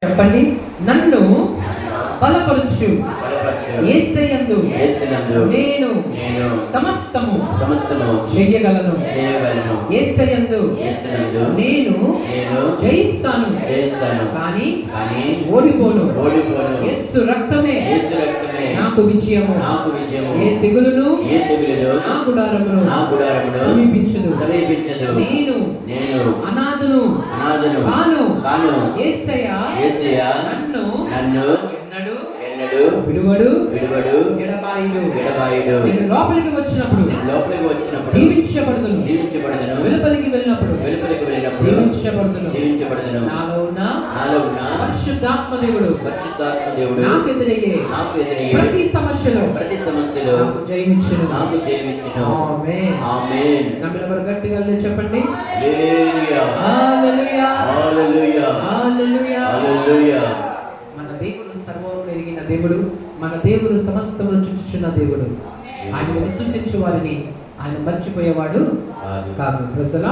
చెప్పండి. నన్ను బలపరచు యేసయ్యందు నేను సమస్తము చేయగలను. యేసయ్యందు నేను జయిస్తాను కానీ ఓడిపోను. యేసు రక్తమే నాకు విజయము. ఏ తెగులును నా గుడారమును సమీపించదు. నేను అనాథను కాను. యేసయ్య నన్ను ఎన్నడూ విడువడు ఎడబాయుడు. నేను లోపలికి వచ్చినప్పుడు దీవించబడుదును. వెలుపలికి వెళ్ళినప్పుడు దీవించబడుదును. నాలో ఉన్న పరిశుద్ధాత్మ దేవుడు నాకు ఎదురయ్యే ప్రతి సమస్యలో నాకు జయమిచ్చును. ఆమేన్. నమ్మినవారు గట్టిగా చెప్పండి. హల్లెలూయా హల్లెలూయా హల్లెలూయా. మన దేవుడు సర్వము ఎరిగిన దేవుడు. మన దేవుడు సమస్తమును చుట్టుచున్న దేవుడు. ఆయన విశ్వసించే వారిని ఆయన మర్చిపోయేవాడు కాదు. ప్రజల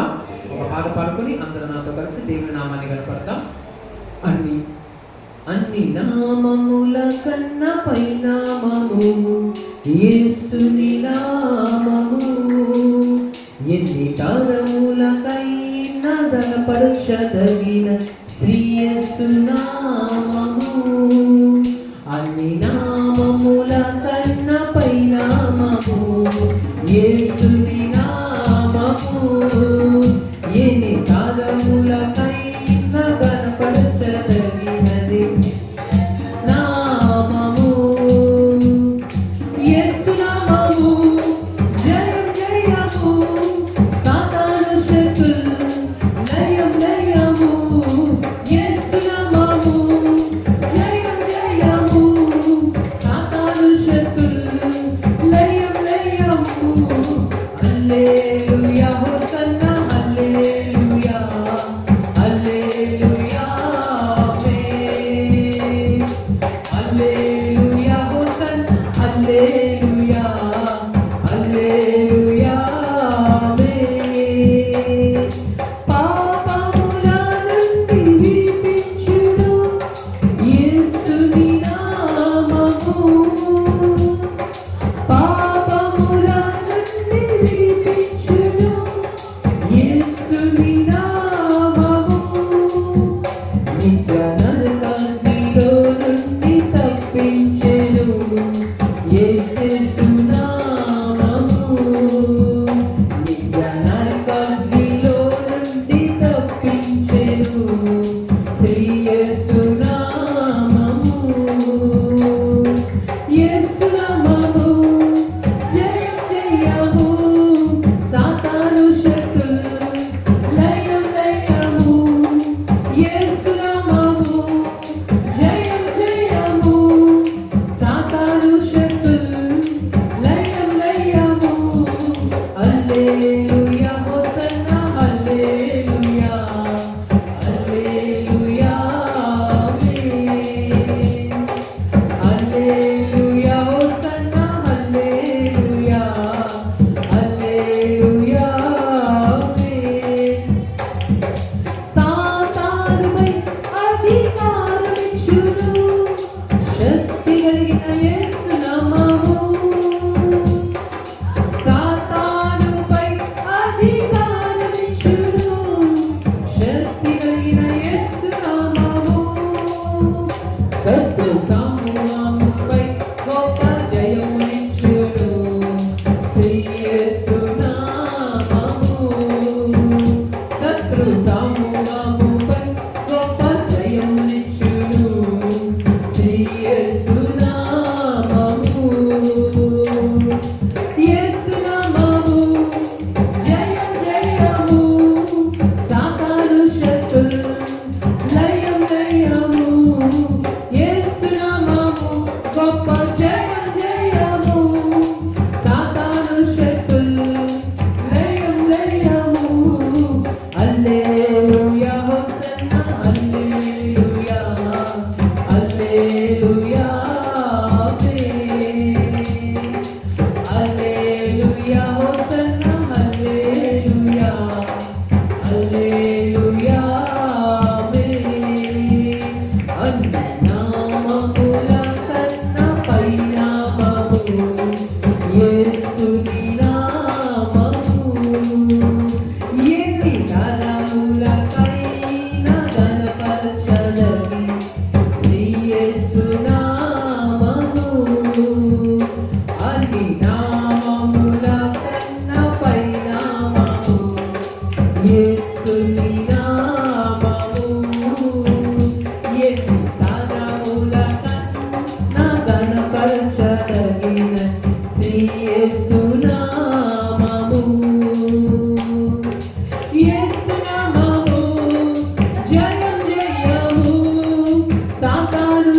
ఒక పాట పాడుకొని అందరూ నాతో కలిసి దేవుని నామాన్ని కనపడతాం. అన్ని నామముల కన్నా పై నామము యేసుని నామము. ఎన్ని తరములకైనా ధనపరచదగిన శ్రీ యేసు నామము. అన్ని నామముల కన్నా పై నామము యేసుని నామము. ఎన్ని తరములకైనా ధనపరచదగినది నామము. యేసు నామము జయం జయము. సాతాను శక్తులు లయం లయము. యేసు నామము జయం జయము.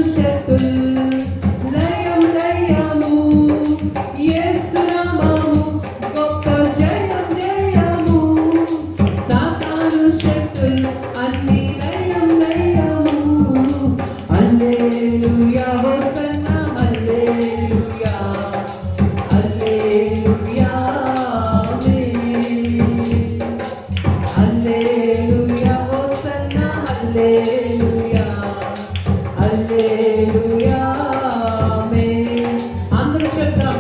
శక్తులు లయం లయము యేసు నామము గొప్ప జయం జయము సాతాను శక్తులు అన్ని లయం లయము హల్లెలూయా హోసన్నా హల్లెలూయా హల్లెలూయా హల్లెలూయా హోసన్నా హల్లెలూయా హల్లెలూయా ఆమేన్ అందరూ చెప్తాం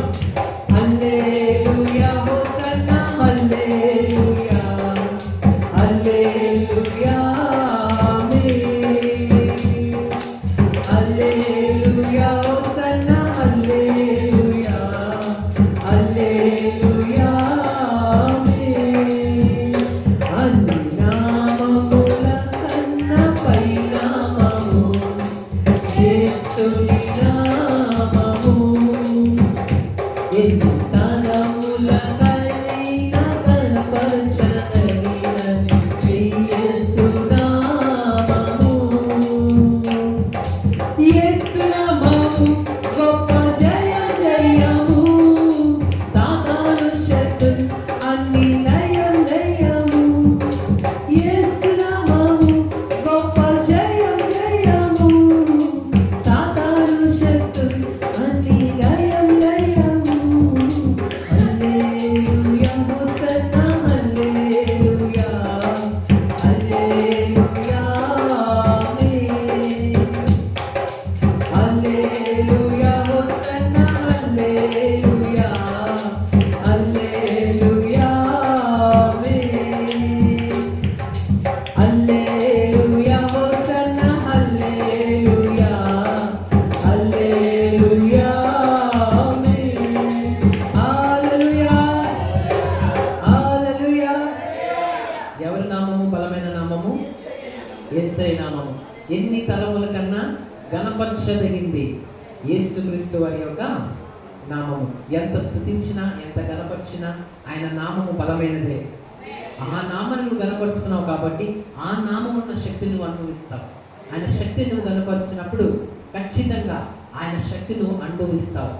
హల్లెలూయా హోసన్నా హల్లెలూయా హల్లెలూయా ఆమేన్ హల్లెలూయా హోసన్నా హల్లెలూయా హల్లెలూయా ఆమేన్ అన్ని నామముల కన్నా పై నామము యేసుని నామము ఎన్ని తరములకైనా కనపరచదగినది యేసు నామము యేసు నామము గొప్ప జయ జయము సాతాను శక్తులు అన్ని లయం లయము యేసు నామము గొప్ప జయం జయము సాతాను శక్తులు అన్ని లయం లయము హల్లెలూయా హోసన్నా హల్లెలూయా హల్లెలూయా ఆమేన్ హల్లెలూయా హోసన్నా హల్లెలూయా హల్లెలూయా ఆమేన్ హల్లెలూయా హోసన్నా హల్లెలూయా హల్లెలూయా ఆమేన్ హల్లెలూయా హల్లెలూయా ఎవరి నామము బలమైన నామము యేసయ్య నామము ఎన్ని తరముల కన్నా గణపరచదగింది యేసుక్రీస్తు వారి యొక్క నామము ఎంత స్తుతించినా ఎంత గణపరిచినా ఆయన నామము బలమైనదే ఆ నామాన్ని నువ్వు గణపరుస్తున్నావు కాబట్టి ఆ నామం ఉన్న శక్తిని నువ్వు అనుభవిస్తావు ఆయన శక్తిని నువ్వు గణపరిచినప్పుడు ఖచ్చితంగా ఆయన శక్తిని నువ్వు అనుభవిస్తావు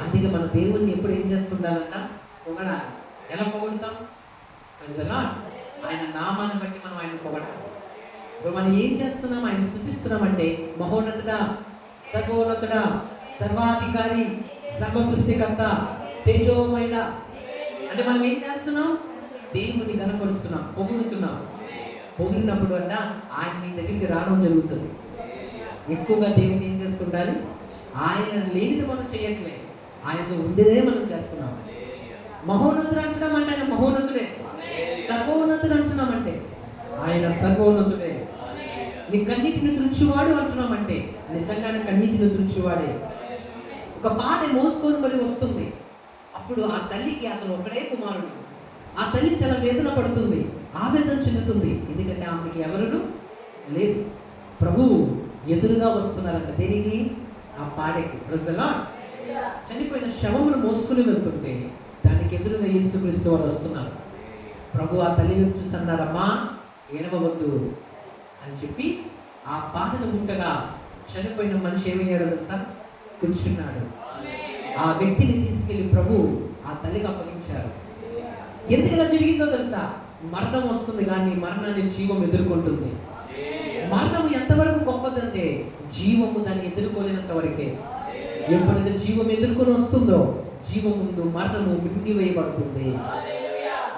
అందుకే మన దేవుణ్ణి ఎప్పుడు ఏం చేస్తుండాలంట పొగడాలి ఎలా పొగడుతాం Praise the Lord. ఆయన నామాన్ని బట్టి మనం ఆయన పొగడాలి ఇప్పుడు మనం ఏం చేస్తున్నాం ఆయన స్తుతిస్తున్నామంటే మహోన్నతుడా సర్వోన్నతుడా సర్వాధికారి సర్వ సృష్టికర్త తేజోమయుడ అంటే మనం ఏం చేస్తున్నాం దేవుని గణపరుస్తున్నాం పొగుడుతున్నాం పొగిడినప్పుడు అన్న ఆయన నీ దగ్గరికి రావడం జరుగుతుంది ఎక్కువగా దేవుని ఏం చేస్తుండాలి ఆయన లేనిది మనం చేయట్లేదు ఆయనతో ఉండేదే మనం చేస్తున్నాం మహోన్నతుడు అంచడం అంటే ఆయన మహోన్నతుడే సర్వోన్నతుడు అంటున్నామంటే ఆయన సర్వోన్నతుడే నీ కన్నిటిని తుడిచివాడు అంటున్నామంటే నిజంగానే కన్నిటిని తుడిచివాడే ఒక పాట మోసుకొని మరి వస్తుంది అప్పుడు ఆ తల్లికి అతను ఒకడే కుమారుడు ఆ తల్లి చాలా వేదన పడుతుంది ఆవేదన చెందుతుంది ఎందుకంటే ఆమెకి ఎవరును లేదు ప్రభువు ఎదురుగా వస్తున్నారంట దేనికి ఆ పాడేకి ప్రజలా చనిపోయిన శవమును మోసుకుని వెళ్తుంటే దానికి ఎదురుగా యేసుక్రీస్తు వారు వస్తున్నారు ప్రభు ఆ తల్లిని చూసి అన్నారమ్మా ఏడవవద్దు అని చెప్పి ఆ పాటను ముట్టగా చనిపోయిన మనిషి ఏమయ్యాడు తెలుసా కూర్చున్నాడు ఆ వ్యక్తిని తీసుకెళ్లి ప్రభు ఆ తల్లికి అప్పగించారు ఎందుకు ఇలా జరిగిందో తెలుసా మరణం వస్తుంది కానీ మరణాన్ని జీవం ఎదుర్కొంటుంది మరణము ఎంతవరకు గొప్పదంటే జీవము దాన్ని ఎదుర్కోలేనంత వరకే ఎప్పుడైతే జీవం ఎదుర్కొని వస్తుందో జీవం ముందు మరణము మింగివేయబడుతుంది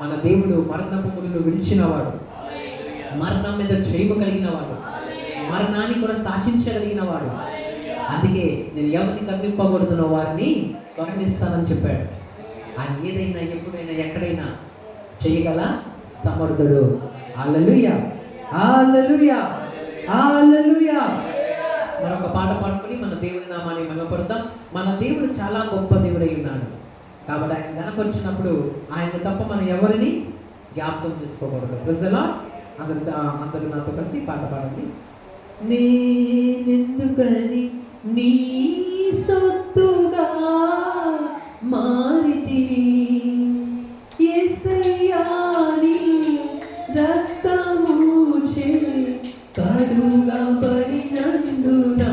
మన దేవుడు మరణపు ముళ్ళు విడిచినవాడు మరణం మీద చేయగలిగిన వాడు మరణాన్ని కూడా శాసించగలిగిన వాడు అందుకే నేను ఎవరిని కనిపింపకూడదునో వారిని కరుణిస్తానని చెప్పాడు ఆయన ఏదైనా ఎప్పుడైనా ఎక్కడైనా చేయగల సమర్థుడు హల్లెలూయా హల్లెలూయా హల్లెలూయా మరొక పాట పాడుకొని మన దేవుని నామాన్ని మహిమపడతాం మన దేవుడు చాలా గొప్ప దేవుడై ఉన్నాడు కాబట్టి ఆయన కనపరిచినప్పుడు ఆయన తప్ప మనం ఎవరిని జ్ఞాపకం చేసుకోకూడదు ప్రజలా అందరూ నాతో కలిసి పాట పాడండి నేనెందుకని నీ సొత్తుగా మారితిని యేసయ్యా నీ రక్తము చే కడుగబడినందునా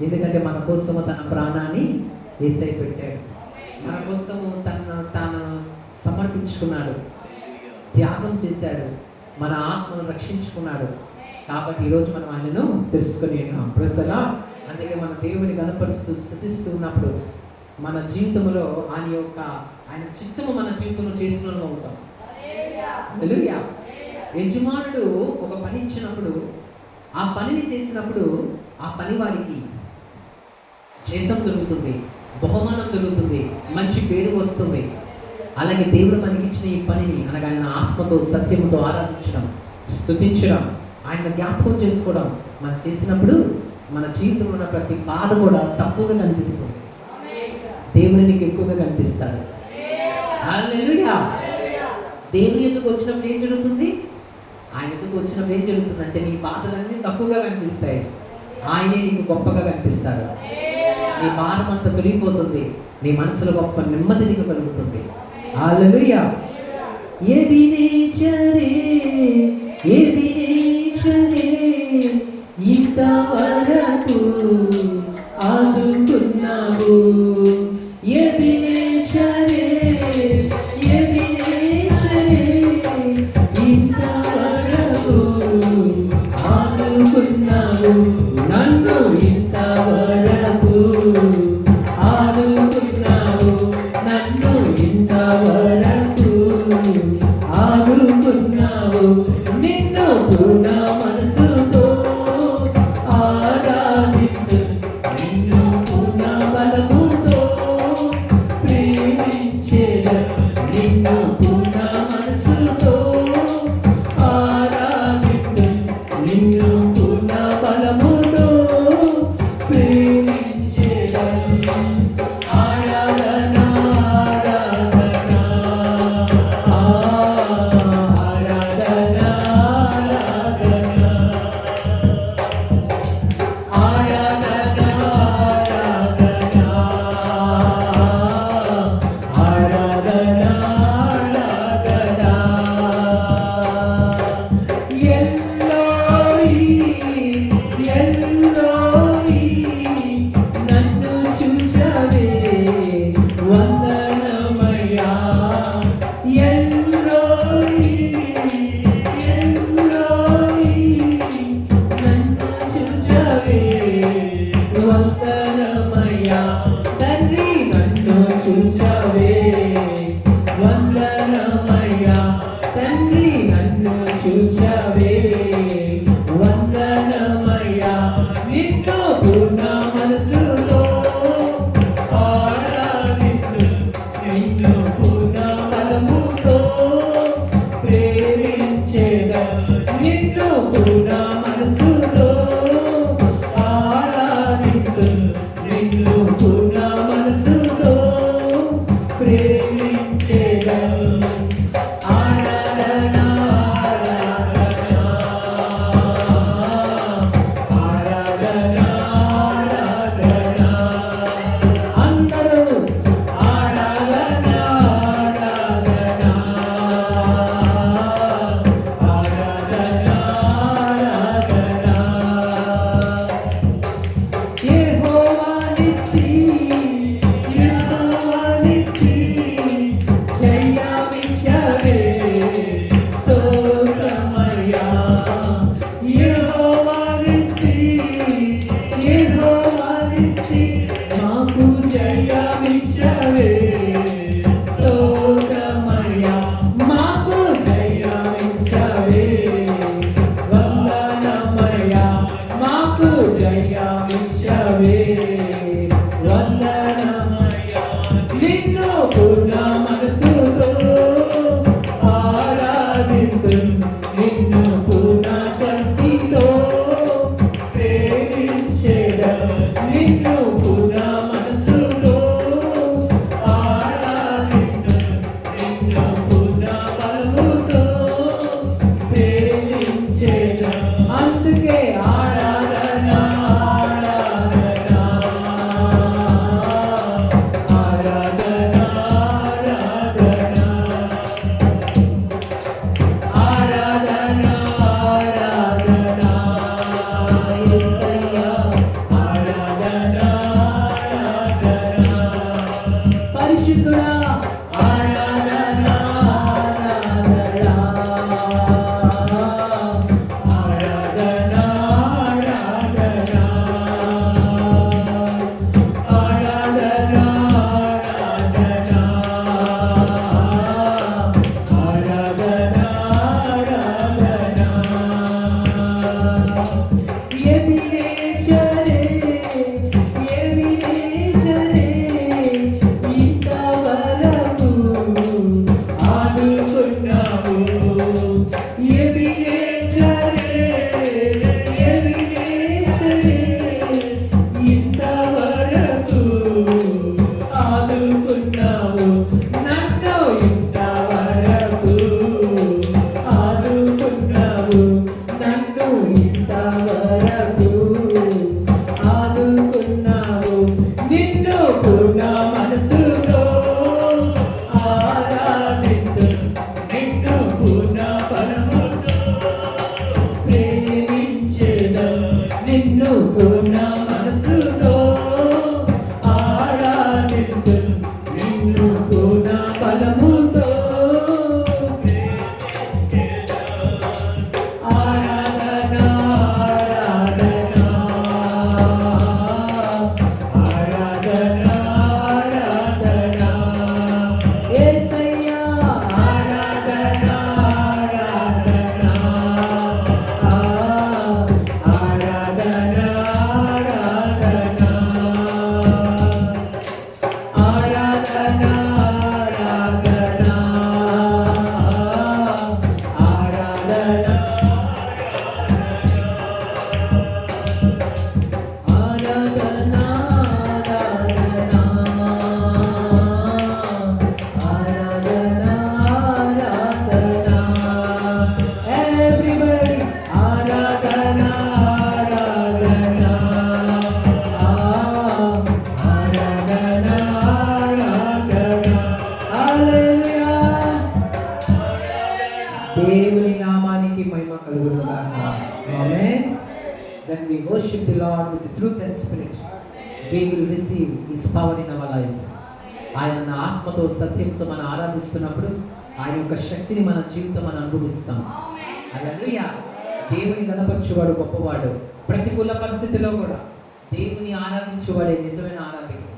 ఎందుకంటే మన కోసము తన ప్రాణాన్ని యేసయ్య పెట్టాడు. మన కోసము తాను సమర్పించుకున్నాడు, త్యాగం చేశాడు, మన ఆత్మను రక్షించుకున్నాడు. కాబట్టి ఈరోజు మనం ఆయనను తెలుసుకుని ఉన్నాం. ప్రజలా అందుకే మన దేవుని గణపరుస్తూ స్తుతిస్తూ ఉన్నప్పుడు మన జీవితంలో ఆయన చిత్తము మన జీవితంలో చేసిన అవుతాం. హల్లెలూయా. యజమానుడు ఒక పని ఇచ్చినప్పుడు, ఆ పనిని చేసినప్పుడు ఆ పని వాడికి జీతం దొరుకుతుంది, బహుమానం దొరుకుతుంది, మంచి పేరు వస్తుంది. అలాగే దేవుడు మనకిచ్చిన ఈ పనిని అనగా ఆయన ఆత్మతో సత్యముతో ఆరాధించడం, స్తుతించడం, ఆయన జ్ఞాపకం చేసుకోవడం మనం చేసినప్పుడు మన జీవితంలో ఉన్న ప్రతి బాధ కూడా తక్కువగా కనిపిస్తుంది. దేవుడు నీకు ఎక్కువగా కనిపిస్తాడు. హల్లెలూయా. దేవుని ఎందుకు వచ్చినప్పుడు ఏం జరుగుతుంది? ఆయన ఎందుకు వచ్చినప్పుడు ఏం జరుగుతుంది అంటే నీ బాధలన్నీ తక్కువగా కనిపిస్తాయి, ఆయనే నీకు గొప్పగా కనిపిస్తాడు. నీ భారం అంతా తొలగిపోతుంది, నీ మనసులో గొప్ప నెమ్మది నీకు కలుగుతుంది. హల్లెలూయా. ఎబినేజరే ఎబినేజరే ఇంతవరకు ఆదుకున్నావు. ఎబినేజరే ఎబినేజరే ఇంతవరకు ఆదుకున్నావు. నన్ను ఇంతవరకు ఆదుకున్నావు. నన్ను ఇంతవరకు ఆదుకున్నావు. నిన్ను పూర్ణ మనసుతో ఆరాధించు. నిన్ను పూర్ణ బలముతో ప్రేమించెదను. నిన్ను పూర్ణ మనసుతో ఆరాధించు. నిన్ను పూర్ణ బలముతో ప్రేమించెదను. ఆరాధన ఆరాధన ఆరాధన ఆరాధన ఆరాధన ఆరాధన ఎల్లోయి ఎల్లోయి నన్ను చూసవే వందనమయ్యా. ఎల్లోయి ఎల్లోయి నన్ను చూసవే వందనమయ్యా. తండ్రి నన్ను చూసవే వందనమయ్యా. తండ్రి నన్ను చూసవే వందనమయ్యా. నిన్ను పూర్ణ మనసుతో ఆరాధించు. నిన్ను పూర్ణ బలముతో ప్రేమించెదను. నిన్ను పూర్ణ మనసుతో ఆరాధించు. నిన్ను పూర్ణ మనసుతో ప్రేమించెదను. ఆరాధన ఆరాధన ఆరాధన ఆరాధన అందరూ ఆరాధన ఆరాధన ఆరాధన ఆరాధన యెహోవా నిస్సి యెహోవా నిస్సి జయమిచ్చవే స్తోత్రమయ్యా. యెహోవా నిస్సి యెహోవా నిస్సి మాకు జయమిచ్చవే స్తోత్రమయ్యా. మాకు జయమిచ్చవే వందనమయ్యా. మాకు జయమిచ్చవే వందనమయ్యా. నిన్ను పూర్ణ మనసుతో ఆరాధించు. నిన్ను పూర్ణ శక్తితో ప్రేమించెదను. నిన్ను పూర్ణ మనసుతో దేవుని నామానికి మహిమ కలుగును గాక. ఆమేన్. When we worship the Lord with the truth and spirit, we will receive His power in our lives. ఆయన ఆత్మతో సత్యంతో మనం ఆరాధిస్తున్నప్పుడు ఆయన యొక్క శక్తిని మన జీవితం మనం అనుభవిస్తాం. హల్లెలూయా. దేవుని గణపరచువాడు గొప్పవాడు. ప్రతికూల పరిస్థితిలో కూడా దేవుని ఆరాధించేవాడే నిజమైన ఆరాధకుడు.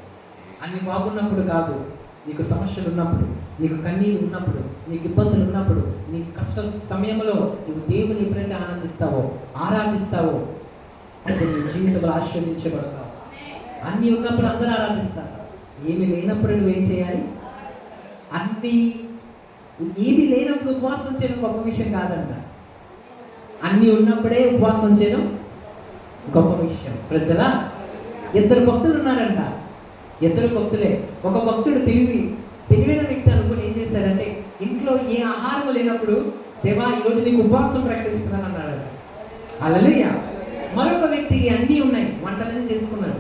అన్ని బాగున్నప్పుడు కాదు, నీకు సమస్యలు ఉన్నప్పుడు, నీకు కన్నీళ్ళు ఉన్నప్పుడు, నీకు ఇబ్బందులు ఉన్నప్పుడు, నీ కష్ట సమయంలో నువ్వు దేవుని ఎప్పుడైతే ఆరాధిస్తావో అప్పుడు నీ జీవితంలో ఆశీర్వదించబడతావు. అన్నీ ఉన్నప్పుడు అందరూ ఆరాధిస్తారు. ఏమి లేనప్పుడు నువ్వేం చేయాలి? ఏమి లేనప్పుడు ఉపవాసం చేయడం గొప్ప విషయం కాదంట. అన్నీ ఉన్నప్పుడే ఉపవాసం చేయడం గొప్ప విషయం. ప్రజలా 2 భక్తులు ఉన్నారంట. 2 భక్తులే. ఒక భక్తుడు తెలివైన వ్యక్తి అనుకుని ఏం చేశాడంటే, ఇంట్లో ఏ ఆహారం లేనప్పుడు దేవా ఈరోజు నీకు ఉపవాసం ప్రకటిస్తున్నాను అన్నాడు. హల్లెలూయా. మరొక వ్యక్తికి అన్నీ ఉన్నాయి, వంటలన్నీ చేసుకున్నాడు,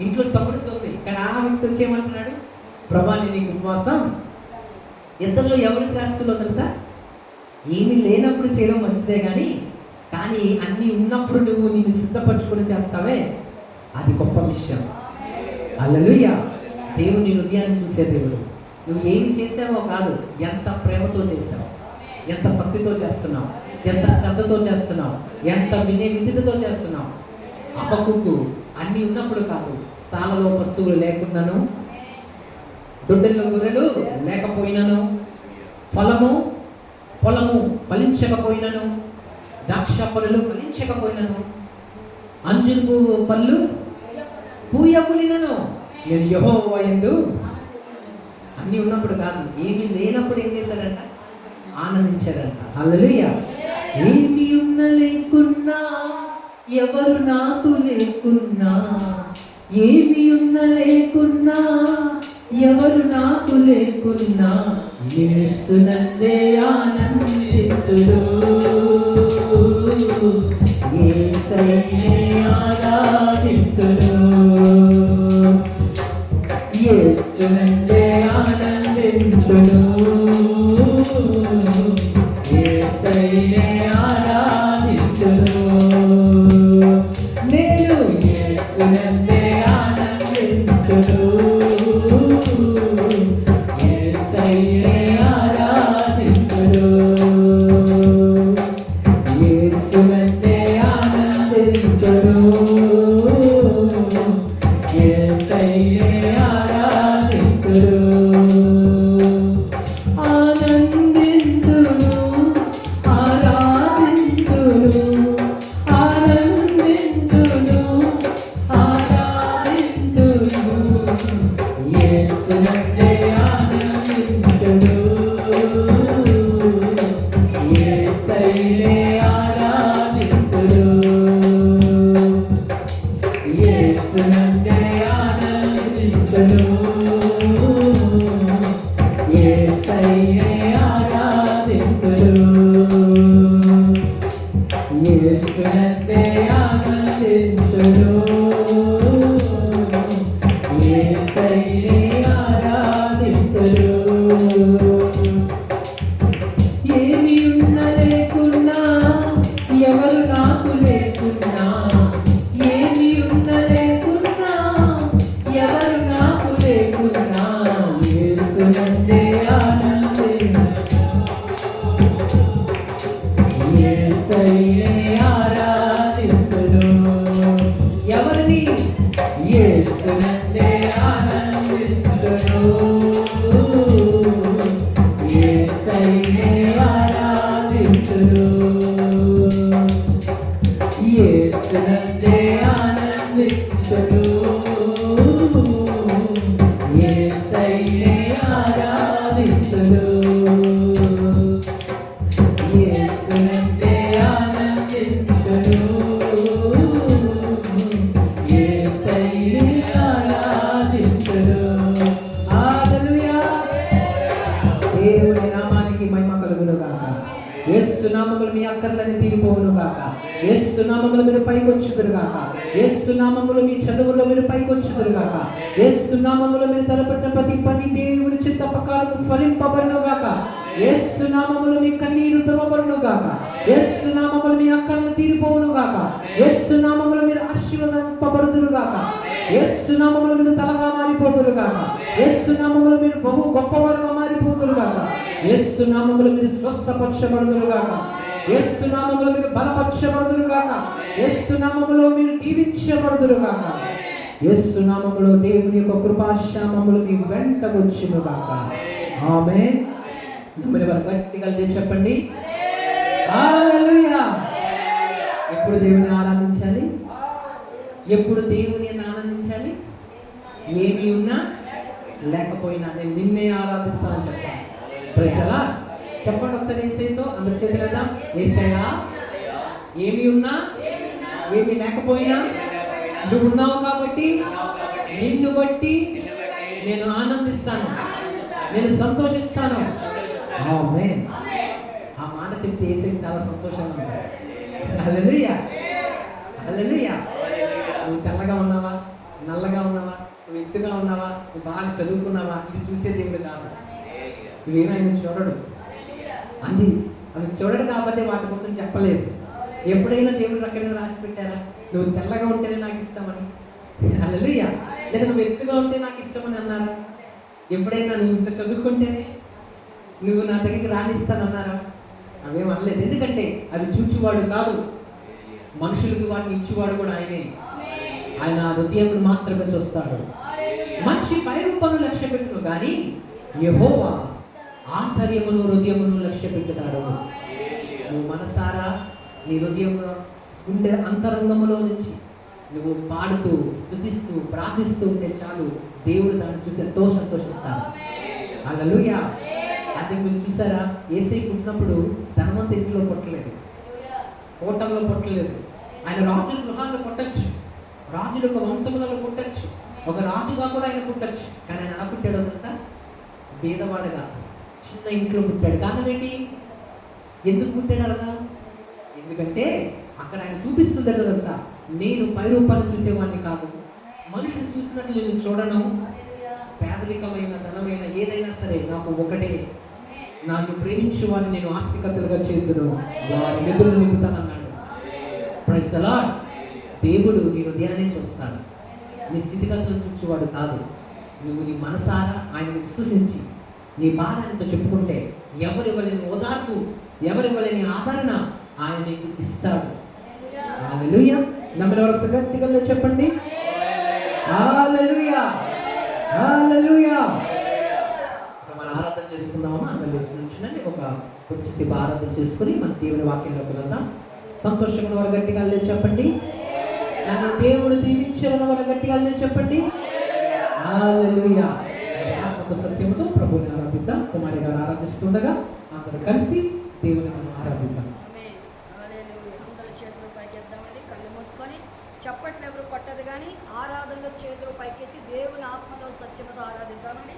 ఇంట్లో సమృద్ధి ఉంది. కానీ ఆ వ్యక్తి వచ్చేయమంటున్నాడు, ప్రభా నీకు ఉపవాసం. ఇద్దరిలో ఎవరు శ్రేష్ఠులో తెలుసా? ఏమీ లేనప్పుడు చేయడం మంచిదే కానీ అన్నీ ఉన్నప్పుడు నువ్వు నిన్ను సిద్ధపరచుకొని చేస్తావే, అది గొప్ప విషయం. హల్లెలూయా. దేవుని హృదయాన్ని చూసే దేవుడు. నువ్వు ఏమి చేసావో కాదు, ఎంత ప్రేమతో చేసావు, ఎంత భక్తితో చేస్తున్నావు, ఎంత శ్రద్ధతో చేస్తున్నావు, ఎంత విధితో చేస్తున్నావు. అపకుక్కు అన్నీ ఉన్నప్పుడు కాదు, సాలలో పశువులు లేకున్నాను, దొడ్డల్లో గొర్రెలు లేకపోయినాను, పొలము ఫలించకపోయినను, ద్రాక్ష పళ్ళు ఫలించకపోయినను, అంజూరపు పళ్ళు పూయకులినను, నేను యెహోవా యందు. అన్నీ ఉన్నప్పుడు కాదు, ఏమీ లేనప్పుడు ఏం చేశాడంట? ఆనందించాడంట. హల్లెలూయా. ఏమీ లేకున్నా, ఎవరు నాకు లేకున్నా, ఏమీ లేకున్నా, ఎవరు నాకు లేకున్నా, యేసునందే ఆనందింతుడు, యేసయ్యనే ఆరాధింతుడు, యేసునందే ఆనందింతుడు, యేసయ్యనే ఆరాధింతుడు. నేను యేసునందే ఆనందింతుడు, యేసయ్యనే ఆరాధింతుడు, యేసునందే ఆనందింతుడు, యేసయ్యనే ఆరాధింతుడు. ఆనందింతుడు, ఆరాధింతుడు, ఆనందింతుడు, ఆరాధింతుడు, యేసునందే ఆనందింతుడు, యేసయ్యనే ఆరాధింతుడు, యేసునందే ఆనందింతుడు, యేసయ్యనే ఆరాధింతుడు, యేసునందే ఆనందింతుడు, యేసయ్యనే ఆరాధింతుడు. ఏమీ లేకున్నా, ఎవరు నాకు లేకున్నా, ఏమీ లేకున్నా, ఎవరు నాకు లేకున్నా, యేసునందే ఆనందింతుడు, యేసయ్యనే ఆరాధింతుడు. ఎవరిని? యేసునందే ఆనందింతుడు, యేసయ్యనే ఆరాధింతుడు, యేసునందే ఆనందింతుడు, యేసయ్యనే ఆరాధింతుడు, యేసునందే ఆనందింతుడు, యేసయ్యనే ఆరాధింతుడు. హల్లెలూయా. దేవుని నామానికి మహిమ కలుగును గాక. యేసు నామములో మీ అక్కర్లని తీరిపోవును గాక. యేసు నామములో మీరు పైకొచ్చుదురు గాక. యేసు నామములో మీ చదువులో మీరు పైకి వచ్చుదురు గాక. యేసు నామములో మీరు తలపెట్టిన ప్రతి పని దేవుని చిత్త ప్రకారం ఫలింపబడును గాక. యేసు నామములో మీ కన్నీరు తుడవబడును గాక. యేసు నామములో మీ అక్కరలు తీరిపోవును గాక. యేసు నామములో మీరు ఆశీర్వదింపబడుదురు గాక. యేసు నామములో మీరు తలగా మారిపోదురు గాక. యేసు నామములో మీరు బహు గొప్పవారుగా మారిపోదురు గాక. యేసు నామములో మీరు స్వస్థపరచబడుదురు గాక. యేసు నామములో మీరు బలపరచబడుదురు గాక. యేసు నామములో మీరు దీవించబడుదురు గాక. యేసు నామములో దేవుని యొక్క కృపాశ్యామములు మీ వెంట వచ్చును గాక. ఆమేన్. నమ్మిన వారు గట్టిగా చెప్పండి హల్లెలూయా. ఎప్పుడు దేవుని ఆరాధించాలి? ఎప్పుడు దేవుని ఆనందించాలి? ఏమి ఉన్నా లేకపోయినా నేను నిన్నే ఆరాధిస్తానని చెప్పాలి. Praise the lord. చెప్పండి ఒకసారి యేసయ్యతో అందరి చేతులెత్తాం. యేసయ్యా, ఏమి ఉన్నా ఏమి లేకపోయినా నువ్వు ఉన్నావు కాబట్టి నిన్ను బట్టి నేను ఆనందిస్తాను, నేను సంతోషిస్తాను. ఆమేన్. ఆ మాట చెప్తే యేసయ్య చాలా సంతోషంగా ఉంటాడు. హల్లెలూయా, హల్లెలూయా. నువ్వు తెల్లగా ఉన్నావా, నల్లగా ఉన్నావా, నువ్వు ఎత్తుగా ఉన్నావా, నువ్వు బాగా చదువుకున్నావా, ఇది చూసే దేవుడు కాదు. ఇవేమైనా చూడడు. అవి చూడడు కాబట్టి వాటి కోసం చెప్పలేదు. ఎప్పుడైనా దేవుడు అక్కడ రాసి పెట్టారా నువ్వు తెల్లగా ఉంటేనే నాకు ఇష్టమని? హల్లెలూయా. లేదా నువ్వు ఎత్తుగా ఉంటే నాకు ఇష్టమని అన్నారా? ఎప్పుడైనా నువ్వు ఇంత చదువుకుంటేనే నువ్వు నా దగ్గరికి రాణిస్తానన్నారా? అవేం అనలేదు. ఎందుకంటే అవి చూచువాడు కాదు, మనుషులకి వాటిని ఇచ్చేవాడు కూడా ఆయనే. ఆయన హృదయమును మాత్రమే చూస్తాడు. మనిషి పై రూపాన్ని లక్ష్య పెట్టును కానీ యెహోవా ఆంతర్యమును హృదయమును లక్ష్య పెట్టుతాడు. నువ్వు మనసారా నీ హృదయంలో ఉండే అంతరంగములో నుంచి నువ్వు పాడుతూ స్తుతిస్తూ ప్రార్థిస్తూ ఉంటే చాలు, దేవుడు దాన్ని చూసి ఎంతో సంతోషిస్తాడు. హల్లెలూయా. అంటే మీరు చూసారా, యేసయ్య పుట్టినప్పుడు ధనవంత ఇంట్లో పుట్టలేదు, కోటంలో పుట్టలేదు. ఆయన రాజుల గృహాల్లో పుట్టచ్చు, రాజుల యొక్క వంశములలో పుట్టచ్చు, ఒక రాజుగా కూడా ఆయన పుట్టచ్చు. కానీ ఆయన ఎలా పుట్టాడో తెలుసా? బీదవాడుగా చిన్న ఇంట్లో పుట్టాడు. కారణం ఏంటి? ఎందుకు పుట్టాడు అలాగా? ఎందుకంటే అక్కడ ఆయన చూపిస్తుంది తెలుసా, నేను పై రూపాన్ని చూసేవాడిని కాదు, మనుషులు చూసినట్లు నేను చూడను. పేదరికమైన ధనమైన ఏదైనా సరే నాకు ఒకటే, నన్ను ప్రేమించే వారిని నేను ఆస్తికతలుగా చేతును, వారి నిధులు నింపుతానన్నాడు. Praise the lord. దేవుడు నీ హృదయాన్ని చూస్తాడు, నీ స్థితిగతులను చూచేవాడు కాదు. నువ్వు నీ మనసారా ఆయనను విశ్వసించి నీ బాధ ఆయనతో చెప్పుకుంటే ఎవరివ్వలేని ఓదార్పు, ఎవరివ్వలేని ఆదరణ ఆయన నీకు ఇస్తాడు. హల్లెలూయా. నమ్మిన వారు గట్టిగా చెప్పండి హల్లెలూయా, హల్లెలూయా. మనం ఆరాధన చేసుకుందామా? అందరూ లేచి నుంచునండి. ఒక కొంచెంసేపు ఆరాధన చేసుకుని మన దేవుని వాక్యంలోకి వెళ్దాం. సంతోషమైన వారు గట్టిగా చెప్పండి. నన్ను దేవుడు దీవించాలని వారు గట్టిగా చెప్పండి హల్లెలూయా. ఆత్మకు సత్యముతో ప్రభువుని ఆరాధిద్దాం. కుమారి గారు ఆరాధిస్తుండగా అందరూ కలిసి దేవుని మనం ఆరాధిద్దాం. అందరూ చేతులు పైకెత్తామండి. కళ్ళు మూసుకొని చప్పట్లు ఎవరు కొట్టదు కానీ ఆరాధనలో చేతులు పైకెత్తి దేవుని ఆత్మతో సత్యముతో ఆరాధిద్దామండి.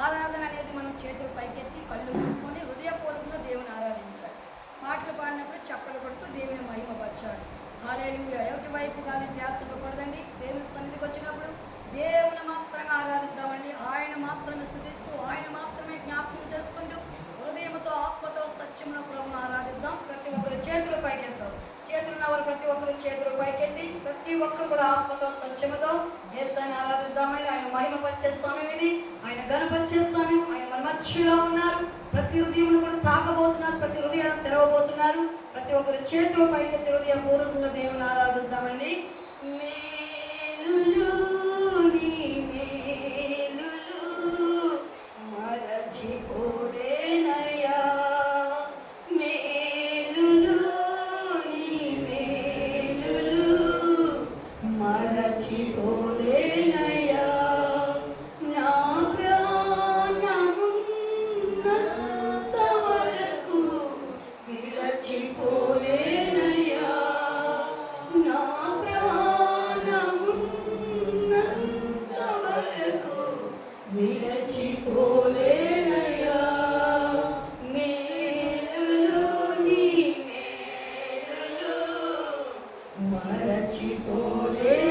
ఆరాధన అనేది మనం చేతులు పైకెత్తి కళ్ళు మూసుకొని హృదయపూర్వకంగా దేవుని ఆరాధించాలి. పాటలు పాడినప్పుడు చప్పలు కొడుతూ దేవుని మహిమపరచాలి. హల్లెలూయా. ఎవరి వైపు కానీ ధ్యాస ఇవ్వకూడదండి. దేవుని సన్నిధికి వచ్చినప్పుడు దేవుని మాత్రమే ఆరాధిద్దామండి. ఆయన మాత్రమే స్తుతిస్తూ ఆయన మాత్రమే జ్ఞాపకం చేసుకుంటూ హృదయంతో ఆత్మతో సత్యమున ప్రభువును ఆరాధిద్దాం. ప్రతి ఒక్కరు చేతులు పైకెత్తాం. చేతులు ఉన్నవారు ప్రతి ఒక్కరు చేతులు పైకెత్తి ప్రతి ఒక్కరు కూడా ఆత్మతో సత్యముతో యేసయ్యను ఆరాధిద్దామండి. ఆయన మహిమపరిచే సమయం ఇది, ఆయన ఘనపరిచే సమయం. ఆయన మన మధ్యలో ఉన్నారు. ప్రతి హృదయమును కూడా తాకబోతున్నారు, ప్రతి హృదయాన్ని తెరవబోతున్నారు. ప్రతి ఒక్కరు చేతులు పైకెత్తి హృదయ పూర్వకంగా దేవుని ఆరాధిద్దామండి. మేలులు నీ మేలులు మరచిపోలేనయ్యా, మేలులు నీ మేలులు మరచిపోలేనయ్యా, నా ప్రాణమున్నంత వరకు విడచిపోలేనయ్యా, నా ప్రాణమున్నంత వరకు విడచిపోలేనయ్యా, మేలులు నీ మేలులు మరచిపోలే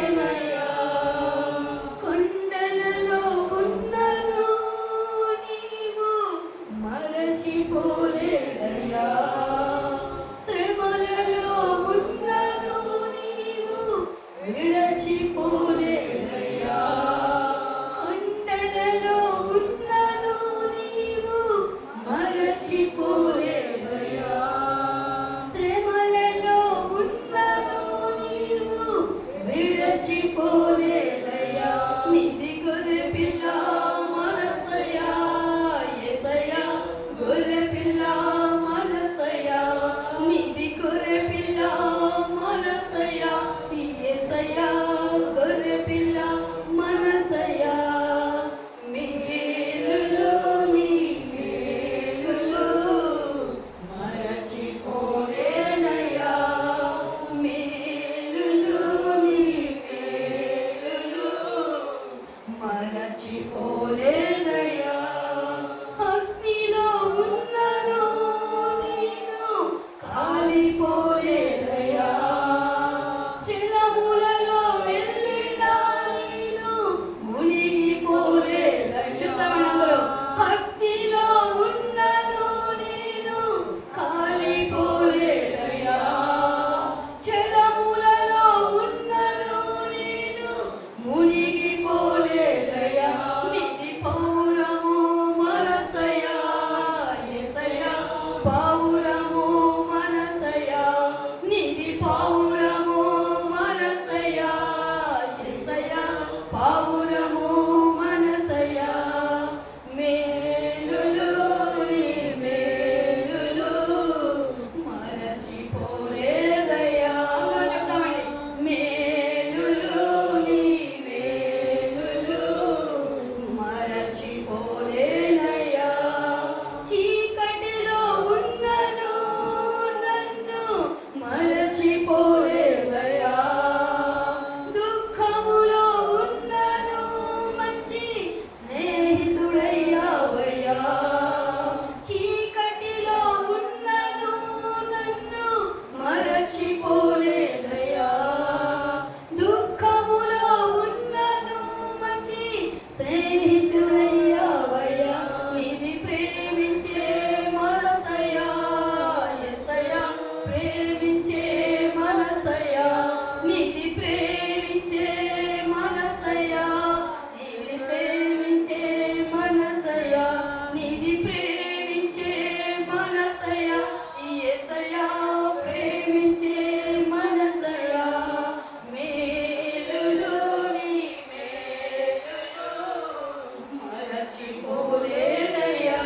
మరచిపోలేనయ్యా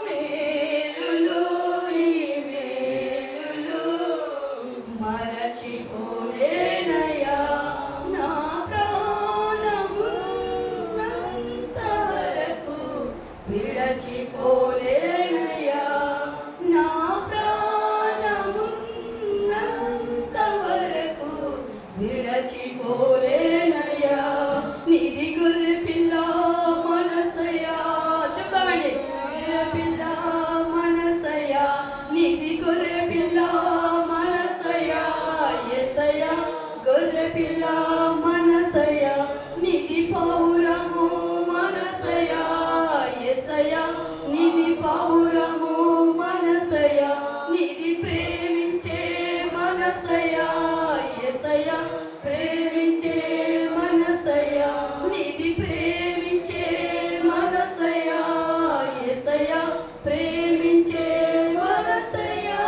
మేలులు నీ మేలులు మరచిపోలేనయ్యా నా ప్రాణమున్నంత వరకు విడచిపోలేనయ్యా నా ప్రాణమున్నంత వరకు విడచిపోలేనయ్యా నిధి గొర్రె పిల్ల మనసయ్యా చెప్తామండి గొర్రె పిల్ల మనసయ్యా నిధి గొర్రె పిల్ల మనసయ్యా యేసయ్యా గొర్రె పిల్ల మనసయ్యా నిధి పావురము మనసయ్యా యేసయ్యా నిధి పావురము మనసయ్యా నిధి ప్రేమించే మనసయ్యా యేసయ్యా ప్రేమించే మనసయ్యా నిధి ప్రేమించే మనసయ్యా యేసయ్యా ప్రేమించే మనసయ్యా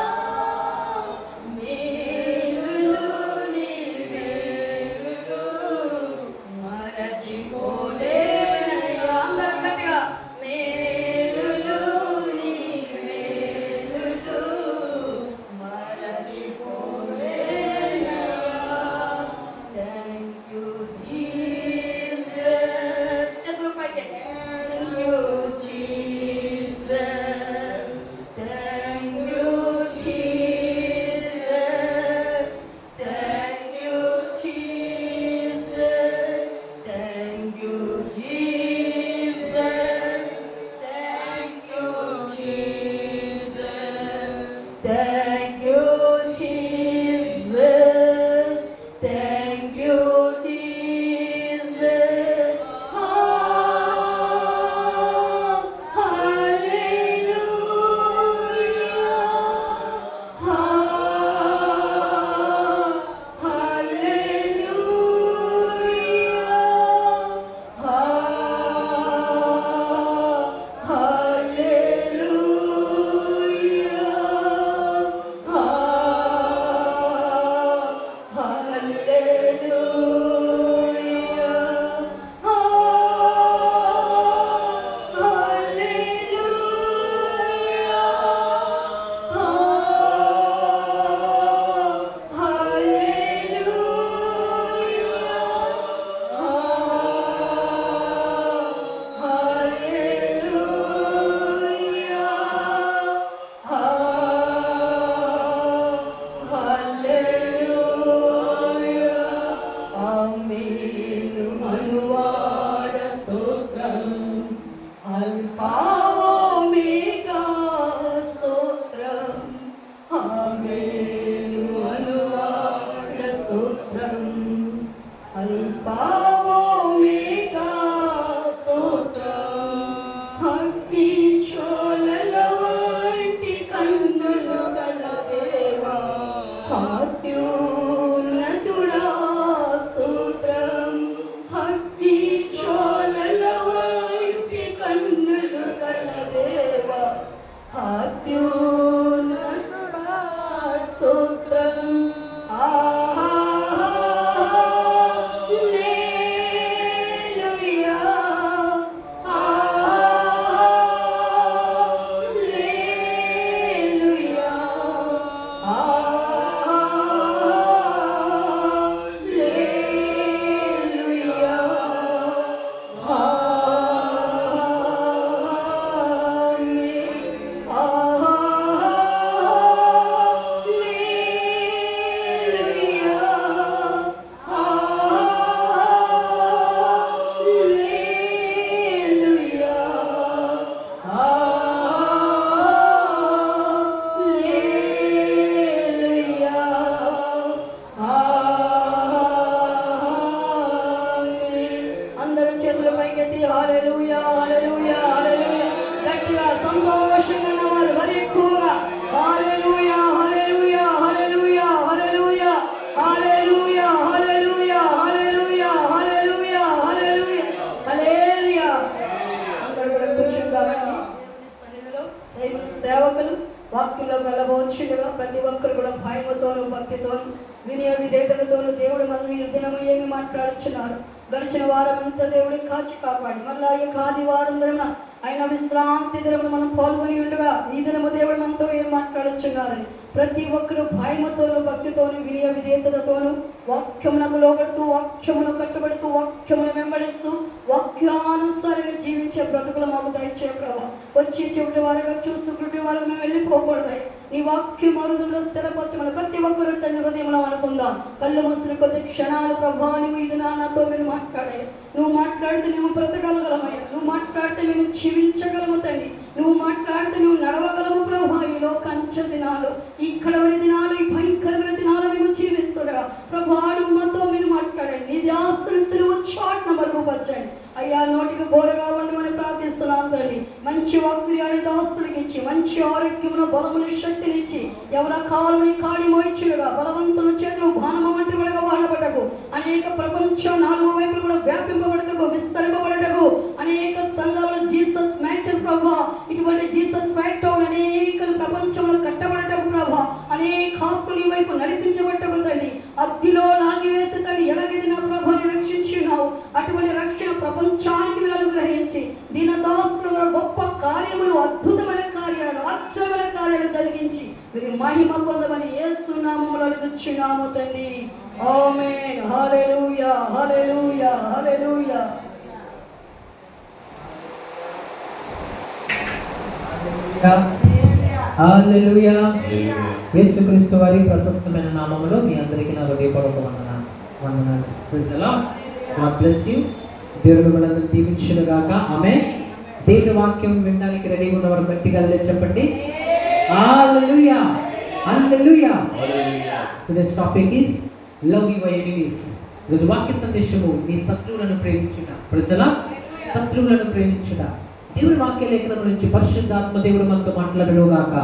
మేలులు నీ మేలులు మరచిపోలేనయ్యా అందరూ గట్టిగా మేలులు నీ మేలులు మరచిపోలేనయ్యా థ్యాంక్ యూ జీసస్ చేతులు పైకి thank you Jesus thank you Jesus thank you Jesus thank you Jesus thank you Jesus thank you Jesus thank you Jesus వాక్యంలో వెళ్ళబోచుండగా ప్రతి ఒక్కరు కూడా భయముతోను భక్తితోను వినయ విధేయతలతోను దేవుడు మనం ఈ దినము ఏమి మాట్లాడుచున్నారు గడిచిన వారమంతా దేవుడి కాచి కాపాడి మళ్ళా ఈ ఆదివారం దినమున ఆయన విశ్రాంతి దినమున మనం పాల్గొని ఉండగా ఈ దినము దేవుడు మనతో ఏం మాట్లాడుచున్నారని ప్రతి ఒక్కరు భయముతోను భక్తితోను వినయ విధేయతతోను వాక్యమునకు లోబడుతూ వాక్యమును కట్టుబడుతూ వాక్యమును వెంబడిస్తూ వాక్యానుసారంగా జీవించే బ్రతుకులు మాకు దయచే ప్రభా. వచ్చి చెవిటి వారుగా చూస్తూ గుడ్డి వారుగా మేము వెళ్ళిపోకూడదాయి. నీ వాక్యం మరుదులో స్థిరపరచమని ప్రతి ఒక్కరు తన హృదయంలో అనుకుందాం. కళ్ళు మూసిన కొద్ది క్షణాలు ప్రభా నువ్వు ఇది నాతో మీరు మాట్లాడాయి. నువ్వు మాట్లాడితే మేము బ్రతకగలమయ్యా. నువ్వు మాట్లాడితే మేము జీవించగలము తండ్రి. నువ్వు మాట్లాడితే మేము నడవగలము ప్రభా. ఈ లోక అంచె దినాలు, ఈ కడవరి దినాలు, ఈ భయంకరమైన దినాలు మేము జీవిస్తుండగా ప్రభా నువ్వు మాతో మీరు మాట్లాడండి. నీ దాస్తుని సిలువ చాటున మరుగుపరచండి అయ్యా. నోటికి బోరగా ఉండమని ప్రార్థిస్తున్నాం తండ్రి. మంచి వాక్యాన్ని దాస్తులకి ఇచ్చి మంచి ఆరోగ్యమును బలమును శక్తినిచ్చి ఎవరి కాలుని కాడి మోయిచులుగా బలవంతుల చేతులు బాణమ వంటి వడగా వాడబడకు అనేక ప్రపంచం నాలుగు వైపులు కూడా వ్యాపింపబడటకు విస్తరింపబడటకు అనేక సంఘాలను జీసస్ మ్యాటర్ ప్రభా ఇటువంటి జీసస్ మ్యాట్ అనేక ప్రపంచంలో కట్టబడటకు ప్రభా అనేక ఆత్మని వైపు నడిపించబడటకు తండ్రి. అగ్నిలో లాగివేసి తను ఎలాగైతే నా ప్రభుని రక్షించున్నావు అటువంటి రక్షణ ప్రపంచానికి మీరు అనుగ్రహించి దీనదాసుల గొప్ప కార్యములు అద్భుతమైన కార్యాలు ఆశ్చర్యమైన కార్యాలు జరిగించి మీరు మహిమ పొందమని యేసు నామములో అడుగుచున్నాము తండ్రి. ఆమేన్. హల్లెలూయా హల్లెలూయా హల్లెలూయా. హల్లెలూయా. యేసుక్రీస్తు వారి ప్రశస్తమైన నామములో మీ అందరికీ నా హృదయపూర్వక వందనాలు. Praise the lord. God bless you. దేవుడు మనందరిని దీవించును గాక. ఆమేన్. దేవుని వాక్యం వినడానికి రెడీగా ఉన్నవారు గట్టిగా చెప్పండి hallelujah hallelujah. Today's topic is love your enemies. ఈరోజు వాక్య సందేశము నీ శత్రువులను ప్రేమించుట. Praise the lord. శత్రువులను ప్రేమించుట. దేవుని వాక్య లేఖనం నుంచి పరిశుద్ధాత్మ దేవుడు మనతో మాట్లాడను గాక.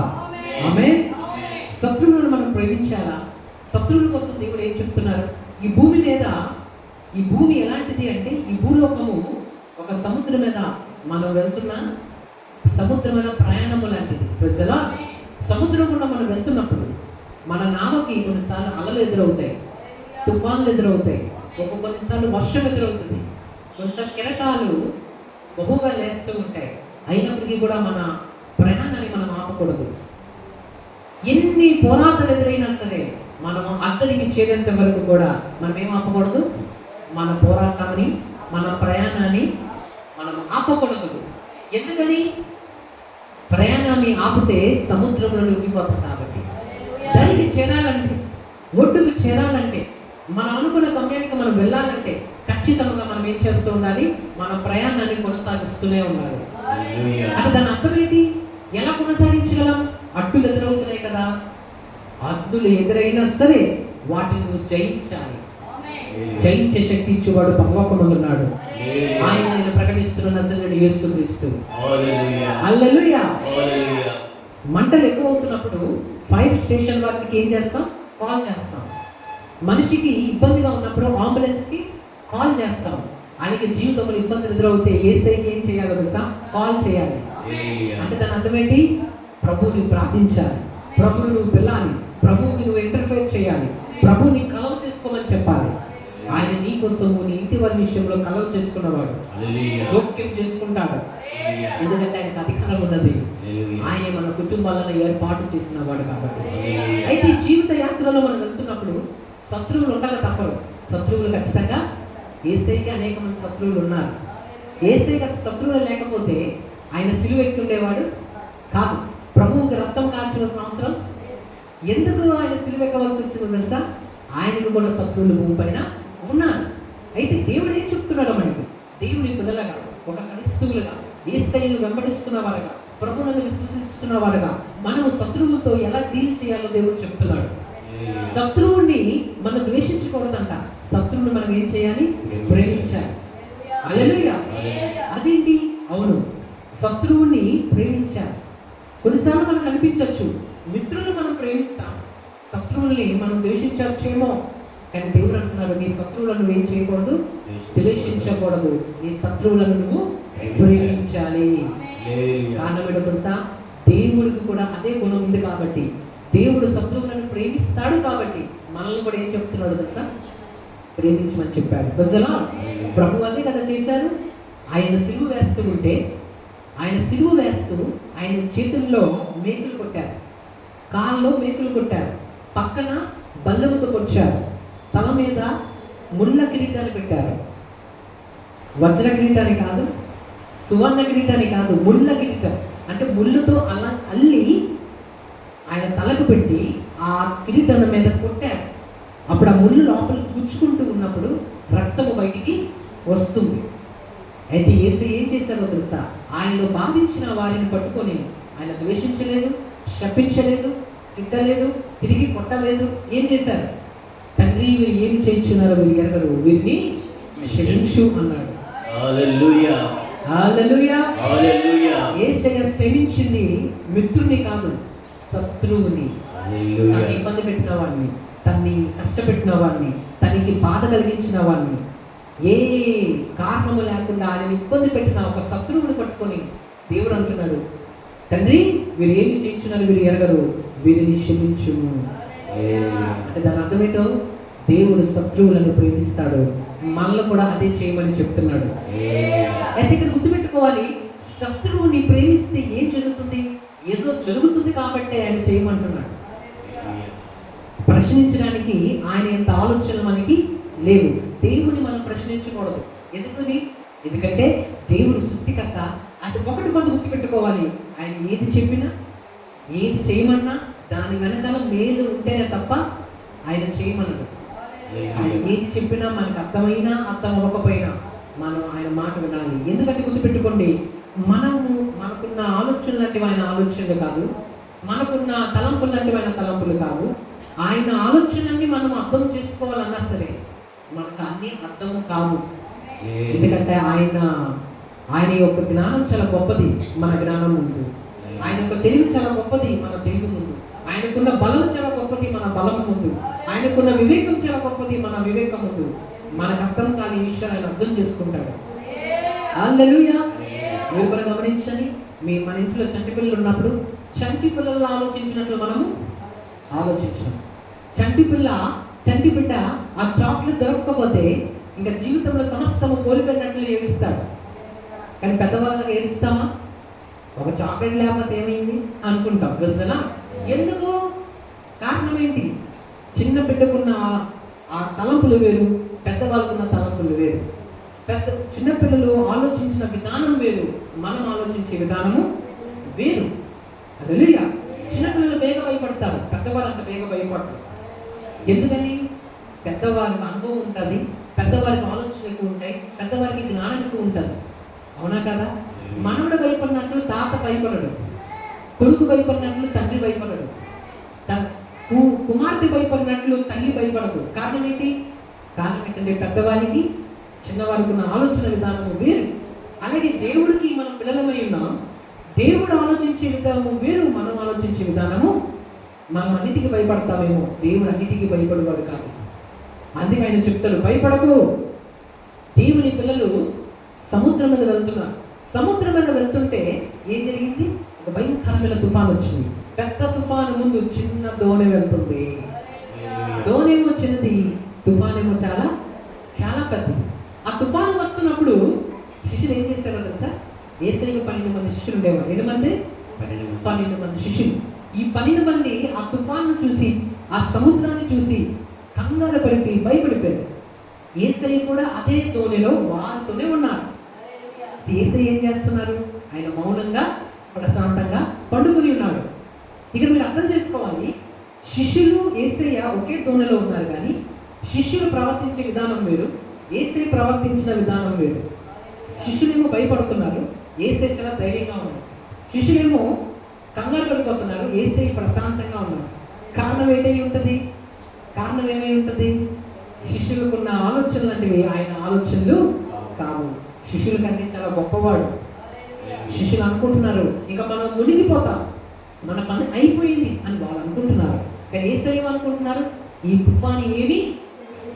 ఆమేన్. శత్రువులను మనం ప్రేమించాలా? శత్రువుల కోసం దేవుడు ఏం చెప్తున్నారు? ఈ భూమి మీద ఈ భూమి ఎలాంటిది అంటే ఈ భూలోకము ఒక సముద్రం మీద మనం వెళ్తున్న సముద్రమైన ప్రయాణము లాంటిది. ప్రజలా సముద్రం కూడా మనం వెళ్తున్నప్పుడు మన నామకి కొన్నిసార్లు అలలు ఎదురవుతాయి, తుఫాన్లు ఎదురవుతాయి, కొన్నిసార్లు వర్షం ఎదురవుతుంది, కొన్నిసార్లు కెరటాలు బహుగా లేస్తూ ఉంటాయి. అయినప్పటికీ కూడా మన ప్రయాణాన్ని మనం ఆపకూడదు. ఎన్ని పోరాటాలు ఎదురైనా సరే మనము అద్దరికి చేరేంత వరకు కూడా మనం ఏం ఆపకూడదు? మన పోరాటాన్ని మన ప్రయాణాన్ని మనం ఆపకూడదు. ఎందుకని? ప్రయాణాన్ని ఆపితే సముద్రంలో ఉండిపోతాం కాబట్టి. దానికి చేరాలంటే, ఒడ్డుకు చేరాలంటే, మనం అనుకున్న గమ్యానికి మనం వెళ్ళాలంటే ఖచ్చితంగా మనం ఏం చేస్తూ ఉండాలి? మన ప్రయాణాన్ని కొనసాగిస్తూనే ఉండాలి. అంటే దాని అర్థం ఏంటి? ఎలా కొనసాగించగలం? అడ్డులు ఎదురవుతున్నాయి కదా, అడ్డులు ఎదురైనా సరే వాటిని నువ్వు జయించాలి. జయించే శక్తి ఇచ్చేవాడు పరలోకమందున్నాడు. ఆయన నేను ప్రకటిస్తున్న నజరేయుడు యేసుక్రీస్తు. హల్లెలూయా. మంటలు ఎక్కువ అవుతున్నప్పుడు ఫైర్ స్టేషన్ వారికి ఏం చేస్తాం? కాల్ చేస్తాం. మనిషికి ఇబ్బందిగా ఉన్నప్పుడు అంబులెన్స్కి కాల్ చేస్తాం. ఆయనకి జీవితంలో ఇబ్బందులు ఎదురవుతే యేసయ్యకి ఏం చేయాలో తెలుసా? కాల్ చేయాలి. అంటే దాని అర్థం ఏంటి? ప్రభువుని ప్రార్థించాలి, ప్రభువుని నువ్వు పిల్లాలి, ప్రభువుని నువ్వు ఇంటర్ఫేర్ చేయాలి, ప్రభువుని కలవ చేసుకోమని చెప్పాలి. ఆయన నీ కోసము నీ ఇంటి వారి విషయంలో కలవ చేసుకున్నవాడు, జోక్యం చేసుకుంటాడు. ఎందుకంటే ఆయనకు అధికారం ఉన్నది. ఆయన మన కుటుంబాలను ఏర్పాటు చేసిన వాడు కాబట్టి. అయితే జీవిత యాత్రలో మనం వెళ్తున్నప్పుడు శత్రువులు ఉండక తప్పరు. శత్రువులు ఖచ్చితంగా, యేసయ్యకి అనేక మంది శత్రువులు ఉన్నారు. యేసయ్యకి శత్రువులు లేకపోతే ఆయన సిలువ ఎక్కి ఉండేవాడు కాదు. ప్రభువుకి రక్తం కార్చాల్సిన అవసరం ఎందుకు ఆయన సిలువ ఎక్కవలసి వచ్చిందో తెలుసా? ఆయనకు కూడా శత్రువులు భూమి పైన ఉన్నారు. అయితే దేవుడు ఏం చెప్తున్నాడు మనకి? దేవుని పిల్లలుగా, ఒక క్రైస్తవులుగా, యేసయ్యను వెంబడిస్తున్న వారుగా, ప్రభువును విశ్వసిస్తున్న వారుగా మనము శత్రువులతో ఎలా డీల్ చేయాలో దేవుడు చెప్తున్నాడు. శత్రువుని మనం ద్వేషించకూడదంట. శత్రువుని మనం ఏం చేయాలి? ప్రేమించాలి. హల్లెలూయా. అదేంటి? అవును, శత్రువుని ప్రేమించాలి. కొన్నిసార్లు మనకు అనిపించవచ్చు మిత్రులను మనం ప్రేమిస్తాం, శత్రువుల్ని మనం ద్వేషించవచ్చేమో. కానీ దేవుడు అంటున్నారు నీ శత్రువులను నువ్వు ఏం చేయకూడదు? ద్వేషించకూడదు. నీ శత్రువులను నువ్వు ప్రేమించాలి. కారణం ఏంటో తెలుసా? దేవుడికి కూడా అదే గుణం ఉంది కాబట్టి, దేవుడు శత్రువులను ప్రేమిస్తాడు కాబట్టి మనల్ని కూడా ఏం చెప్తున్నాడు తెలుసా? ప్రేమించమని చెప్పాడు. ప్రజలా ప్రభు అదే కదా చేశారు. ఆయన సిలువ వేస్తూ ఉంటే, ఆయన సిలువ వేస్తూ ఆయన చేతుల్లో మేకులు కొట్టారు, కాళ్ళలో మేకులు కొట్టారు, పక్కన బల్లెముతో కొట్టారు, తల మీద ముళ్ళ కిరీటాన్ని పెట్టారు. వజ్ర కిరీటాన్ని కాదు, సువర్ణ కిరీటాన్ని కాదు, ముళ్ళ కిరీటం. అంటే ముళ్ళుతో అలా అల్లి ఆయన తలకు పెట్టి ఆ కిరీటం మీద కొట్టారు. అప్పుడు ఆ ముళ్ళు లోపలికి గుచ్చుకుంటూ ఉన్నప్పుడు రక్తము బయటికి వస్తుంది. అయితే యేసయ్య ఏం చేశారో తెలుసా? ఆయనలో బాధించిన వారిని పట్టుకొని ఆయన ద్వేషించలేదు, శపించలేదు, తిట్టలేదు, తిరిగి కొట్టలేదు. ఏం చేశారు? తండ్రి, వీరు ఏమి చేయించున్నారో వీరు ఎరగరు, వీరిని క్షమించు అన్నాడు. హల్లెలూయా, హల్లెలూయా, హల్లెలూయా. యేసయ్య క్షమించింది మిత్రుని కాదు, శత్రువుని. తనని ఇబ్బంది పెట్టిన వాడిని, తన్ని కష్టపెట్టిన వాడిని, తనకి బాధ కలిగించిన వాడిని, ఏ కారణము లేకుండా ఆయన ఇబ్బంది పెట్టిన ఒక శత్రువుని పట్టుకొని దేవుడు అంటున్నాడు, తండ్రి, వీరు ఏమి చేయించున్నారు వీరు ఎరగరు, వీరిని క్షమించుము. అంటే దాని అర్థం ఏంటో? దేవుడు శత్రువులను ప్రేమిస్తాడు, మనల్ని కూడా అదే చేయమని చెప్తున్నాడు. అయితే ఇక్కడ గుర్తుపెట్టుకోవాలి, శత్రువుని ప్రేమిస్తే ఏం జరుగుతుంది? ఏదో జరుగుతుంది కాబట్టి ఆయన చేయమంటున్నాడు. ప్రశ్నించడానికి ఆయన ఎంత ఆలోచనలు మనకి లేవు. దేవుని మనం ప్రశ్నించకూడదు. ఎందుకంటే దేవుడు సృష్టికర్త. అది ఒకటి కొంత గుర్తుపెట్టుకోవాలి, ఆయన ఏది చెప్పినా, ఏది చేయమన్నా దాని వెనకాల మేలు ఉంటేనే తప్ప ఆయన చేయమన్నాడు. ఆయన ఏది చెప్పినా మనకు అర్థమైనా అర్థం అవ్వకపోయినా మనం ఆయన మాట వినాలి. ఎందుకంటే గుర్తుపెట్టుకోండి, మనకున్న ఆలోచనలు లాంటివి ఆయన ఆలోచనలు కాదు, మనకున్న తలంపులు లాంటివి ఆయన తలంపులు కాదు. ఆయన ఆలోచనలన్నీ మనం అర్థం చేసుకోవాలన్నా సరే మనకు అన్నీ అర్థము కావు. ఎందుకంటే ఆయన యొక్క జ్ఞానం చాలా గొప్పది మన జ్ఞానం ముందు, ఆయన యొక్క తెలివి చాలా గొప్పది మన తెలివి ముందు, ఆయనకున్న బలం చాలా గొప్పది మన బలం ముందు, ఆయనకున్న వివేకం చాలా గొప్పది మన వివేకం ముందు. మనకు అర్థం కాని విషయాలు ఆయన అర్థం చేసుకుంటాడు. హల్లెలూయా. మీరు కూడా గమనించండి, మన ఇంట్లో చంటి పిల్లలు ఉన్నప్పుడు చంటి పిల్లలు ఆలోచించినట్లు మనము ఆలోచించాం. చంటి బిడ్డ ఆ చాక్లెట్ దొరకకపోతే ఇంకా జీవితంలో సమస్తము కోల్పోయినట్లు ఏడుస్తాడు. కానీ పెద్దవాళ్ళకి ఏడుస్తామా? ఒక చాక్లెట్ లేకపోతే ఏమైంది అనుకుంటాం. ప్రజలా ఎందుకు? కారణం ఏంటి? చిన్న బిడ్డకున్న ఆ తలంపులు వేరు, పెద్దవాళ్ళకున్న తలంపులు వేరు. చిన్నపిల్లలు ఆలోచించిన విధానం వేరు, మనం ఆలోచించే విధానము వేరు. హల్లెలూయా. చిన్నపిల్లలు వేగ భయపడతారు, పెద్దవాళ్ళు అంత వేగ భయపడతారు. ఎందుకని? పెద్దవారికి అనుభవం ఉంటుంది, పెద్దవారికి ఆలోచనలు ఎక్కువ ఉంటాయి, పెద్దవారికి జ్ఞానం ఎక్కువ ఉంటుంది. అవునా కదా? మనవడు భయపడినట్లు తాత భయపడడు, కొడుకు భయపడినట్లు తండ్రి భయపడడు, కుమార్తె భయపడినట్లు తల్లి భయపడదు. కారణం ఏంటంటే పెద్దవారికి చిన్నవారికి ఉన్న ఆలోచన విధానము వేరు. అలాగే దేవుడికి మనం పిల్లలమై ఉన్నాం, దేవుడు ఆలోచించే విధానము వేరు, మనం ఆలోచించే విధానము. మనం అన్నిటికీ భయపడతామేమో, దేవుడు అన్నిటికీ భయపడేవాడు కాదు. అందుకే ఆయన చెప్తాడు, భయపడకు. దేవుని పిల్లలు సముద్రం మీద వెళ్తున్నారు. సముద్రం మీద వెళ్తుంటే ఏం జరిగింది? ఒక భయంకరమైన తుఫాను వచ్చింది. పెద్ద తుఫాను ముందు చిన్న దోణి వెళ్తుంది. దోణేమో చిన్నది, తుఫానేమో చాలా చాలా పెద్దది. ఆ తుఫాను వస్తున్నప్పుడు శిష్యులు ఏం చేశారో తెలుసా? యేసయ్యకు 12 మంది శిష్యులు ఉండేవారు. 12 మంది శిష్యులు. ఈ 12 మంది ఆ తుఫాను చూసి, ఆ సముద్రాన్ని చూసి కంగారు పడిపి భయపడిపోయారు. యేసయ్య కూడా అదే దోణిలో వారితోనే ఉన్నారు. యేసయ్య ఏం చేస్తున్నారు? ఆయన మౌనంగా ప్రశాంతంగా పండుకొని ఉన్నాడు. ఇక్కడ మీరు అర్థం చేసుకోవాలి, శిష్యులు యేసయ్య ఒకే దోణిలో ఉన్నారు, కానీ శిష్యులు ప్రవర్తించే విధానం వేరు, యేసయ్య ప్రవర్తించిన విధానం వేరు. శిష్యులేమో భయపడుతున్నారు, యేసయ్య చాలా ధైర్యంగా ఉన్నారు. శిష్యులేమో కంగారు పడిపోతున్నారు, యేసయ్య ప్రశాంతంగా ఉన్నారు. కారణం ఏమై ఉంటుంది? శిష్యులకున్న ఆలోచనలు లాంటివి ఆయన ఆలోచనలు కావు. శిష్యుల కంటే చాలా గొప్పవాడు. శిష్యులు అనుకుంటున్నారు ఇంకా మనం మునిగిపోతాం, మన పని అయిపోయింది అని వాళ్ళు అనుకుంటున్నారు. కానీ యేసయ్య అనుకుంటున్నారు, ఈ తుఫాను ఏమీ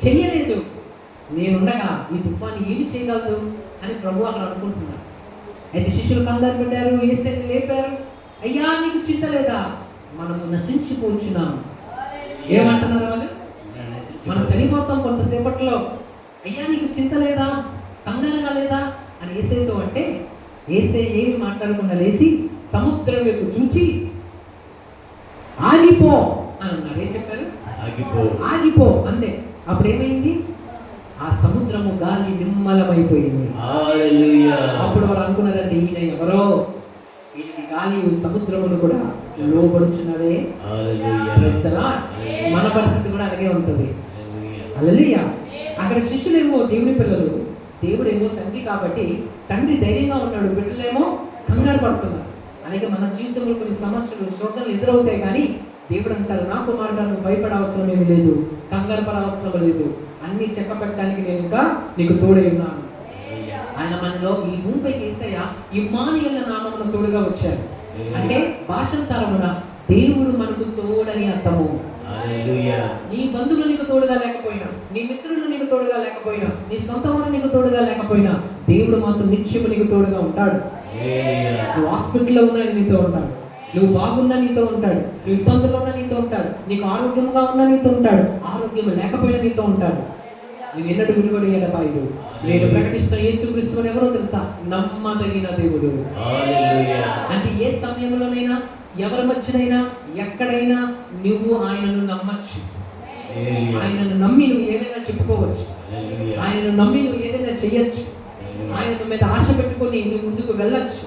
చెయ్యలేదు, నేనుండగా ఈ తుఫాను ఏమి చేయగలదు అని ప్రభు అక్కడ అనుకుంటున్నారు. అయితే శిష్యులు కంగారు పెట్టారు, యేసయ్యని లేపారు. అయ్యా, నీకు చింత లేదా? మనము నశించిపోచున్నాం. ఏమంటున్నారు వాళ్ళు? మనం చనిపోతాం కొంతసేపట్లో. అయ్యా నీకు చింత లేదా, కంగారుగా లేదా అని యేసేతో అంటే యేసే ఏమి మాట్లాడకుండా లేచి సముద్రం వైపు చూచి ఆగిపో అని అన్నారు. ఏం చెప్పారు? ఆగిపో. ఆగిపో అంతే. అప్పుడు ఏమైంది? ఆ సముద్రము గాలి నిమ్మలమైపోయింది. హల్లెలూయా. అప్పుడు వారు అనుకున్నారంటే ఈయన ఎవరో, ఈయనకి గాలి సముద్రమును కూడా లోబడుచున్నవే. హల్లెలూయా. Praise the Lord. మన పరిస్థితి కూడా అలాగే ఉంటుంది. హల్లెలూయా. హల్లెలూయా. అక్కడ శిష్యులేమో దేవుని పిల్లలు, దేవుడేమో తండ్రి కాబట్టి తండ్రి ధైర్యంగా ఉన్నాడు, బిడ్డలేమో కంగారు పడుతున్నారు. అలాగే మన జీవితంలో కొన్ని సమస్యలు శోధనలు ఎదురవుతాయి, కానీ దేవుడు అంటారు, నా కుమారుడా నువ్వు భయపడ అవసరం ఏమీ లేదు, కంగారు పడ అవసరం లేదు, అన్ని చెక్క పెట్టడానికి నేను ఇంకా నీకు తోడై ఉన్నాను. ఆయన మనలో ఈ భూమిపైకి యేసయ్య ఇమ్మానుయేలు నామమున తోడుగా వచ్చాడు. అంటే భాషాంతరమున దేవుడు మనకు తోడని అర్థము. హల్లెలూయా. నీ బంధువులు నీకు తోడుగా లేకపోయినా, నీ మిత్రులు నీకు తోడుగా లేకపోయినా, నీ సొంత వారు నీకు తోడుగా లేకపోయినా, దేవుడు మాత్రం నిత్యము నీకు తోడుగా ఉంటాడు. హల్లెలూయా. నువ్వు హాస్పిటల్లో ఉన్నా నీతో ఉంటాడు, నువ్వు బాగున్నా నీతో ఉంటాడు, నువ్వు ఇబ్బందుల్లో ఉన్నా నీతో ఉంటాడు, నీకు ఆరోగ్యంగా ఉన్నా నీతో ఉంటాడు, ఆరోగ్యం లేకపోయినా నీతో ఉంటాడు. నువ్వు ఎన్నడూ విడిపడి ఎడబాయుడు. నేను ప్రకటిస్తున్న యేసుక్రీస్తు అని ఎవరో తెలుసా? నమ్మదగిన దేవుడు. హల్లెలూయా. అంటే ఏ సమయంలోనైనా, ఎవరి మధ్యనైనా, ఎక్కడైనా నువ్వు ఆయనను నమ్మచ్చు. హల్లెలూయా. ఆయనను నమ్మి నువ్వు ఏదైనా చెప్పుకోవచ్చు, హల్లెలూయా. ఆయనను నమ్మి నువ్వు ఏదైనా చెయ్యొచ్చు, ఆయన మీద ఆశ పెట్టుకొని నువ్వు ముందుకు వెళ్ళొచ్చు.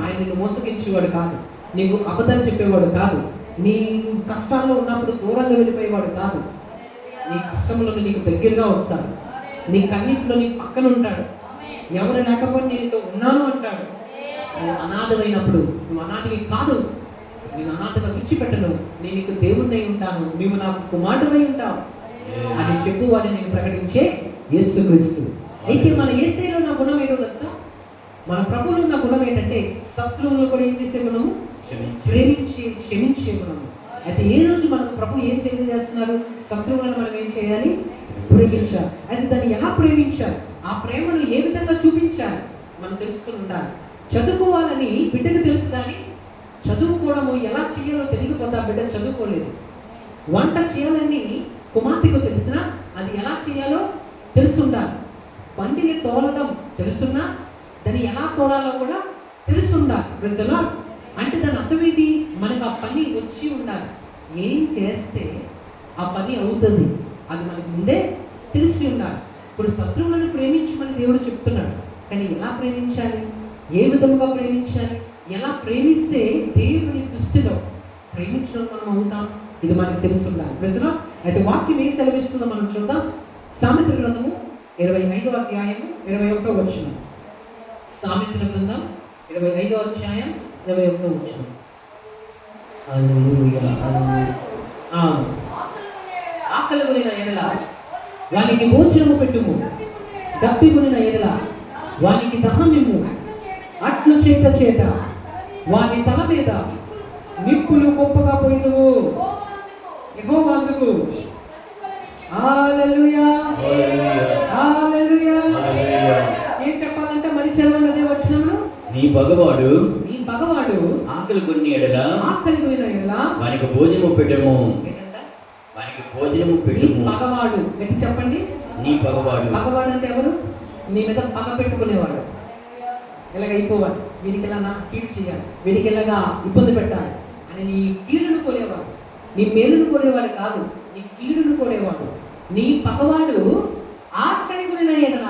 ఆయన నిన్ను మోసగించేవాడు కాదు, నీకు అబద్ధాలు చెప్పేవాడు కాదు, నీ కష్టాల్లో ఉన్నప్పుడు దూరంగా వెళ్ళిపోయేవాడు కాదు. నీ కష్టంలో నీకు దగ్గరగా వస్తాడు, నీ కన్నింటిలో నీ పక్కన ఉంటాడు. ఎవరు లేకపోతే నేను ఉన్నాను అంటాడు. నువ్వు అనాథమైనప్పుడు నువ్వు అనాథవి కాదు, నేను అనాథగా విడిచిపెట్టను, నేను నీకు దేవుణ్ణి ఉంటాను, నువ్వు నాకు కుమారుడై ఉంటావు అని చెప్పువాడిని నేను ప్రకటించే యేసుక్రీస్తు. అయితే మన యేసయ్యలో ఉన్న గుణం ఏంటో తెలుసా? మన ప్రభువులో ఉన్న గుణం ఏంటంటే శత్రువులను కూడా ఏం చేసే గుణము? ప్రేమించి క్షమించే గుణము. అయితే ఏ రోజు మనకు ప్రభు ఏం తెలియజేస్తున్నారు? శత్రువులను మనం ఏం చేయాలి? ప్రేమించాలి. అయితే దాన్ని ఎలా ప్రేమించాలి, ఆ ప్రేమను ఏ విధంగా చూపించాలి మనం తెలుసుకుని ఉండాలి. చదువుకోవాలని బిడ్డకు తెలుసు, కానీ చదువుకోవడము ఎలా చేయాలో తెలియకపోతే ఆ బిడ్డ చదువుకోలేదు. వంట చేయాలని కుమార్తెకు తెలిసినా అది ఎలా చేయాలో తెలుసుండాలి. బండిని తోలడం తెలుసున్నా దాన్ని ఎలా తోడాలో కూడా తెలుసుండాలి. Praise the Lord. అంటే దాని అర్థం ఏంటి? మనకు ఆ పని వచ్చి ఉండాలి. ఏం చేస్తే ఆ పని అవుతుంది అది మనకు ముందే తెలిసి ఉండాలి. ఇప్పుడు శత్రువులను ప్రేమించమని దేవుడు చెప్తున్నాడు, కానీ ఎలా ప్రేమించాలి, ఏ విధముగా ప్రేమించాలి, ఎలా ప్రేమిస్తే దేవుని దృష్టిలో ప్రేమించడం మనం అవుతాం, ఇది మనకు తెలిసి ఉండాలి. Praise the Lord. అయితే వాక్యం ఏం సెలవిస్తుందో మనం చూద్దాం. సామెతల గ్రంథము 25వ అధ్యాయము 21వ వచనం. సామెతల గ్రంథం 25వ అధ్యాయం 21వ వచనం. హల్లెలూయా. ఆకలిగొనిన ఎడల వానికి భోజనము పెట్టుము, దప్పిగొనిన ఎడల వానికి దహమిమ్ము. అట్లు చేత వాని తల మీద నిప్పులు గొప్పగా పోయినవు. యెహోవా అందుకు హల్లెలూయా. హల్లెలూయా. ఏం చెప్పాలంటే మరి చదవండి అదే వచనంలో, నీ పగవాడు ఆకలి కొన్ని ఎడల వానికి భోజనము పెట్టము. వానికి భోజనము పెట్టము. పగవాడు ఎట్టి చెప్పండి. నీ పగవాడు. పగవాడు అంటే ఎవరు? నీ మీద పగ పెట్టుకునేవాడు. ఇలాగ అయిపోవాలి, వీడికి ఇలా నా కీడు చేయాలి, వీడికి ఇలాగా ఇబ్బంది పెట్టాలి అని నీ కీడును కోరేవాడు. నీ మేలును కోరేవాడు కాదు, నీ కీడును కోరేవాడు. నీ పగవాడు ఆకలి కొనిన ఎడల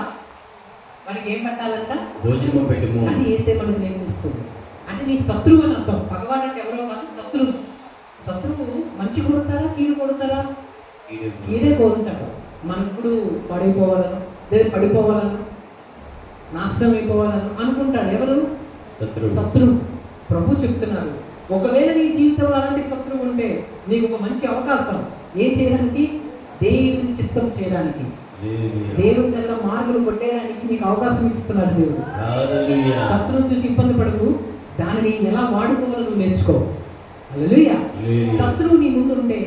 వాడికి ఏం పెట్టాలంట? భోజనము పెట్టము. అది యేసే మనకు నేర్పిస్తుంది. అంటే నీ శత్రువు అని అర్థం. పగవాడు అంటే ఎవరో కాదు, శత్రువు. శత్రువు మంచి కోరుతారా, కీడు కోరుతారా? కీడే కోరుతాడు. మనం ఇప్పుడు పడిపోవాలను, లేదా పడిపోవాలను, నాశనం అయిపోవాలను అనుకుంటాడు. ఎవరు? శత్రువు. ప్రభు చెప్తున్నారు, ఒకవేళ నీ జీవితంలో అలాంటి శత్రువు ఉంటే నీకు ఒక మంచి అవకాశం ఏం చేయడానికి? దేవుని చిత్తం చేయడానికి, దేవుని దగ్గర మార్పులు కొట్టేయడానికి నీకు అవకాశం ఇస్తున్నాడు దేవుడు. శత్రువు చూసి ఇబ్బంది పడకు, దానిని ఎలా వాడుకోవాలో నువ్వు నేర్చుకో. హల్లెలూయా. శత్రువు నీ ముందు ఉంటే,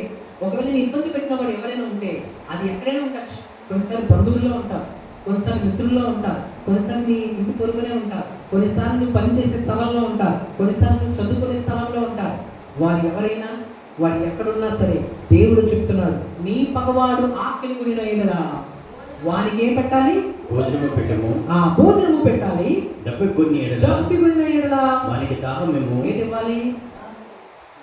ఒకవేళ నీ ఇబ్బంది పెట్టిన వాడు ఎవరైనా ఉంటే అది ఎక్కడైనా ఉండొచ్చు. కొన్నిసార్లు బంధువుల్లో ఉంటారు, కొన్నిసార్లు మిత్రుల్లో ఉంటారు, కొన్నిసార్లు నీ ఇంటి పొరుగునే ఉంటారు, కొన్నిసార్లు నువ్వు పనిచేసే స్థలంలో ఉంటారు, కొన్నిసార్లు నువ్వు చదువుకునే స్థలంలో ఉంటారు. వారు ఎవరైనా, వారు ఎక్కడున్నా సరే దేవుడు చెప్తున్నాడు, నీ పగవాడు ఆకలి గురిన ఎడల వానికి ఏం పెట్టాలి? భోజనము పెట్టము. భోజనము పెట్టాలి. దప్పిగొని ఎడల దప్పిగొనిన ఎడల వానికి దాహమేమో. ఏంటి ఇవ్వాలి?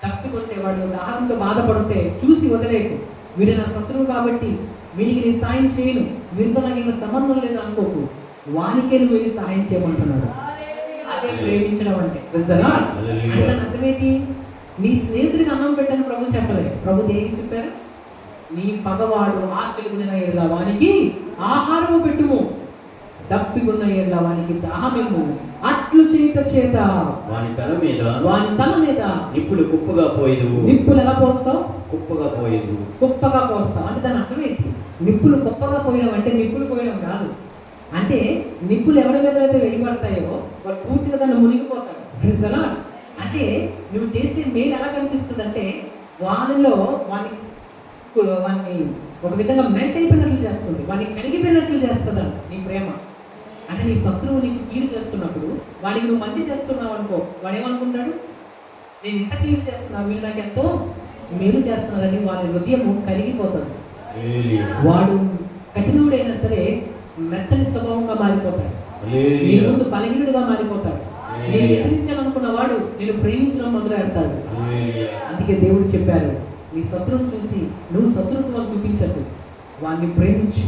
దప్పిగొంటే వాడు దాహంతో బాధపడితే చూసి వదిలేకు. వీడు నా శత్రువు కాబట్టి వీనికి నేను సాయం చేయను, వీరితో నాకు ఇంకా సంబంధం లేదు అనుకోకు. వానికే నువ్వు వెళ్ళి సాయం చేయమంటున్నాడు. అదే ప్రేమించడం అంటే. అంటే దాని అర్థమేంటి? నీ స్నేహితుడికి అన్నం పెట్టని ప్రభు చెప్పలేదు. ప్రభు ఏం చెప్పారు? నీ పగవాడు ఆకలి గురిన ఎడల వానికి ఆహారము పెట్టుము, దప్పిగున్న ఎడల వానికి దాహమిమ్ము. అట్లు చేత చేత వాని తల మీద నిప్పులు కుప్పగా పోయేదు. నిప్పులు ఎలా పోస్తావు? కుప్పగా పోయేదు. కుప్పగా పోస్తావు అంటే దాని అర్థం ఏంటి? నిప్పులు కుప్పగా పోయడం అంటే నిప్పులు పోయడం కాదు. అంటే నిప్పులు ఎవరి మీద అయితే వేయబడతాయో వాళ్ళు పూర్తిగా దాన్ని మునిగిపోతారు. నిజమా? అంటే నువ్వు చేసే మేలు ఎలా కనిపిస్తుంది అంటే వాళ్ళలో వాడిని ఒక విధంగా మెంట్ అయిపోయినట్లు చేస్తుంది, వాడిని కడిగిపోయినట్లు చేస్తుంది నీ ప్రేమ. అంటే నీ శత్రువు నీకు కీడు చేస్తున్నప్పుడు వాడికి నువ్వు మంచి చేస్తున్నావు అనుకో, వాడు ఏమనుకుంటాడు? నేను ఇంత కీడు చేస్తున్నా, వీళ్ళు నాకు ఎంతో మేలు చేస్తున్నారని వాళ్ళ హృదయము కరిగిపోతుంది. వాడు కఠినుడైనా సరే మెత్తని స్వభావంగా మారిపోతాడు, నీ ముందు బలహీనుడిగా మారిపోతాడు. నేను ఎదిరించాలనుకున్న వాడు నేను ప్రేమించడం మొదలు పెడతాడు. అందుకే దేవుడు చెప్పారు, నీ శత్రువును చూసి నువ్వు శత్రుత్వం చూపించద్దు, వాడిని ప్రేమించు.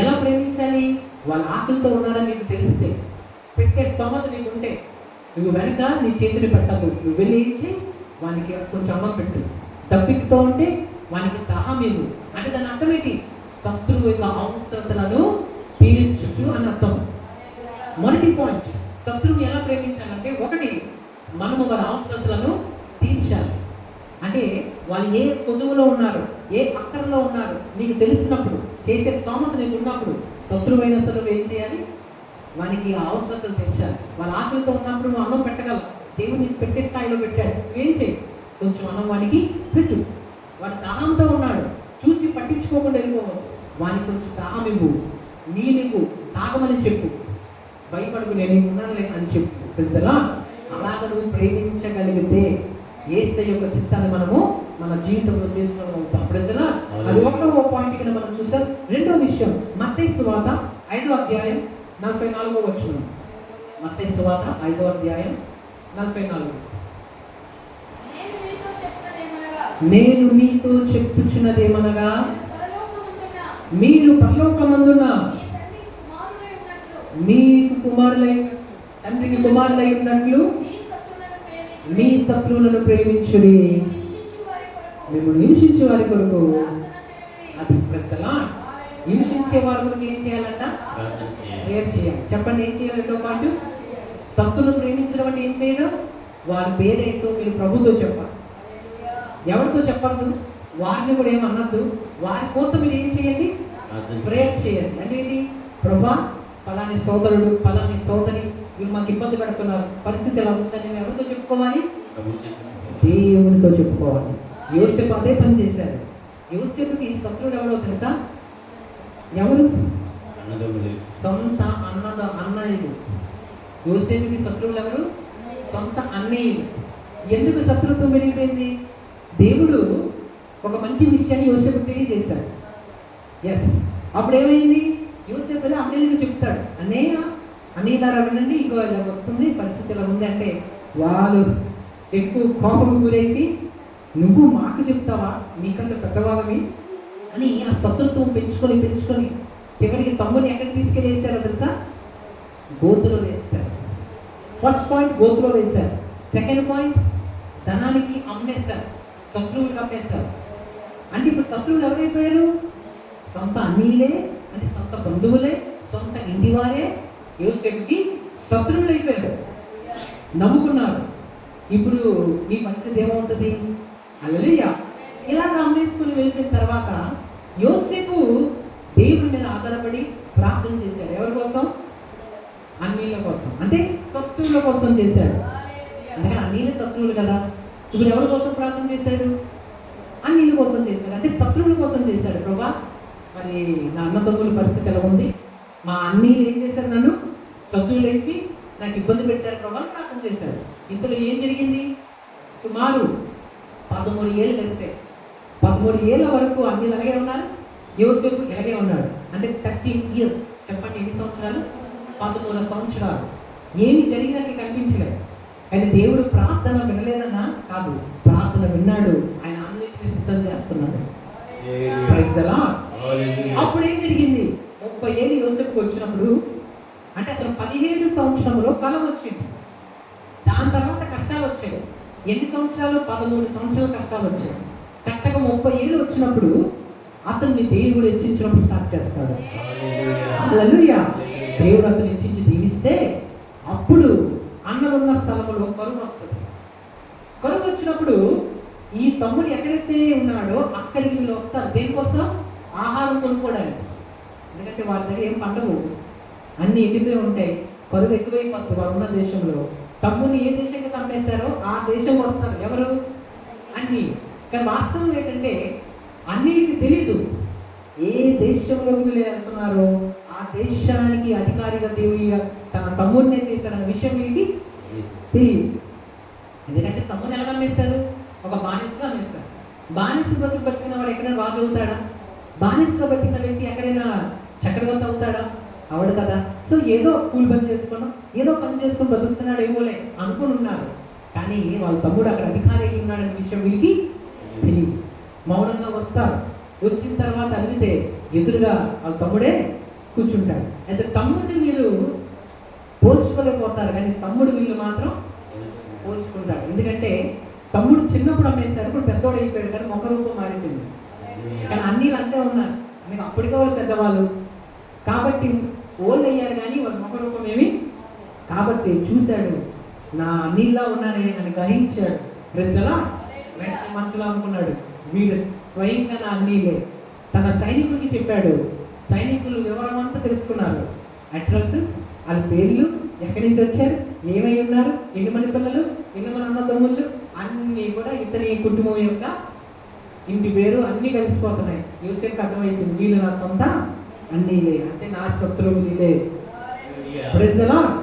ఎలా ప్రేమించాలి? వాళ్ళ ఆకలితో ఉన్నారని నీకు తెలిస్తే, పెట్టే స్తోమత నీకు ఉంటే నువ్వు వెనక నీ చేతిని పెట్టద్దు, నువ్వు వెళ్ళి ఇచ్చి వానికి కొంచెం అన్నం పెట్టు. దప్పికతో ఉంటే వానికి దాహమేము. అంటే దాని అర్థం ఏంటి? శత్రువు యొక్క అవసరతలను తీర్చు అని అర్థం. మొదటి పాయింట్, శత్రువుని ఎలా ప్రేమించాలంటే ఒకటి, మనము వారి అవసరతలను తీర్చాలి. అంటే వాళ్ళు ఏ కొదువులో ఉన్నారు, ఏ అక్కరలో ఉన్నారు నీకు తెలిసినప్పుడు, చేసే స్తోమత నీకు ఉన్నప్పుడు శత్రువైన సరే ఏం చేయాలి? వానికి ఆ అవసరతలు తెచ్చాలి. వాళ్ళ ఆకలితో ఉన్నప్పుడు నువ్వు అన్నం పెట్టగలవు, దేవుడు నీకు పెట్టే స్థాయిలో పెట్టాడు, నువ్వేం చేయి? కొంచెం అన్నం వానికి పెట్టు. వాడు దాహంతో ఉన్నాడు, చూసి పట్టించుకోకుండా వెళ్ళిపోవద్దు. వానికి కొంచెం దాహం ఇవ్వు, నీకు తాగమని చెప్పు, భయపడుకు నేను ఉన్నానులే అని చెప్పు. తెలుసా? అలాగ నువ్వు ప్రేమించగలిగితే యేసయ్య యొక్క చిత్తాన్ని మనము మన జీవితంలో చేసుకుని ఉంటాం. తెలుసా? అది ఒకటో పాయింట్ కింద మనం చూసాం. రెండో విషయం, మత్తయి సువార్త 5వ అధ్యాయం 44వ వచనం. మత్తయి సువార్త 5వ అధ్యాయం 44. నేను మీతో చెప్పుచున్నదేమనగా మీరు పరలోకమందున్న మీకు కుమారులై తండ్రికి కుమారులై ఉన్నట్లు మీ శత్రువులను ప్రేమించుడి, మేము హింసించే వారి కొరకు. అది ప్రసలా హింసించే వారి కొరకు ఏం చేయాలంట? ప్రేయర్ చేయాలి. చెప్పండి, ఏం చేయాలంటో పాటు శత్రువులను ప్రేమించడం అంటే ఏం చేయడం? వారి పేరేంటో మీరు ప్రభుతో చెప్పాలి. ఎవరితో చెప్పద్దు, వారిని కూడా ఏమన్నద్దు. వారి కోసం మీరు ఏం చేయండి? ప్రేయర్ చేయండి. అంటే ఏంటి? ప్రభా, పలాని సోదరుడు పలాని సోదరి వీళ్ళు మాకు ఇబ్బంది పెడుతున్నారు, పరిస్థితి ఎలా ఉందని నేను ఎవరితో చెప్పుకోవాలి? దేవునితో చెప్పుకోవాలి. యోసేపు అదే పని చేశారు. యోసేపుకి శత్రువుడు ఎవరో తెలుసా? ఎవరు? సొంత అన్నయ్యలు. యోసేపుకి శత్రువులు ఎవరు? సొంత అన్నయ్యలు. ఎందుకు శత్రుత్వం పెరిగిపోయింది? దేవుడు ఒక మంచి విషయాన్ని యోసేపుకు తెలియజేశాడు. అప్పుడు ఏమైంది? యోసేపు అన్నయ్యలకు చెప్తాడు, అన్నయ్యలారా వినండి, ఇంకో ఇలా వస్తుంది, పరిస్థితి ఇలా ఉంది అంటే వాళ్ళు ఎక్కువ కోపం గురైతే, నువ్వు మాకు చెప్తావా, నీకంత పెద్దవాళ్ళవి అని ఆ శత్రుత్వం పెంచుకొని చివరికి తమ్ముని ఎక్కడికి తీసుకెళ్ళేసారో తెలుసా? గోతులో వేస్తారు. ఫస్ట్ పాయింట్ గోతులో వేశారు. సెకండ్ పాయింట్ ధనానికి అమ్మేస్తారు, శత్రువులకు అమ్మేస్తారు. అంటే ఇప్పుడు శత్రువులు ఎవరైపోయారు? సొంత అన్నీలే, అంటే సొంత బంధువులే, సొంత ఇంటివారే యోసేపుకి శత్రువులు అయిపోయారు, నమ్ముకున్నారు. ఇప్పుడు ఈ పరిస్థితి ఏమవుతుంది? హల్లెలూయా. ఇలాగ అమ్మేసుకుని వెళ్ళిన తర్వాత యోసేపు దేవుడి మీద ఆధారపడి ప్రార్థన చేశాడు. ఎవరి కోసం? అన్నీల కోసం, అంటే శత్రువుల కోసం చేశాడు. అందుకని అన్నీల శత్రువులు కదా. ఇప్పుడు ఎవరి కోసం ప్రార్థన చేశాడు? అన్నీల కోసం చేశాడు, అంటే శత్రువుల కోసం చేశాడు. ప్రభా, మరి నా అన్నదమ్ముల పరిస్థితి ఎలా ఉంది, మా అన్నీలు ఏం చేశారు, నన్ను శత్రువులు అయిపోయి నాకు ఇబ్బంది పెట్టారు ప్రభా, ప్రార్థన చేశాడు. ఇంతలో ఏం జరిగింది? సుమారు 13 ఏళ్ళు కలిసాయి. 13 ఏళ్ళ వరకు అన్ని ఇలాగే ఉన్నారు. యోసేపు ఇలాగే ఉన్నాడు. అంటే 13 ఇయర్స్. చెప్పండి ఎన్ని సంవత్సరాలు? 13 సంవత్సరాలు. ఏమి జరిగినట్లు కనిపించలేదు. కానీ దేవుడు ప్రార్థన వినలేదన్నా కాదు, ప్రార్థన విన్నాడు. ఆయన అన్నిటిని సిద్ధం చేస్తున్నాడు. Praise the Lord. అప్పుడు ఏం జరిగింది? 30 ఏళ్ళు యోసేపుకి వచ్చినప్పుడు, అంటే అతను 17 సంవత్సరంలో కల వచ్చింది. దాని తర్వాత కష్టాలు వచ్చాయి. ఎన్ని సంవత్సరాలు? 13 సంవత్సరాలు కష్టాలు వచ్చాయి. కరెక్ట్గా 30 ఏళ్ళు వచ్చినప్పుడు అతన్ని దేవుడు హెచ్చించడం స్టార్ట్ చేస్తాడు. హల్లెలూయా. దేవుడు అతను హెచ్చించి దీవిస్తే అప్పుడు అన్నలున్న స్థలంలో కరువు వస్తుంది. కరువు వచ్చినప్పుడు ఈ తమ్ముడు ఎక్కడైతే ఉన్నాడో అక్కడికి వీళ్ళు వస్తారు. దేనికోసం? ఆహారం కొనుక్కోవడానికి. ఎందుకంటే వాళ్ళ దగ్గర ఏం పండవు, అన్నీ ఎండిపోయి ఉంటాయి. కరువు ఎక్కువైపోతుంది వాళ్ళు ఉన్న దేశంలో. తమ్ముడిని ఏ దేశంగా చంపేశారో ఆ దేశం వస్తారు. ఎవరు? అన్నీ. కానీ వాస్తవం ఏంటంటే అన్నికి తెలీదు ఏ దేశంలోకి వీళ్ళు వెళ్తున్నారో ఆ దేశానికి అధికారిగా దేవుడిగా తన తమ్ముడినే చేశారన్న విషయం వీరికి తెలియదు. ఎందుకంటే తమ్ముడిని ఎలా అమ్మేశారు? ఒక బానిసగా అమ్మేశారు. బానిస బ్రతుకు బతికిన వాడు ఎక్కడైనా రాజు అవుతాడా? బానిసగా బతికిన వ్యక్తి ఎక్కడైనా చక్రవర్తి అవుతాడా? అవడు కదా. సో ఏదో కూలి పని చేసుకున్నాం, ఏదో పని చేసుకుని బతుకుతున్నాడు ఏమోలే అనుకుని ఉన్నారు. కానీ వాళ్ళ తమ్ముడు అక్కడ అధికారి అయి ఉన్నాడనే విషయం వీళ్ళకి తెలియదు. మౌనంగా వస్తారు. వచ్చిన తర్వాత అడిగితే ఎదురుగా వాళ్ళ తమ్ముడే కూర్చుంటాడు. అయితే తమ్ముడిని వీళ్ళు పోల్చుకోలేకపోతారు, కానీ తమ్ముడు వీళ్ళు మాత్రం పోల్చుకుంటాడు. ఎందుకంటే తమ్ముడు చిన్నప్పుడు అమ్మేశారు, ఇప్పుడు పెద్దోడు అయిపోయాడు, కానీ ముఖ రూపం మారిపోయింది. కానీ అన్నీళ్ళు అంతే ఉన్నారు. మీకు అప్పటికే వాళ్ళు పెద్దవాళ్ళు కాబట్టి ఓళ్ళు అయ్యారు, కానీ వాళ్ళ ముఖ రూపం ఏమి కాబట్టి చూశాడు. నా అన్నీళ్ళ ఉన్నానని నన్ను గ్రహించాడు. ప్రజలా వెంటనే మనసులో అనుకున్నాడు, వీడు స్వయంగా నా అన్నీలే. తన సైనికులకి చెప్పాడు. సైనికులు వివరం అంతా తెలుసుకున్నారు. అడ్రస్, వాళ్ళ పేర్లు, ఎక్కడి నుంచి వచ్చారు, ఏమై ఉన్నారు, ఎన్ని మంది పిల్లలు, ఎన్ని మంది అన్నదమ్ముళ్ళు, అన్నీ కూడా ఇతని కుటుంబం యొక్క ఇంటి పేరు అన్నీ కలిసిపోతున్నాయి. యోసేపుకి అర్థమైపోయింది, వీళ్ళు నా సొంత అన్నీలే, అంటే నా శత్రువులే. Praise the lord.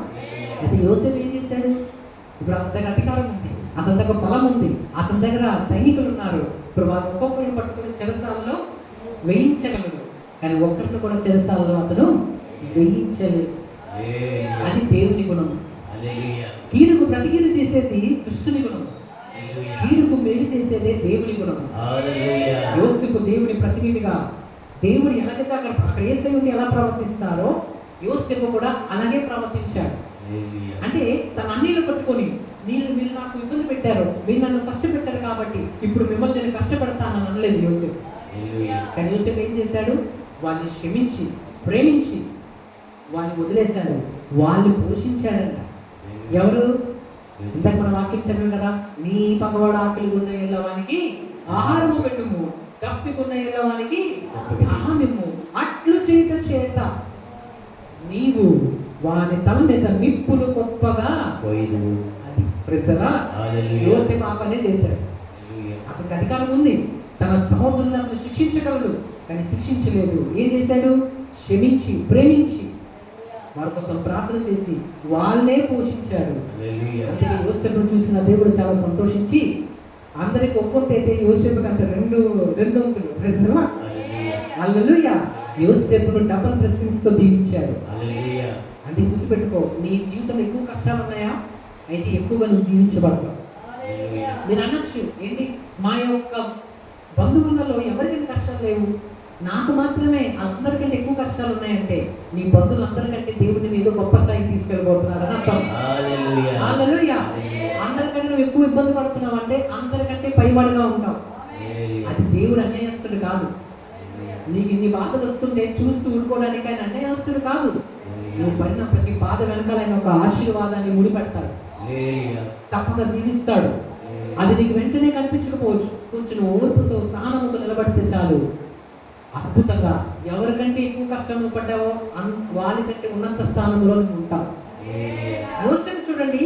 అయితే యోసేపు ఏం చేశాడు? ఇప్పుడు అతని దగ్గర అధికారం ఉంది, అతని దగ్గర బలం ఉంది, అతని దగ్గర సైనికులు ఉన్నారు. ఇప్పుడు వాళ్ళు ఒక్కొక్కరిని పట్టుకుని చెరసాలలో వేయించగలరు, కానీ ఒక్కరిని కూడా చెరసాలలో అతను వేయించలేదు. అది దేవుని గుణం. కీడుకు ప్రతికీడు చేసేది దుష్టుని గుణం, కీడుకు మేలు చేసేదే దేవుని గుణం. యోసేపు దేవుని ప్రతినిధిగా, దేవుడు ఎలాగైతే అక్కడ యేసయ్య ఉండి ఎలా ప్రవర్తిస్తారో యోసేపు కూడా అలాగే ప్రవర్తించాడు. అంటే తన అన్నీళ్ళు పట్టుకొని, మీరు నాకు ఇబ్బంది పెట్టారు, మీరు నన్ను కష్టపెట్టారు కాబట్టి ఇప్పుడు మిమ్మల్ని నేను కష్టపెడతానని అనలేదు యోసేపు. కానీ యోసేపు ఏం చేశాడు? వాళ్ళని క్షమించి ప్రేమించి వాళ్ళని వదిలేశాడు. వాళ్ళు పోషించాడంట. ఎవరు? ఇంతకు మనం వాక్యం చదివాం కదా, నీ పగవాడు ఆకలి ఉన్న ఎల్లవానికి ఆహారము పెట్టుము, తప్పికున్న ఎల్లవానికి ఆహారము, అట్లు చేత చేత నీవు వాని తల మీద నిప్పులు గొప్పగా పోయిను. అది ప్రజలా యోసేపు ఆ పనే చేశాడు. అతనికి అధికారం ఉంది, తన సహోదరులను శిక్షించగలడు, కానీ శిక్షించలేదు. ఏం చేశాడు? క్షమించి ప్రేమించి వారి కోసం ప్రార్థన చేసి వాళ్ళనే పోషించాడు. అందుకే యోసేపును చూసిన దేవుడు చాలా సంతోషించి అందరికి ఒక్కొక్క అయితే యోసేపుకి అంత రెండు వంతులు. ప్రజలా హల్లెలూయా. యోసేపును డబుల్ బ్లెస్సింగ్స్ తో దీవించాడు. అది గుర్తుపెట్టుకో, నీ జీవితంలో ఎక్కువ కష్టాలు ఉన్నాయా? అయితే ఎక్కువగా నువ్వు దీవించబడతావు. నేను అనొచ్చు, ఏంటి మా యొక్క బంధువులలో ఎవరికైనా కష్టాలు లేవు, నాకు మాత్రమే అందరికంటే ఎక్కువ కష్టాలు ఉన్నాయంటే నీ బంధువులు అందరికంటే దేవుడిని ఏదో గొప్ప స్థాయికి తీసుకెళ్ళిపోతున్నారు అని అర్థం. హల్లెలూయా. అందరికంటే నువ్వు ఎక్కువ ఇబ్బంది పడుతున్నావు అంటే అందరికంటే పైవాడుగా ఉంటావు. అది దేవుడు అన్యాయస్తుడు కాదు. నీకు ఇన్ని బాధలు వస్తుంటే చూస్తూ ఊరుకోవడానికి ఆయన అన్యాయస్తుడు కాదు. నువ్వు పడిన ప్రతి బాధ వెనకాల ఆయన ఒక ఆశీర్వాదాన్ని ముడిపెడతాడు, తప్పక దీవిస్తాడు. అది నీకు వెంటనే కనిపించకపోవచ్చు, కొంచెం ఓర్పుతో సహనముతో నిలబడితే చాలు, అద్భుతంగా ఎవరికంటే ఎక్కువ కష్టం పడ్డావో వాళ్ళకంటే ఉన్నత స్థానంలో నువ్వు ఉంటావు. యోసేపు చూడండి,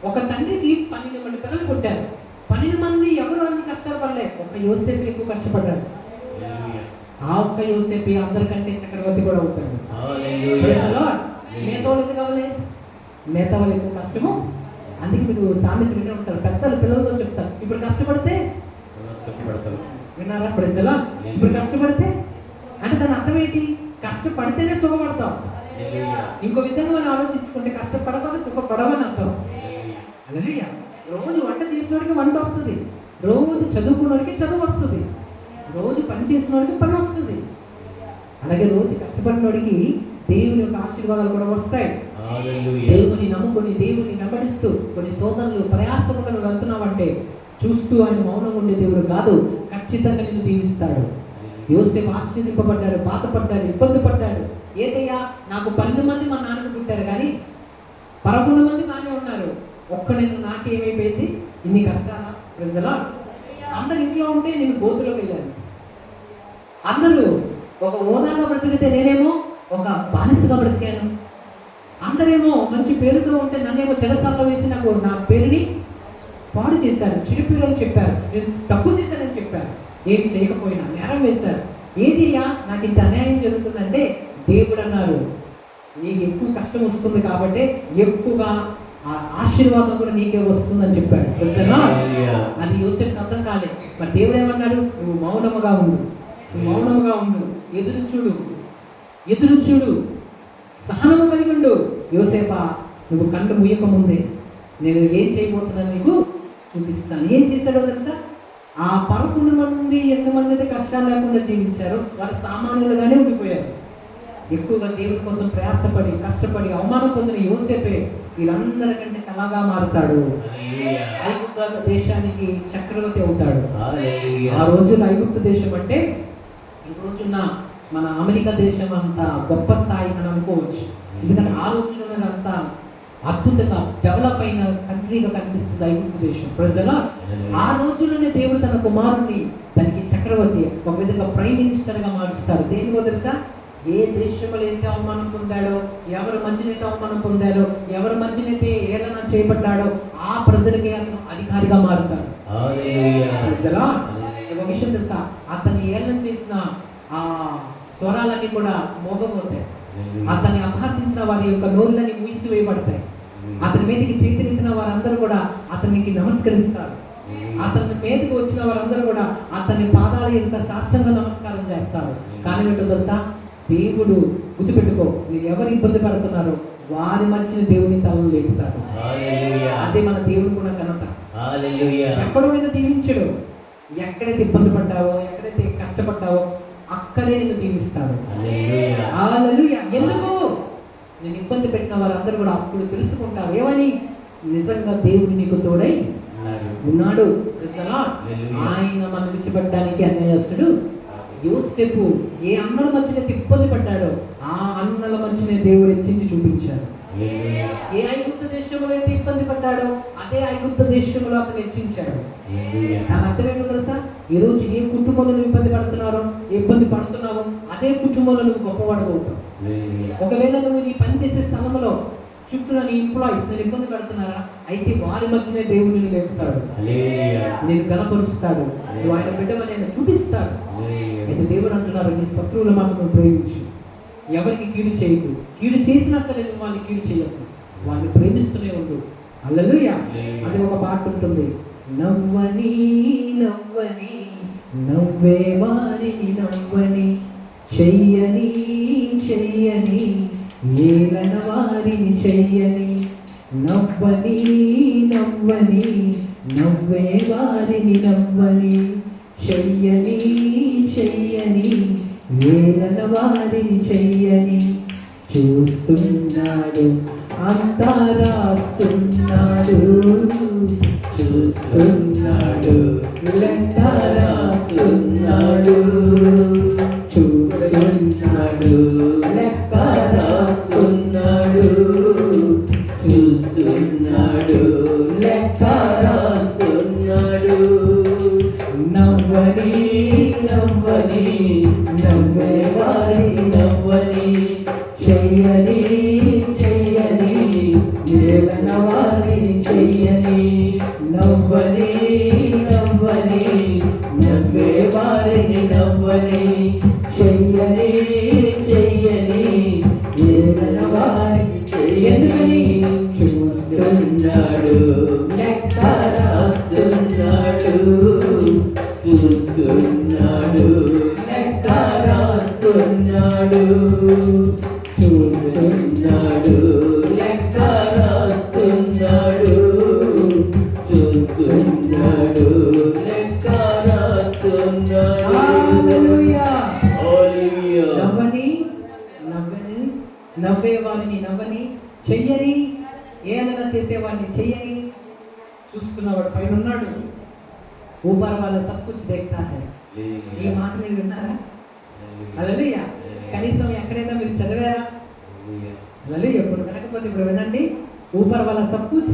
ఒక తండ్రికి 12 మంది పిల్లలు పుట్టారు. 12 మంది ఎవరు అన్ని కష్టాలు పడలేదు, ఒక యోసేపు ఎక్కువ కష్టపడ్డాడు. ఆ ఒక్క యోసేపు అందరికంటే చక్రవర్తి కూడా అవుతాడు. మిగతా వాళ్ళు ఎందుకు కావాలి? మిగతా వాళ్ళు ఎక్కువ కష్టము. అందుకే మీరు సామెత వినే ఉంటారు, పెద్దలు పిల్లలతో చెప్తారు, ఇప్పుడు కష్టపడితే విన్నారా? ప్రజల ఇప్పుడు కష్టపడితే అంటే దాని అర్థం ఏంటి? కష్టపడితేనే సుఖపడతాం. ఇంకో విధంగా మనం ఆలోచించుకుంటే కష్టపడతానే సుఖపడవని అర్థం. హల్లెలూయా. రోజు వంట చేసినోడికి వంట వస్తుంది, రోజు చదువుకున్నోడికి చదువు వస్తుంది, రోజు పని చేసినోడికి పని వస్తుంది. అలాగే రోజు కష్టపడినోడికి దేవుని యొక్క ఆశీర్వాదాలు కూడా వస్తాయి. దేవుని నమ్ముకొని దేవుని వెంబడిస్తూ కొన్ని శోధనలు ప్రయాసములు నువ్వు వెళ్తున్నావంటే చూస్తూ ఆయన మౌనం ఉండే దేవుడు కాదు, ఖచ్చితంగా నిన్ను దీవిస్తాడు. యోసేపు ఆశ్చర్యపడ్డాడు, బాధపడ్డాడు, ఇబ్బంది పడ్డాడు. ఏదయ్యా నాకు 12 మంది మా నాన్నకు పుట్టారు కానీ 11 మంది నానే ఉన్నారు, ఒక్క నేను నాకేమైపోయింది? ఇన్ని కష్టాలా? ప్రజలా అందరు ఇంట్లో ఉంటే నేను గోతులోకి వెళ్ళాను, అందరూ ఒక హోదాగా బ్రతికితే నేనేమో ఒక బానిసగా బ్రతికాను, అందరేమో మంచి పేరుతో ఉంటే నన్నేమో చెరసాల్లో వేసి నాకు నా పేరుని పాడు చేశారు, చిరుపేరు అని చెప్పారు, నేను తప్పు చేశానని చెప్పారు, ఏం చేయకపోయినా నేరం వేశారు. ఏంటియా నాకు ఇంత అన్యాయం జరుగుతుందంటే దేవుడు అన్నారు, నీకు ఎక్కువ కష్టం వస్తుంది కాబట్టి ఎక్కువగా ఆశీర్వాదం కూడా నీకే వస్తుందని చెప్పాడు. అది యోసేపుకి అర్థం కాలేదు. మరి దేవుడు ఏమన్నాడు? నువ్వు మౌనముగా ఉండు, నువ్వు మౌనముగా ఉండు, ఎదురు చూడు, సహనము కలిగి ఉండు. యోసేపా నువ్వు కళ్ళు ముయ్యక ముందే నేను ఏం చేయబోతున్నాను నీకు చూపిస్తాను. ఏం చేశాడో తెలుసా? ఆ 11 మంది ఎంతమంది అయితే కష్టాలు లేకుండా జీవించారో వాళ్ళు సామాన్యులుగానే ఉండిపోయారు. ఎక్కువగా దేవుడి కోసం ప్రయాసపడి కష్టపడి అవమానం పొందిన యోసేపే వీళ్ళందరికంటే కళగా మారుతాడు. ఐగుప్తు దేశానికి చక్రవర్తి అవుతాడు. ఆ రోజుల్లో ఐగుప్తు దేశం అంటే ఈ రోజున్న మన అమెరికా దేశం అంత గొప్ప స్థాయి అని అనుకోవచ్చు. ఎందుకంటే ఆ రోజుల్లో అంత అద్భుతంగా డెవలప్ అయిన కంట్రీగా కనిపిస్తుంది ఐగుప్తు దేశం. ప్రజల ఆ రోజుల్లోనే దేవుడు తన కుమారుణ్ణి దానికి చక్రవర్తి, ఒక విధంగా ప్రైమ్ మినిస్టర్గా మారుస్తాడు. దేనికో తెలుసా? ఏ దేశంలో అయితే అవమానం పొందాడో, ఎవరి మధ్యనైతే అవమానం పొందాడో, ఎవరి మధ్యనైతే ఏలన చేయబడ్డాడో ఆ ప్రజలకి అతను అధికారిగా మారుతాడు. ఒక విషయం తెలుసా? అతన్ని ఏలన చేసిన ఆ స్వరాలన్నీ కూడా మోగబోతాయి, అతన్ని అభాసించిన వారి యొక్క నోరులని మూసివేయబడతాయి, అతని మీదకి చేతులెత్తిన వారందరూ కూడా అతనికి నమస్కరిస్తారు, అతని మీదకి వచ్చిన వారందరూ కూడా అతని పాదాల యొక్క సాష్టాంగ నమస్కారం చేస్తారు. కానీ ఏంటో తెలుసా? దేవుడు గుర్తుపెట్టుకో, మీరు ఎవరు ఇబ్బంది పడుతున్నారో వారి మధ్యన దేవుని తలను లేపుతాడు. అదే మన దేవుడు కూడా ఘనత. ఎక్కడో నిన్ను దీవించడు, ఎక్కడైతే ఇబ్బంది పడ్డావో, ఎక్కడైతే కష్టపడ్డావో అక్కడే నిన్ను దీవిస్తాడు. హల్లెలూయా. ఎందుకు? నేను ఇబ్బంది పెట్టిన వారందరూ కూడా అప్పుడు తెలుసుకుంటారు ఏమని? నిజంగా దేవుడు నీకు తోడై ఉన్నాడు. ఆయన మనం విడిచిపెట్టడానికి అన్యాయస్తుడు యోసేపు ఏ అన్నల మధ్యన ఇబ్బంది పడ్డాడో ఆ అన్నల మధ్యనే దేవుడు హెచ్చించి చూపించాడు. ఏ ఐగుప్తు దేశంలో అయితే ఇబ్బంది పడ్డాడో అదే ఐగుప్తు దేశంలో అతను హెచ్చించాడు. దాని అర్థం ఏంటో తెలుసా? ఈరోజు ఏ కుటుంబంలో నువ్వు ఇబ్బంది పడుతున్నావో అదే కుటుంబంలో నువ్వు గొప్పవాడవుతావు. ఒకవేళ నువ్వు నీ పని చేసే స్థలంలో చుట్టూ నీ ఎంప్లాయీస్ నేను ఇబ్బంది పడుతున్నారా, అయితే వారి మధ్యనే దేవుడు నిన్ను లేపుతాడు, నేను గణపరుస్తాడు, నువ్వు ఆయన బిడ్డవని ఆయన చూపిస్తాడు. అయితే దేవుడు అంటున్నారు, నీ శత్రువుల మాత్రం ప్రేమించు, ఎవరికి కీడు చేయకు, కీడు చేసినా సరే నువ్వు వాళ్ళని కీడు చేయకు, వాళ్ళని ప్రేమిస్తూనే ఉండు. హల్లెలూయా. అది ఒక పాట ఉంటుంది, నవ్వని నవ్వని నవ్వే వారిని నవ్వని, చెయ్యని చెయ్యని ఏలన వారిని చెయ్యని, నవ్వని నవ్వని నవ్వే వారిని నవ్వని, చెయ్యని చెయ్యని ఏలన వారిని చెయ్యని. చూస్తున్నాడు అంతా రాస్తున్నాడు, చూస్తున్నాడు లెక్క రాస్తున్నాడు, చూస్తున్నాడు లెక్క రాస్తున్నాడు, చూస్తున్నాడు లెక్క రాస్తున్నాడు. నవ్వని నవ్వని నవ్వే వారి నవ్వని, చెయ్యని చెయ్యని ఏలన వారిని చెయ్యని, నవ్వని నవ్వని నవ్వే వారిని నవ్వని, చెయ్యని చెయ్యని ఏలన వారిని చెయ్యని. చూస్తున్నాడు లెక్క రాస్తున్నాడు, చూస్తున్నాడు చూస్తున్నాడు, లెక్క రాస్తున్నాడు, చూస్తున్నాడు, లెక్క రాస్తున్నాడు, చూస్తున్నాడు, లెక్క రాస్తున్నాడు. హల్లెలూయా. హల్లెలూయా. నవ్వని నవ్వని నవ్వేవారిని నవ్వని, చెయ్యని ఏదైనా చేసేవాడిని చెయ్యని చూస్తున్నవాడు పైన ఉన్నాడు. ऊपर वाला सब कुछ देखता है. ఈ మాట మీరు విన్నారా? హల్లెలూయా. కనీసం ఎక్కడైనా మీరు చదివారా? హల్లెలూయా. ఇప్పుడు వినకపోతే ఇప్పుడు వినండి. ऊपर वाला सब कुछ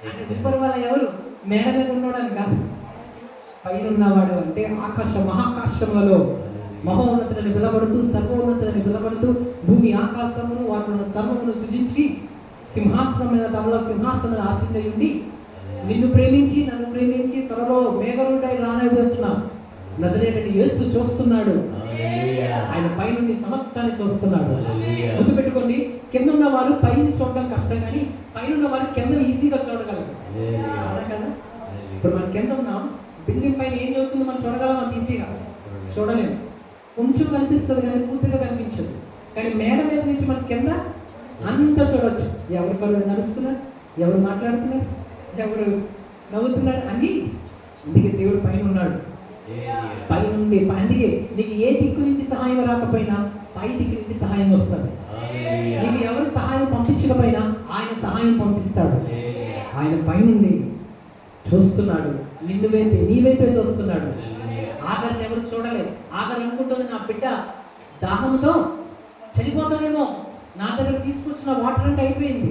అంటే ऊपर वाला ఎవరు? మేడ మీద ఉన్నాడని కాదు. పైన ఉన్నవాడు అంటే మహాకాశములలో మహోన్నతులని పిలబడుతూ, సర్వోన్నతులని పిలబడుతూ, భూమి ఆకాశమును వాటిలో సర్వమును సృజించి సింహాసనమైన తమలో సింహాసనం ఆసీనుడై ఉండి నిన్ను ప్రేమించి నన్ను ప్రేమించి త్వరలో మేఘరుడై రానబోతున్నా నజరేయుడైన యేసు చూస్తున్నాడు. ఆయన పైనుండి సమస్తాన్ని చూస్తున్నాడు. గుర్తుపెట్టుకోండి, కింద ఉన్న వారు పైన చూడడం కష్టం, కానీ పైన ఉన్న వారు కింద ఈజీగా చూడగలరు. అవునా కదా? ఇప్పుడు మనం కింద ఉన్నాం, బిల్డింగ్ పైన ఏం చదువుతుందో మనం చూడగలం, అంత ఈజీగా చూడలేము. కొంచెం కనిపిస్తుంది కానీ పూర్తిగా కనిపించదు. కానీ మేడ మీద నుంచి మన కింద అంతా చూడవచ్చు. ఎవరికరు నడుస్తున్నారు, ఎవరు మాట్లాడుతున్నారు, ఎవరు నవ్వుతున్నారు అన్నీ. అందుకే దేవుడు పైన ఉన్నాడు. పైన నుండి అందుకే నీకు ఏ దిక్కు నుంచి సహాయం రాకపోయినా పై దిక్కు నుంచి సహాయం వస్తుంది. నీకు ఎవరు సహాయం పంపించకపోయినా ఆయన సహాయం పంపిస్తాడు. ఆయన పైనుండి చూస్తున్నాడు, నిన్ను వైపే, నీ వైపే చూస్తున్నాడు. ఆఖరిని ఎవరు చూడలేదు. ఆఖరి అనుకుంటుంది, నా బిడ్డ దాహంతో చనిపోతానేమో, నా దగ్గర తీసుకొచ్చిన వాటర్ అంటే అయిపోయింది.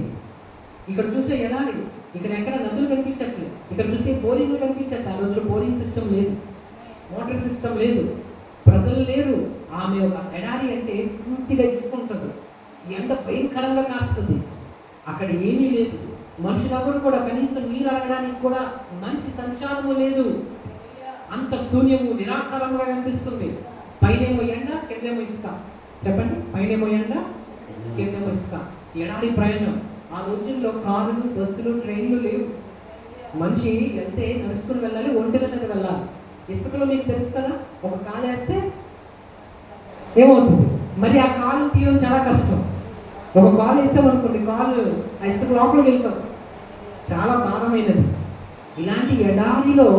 ఇక్కడ చూస్తే ఎలాంటి, ఇక్కడ ఎక్కడ నదులు కనిపించట్లేదు, ఇక్కడ చూస్తే బోరింగ్లు కనిపించట్లేదు. ఆ రోజులో బోరింగ్ సిస్టమ్ లేదు, మోటార్ సిస్టమ్ లేదు, ప్రజలు లేరు. ఆమె ఒక ఎడారి అంటే పూర్తిగా ఇసుకుంటుంది, ఎండ భయంకరంగా కాస్తుంది. అక్కడ ఏమీ లేదు, మనుషులెవరు కూడా కనీసం నీరు అడగడానికి కూడా మనిషి సంచారము లేదు. అంత శూన్యము నిరాకారంగా కనిపిస్తుంది. పైనేమో ఎండ, కిందేమో ఇసుక. చెప్పండి, పైనేమో ఎండ, కిందేమో ఇసుక. ఎడారి ప్రయాణం. ఆ రోజుల్లో కారులు, బస్సులు, ట్రైన్లు లేవు. మనిషి వెళ్తే నడుచుకుని వెళ్ళాలి, ఒంటెల మీద వెళ్ళాలి. ఇసుకలో మీకు తెలుసు కదా, ఒక కాలు వేస్తే ఏమవుతుంది, మరి ఆ కాలు తీయడం చాలా కష్టం. ఒక కాలు వేసామనుకోండి, కాలు ఆ ఇసుక లోపలికి వెళ్ళిపోతుంది, చాలా భారమైనది. ఇలాంటి ఎడారిలో,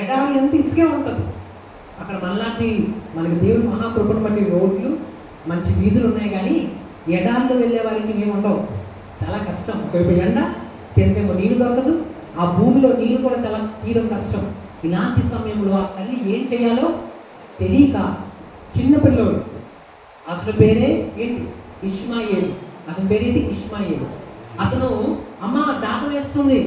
ఎడారి అంత ఇసుకే ఉంటుంది. అక్కడ మనకి దేవుడు మహాకృపను బట్టి రోడ్లు, మంచి వీధులు ఉన్నాయి, కానీ ఎడారిలో వెళ్ళే వారికి మేము ఉండవు, చాలా కష్టం. ఒకవైపు ఎండ, కిందేమో నీరు దొరకదు, ఆ భూమిలో నీరు కూడా చాలా తీయడం కష్టం. ఇలాంటి సమయంలో ఆ తల్లి ఏం చేయాలో తెలియక, చిన్నపిల్లోడు, అతని పేరే ఏంటి, ఇష్మాయేలు. అతని పేరేంటి, ఇష్మాయేలు. అతను అమ్మ దాహం వేస్తుంది,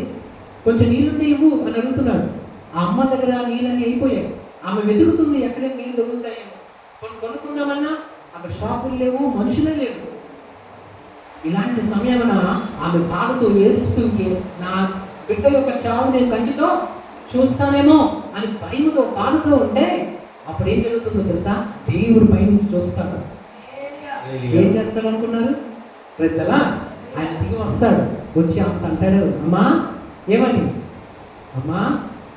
కొంచెం నీళ్ళుండి ఇవ్వు అని అడుగుతున్నాడు. ఆ అమ్మ దగ్గర నీళ్ళన్నీ అయిపోయాయి. ఆమె వెతుకుతుంది ఎక్కడైనా నీళ్ళు దొరుకుతాయేమో. కొనుక్కుందామన్నా అక్కడ షాపులు లేవు, మనుషులే లేవు. ఇలాంటి సమయమున ఆమె బాధతో ఏడుస్తూ, నా బిడ్డ యొక్క చావు నేను కంటితో చూస్తానేమో అని భయముతో, బాధతో ఉంటే అప్పుడు ఏం జరుగుతుందో తెలుసా? దేవుడు పైనుంచి చూస్తాడు. ఏం చేస్తాడు అనుకున్నారు? ప్రజలా ఆయన దిగి వస్తాడు, వచ్చి అంత అంటాడు, అమ్మా ఏమని, అమ్మా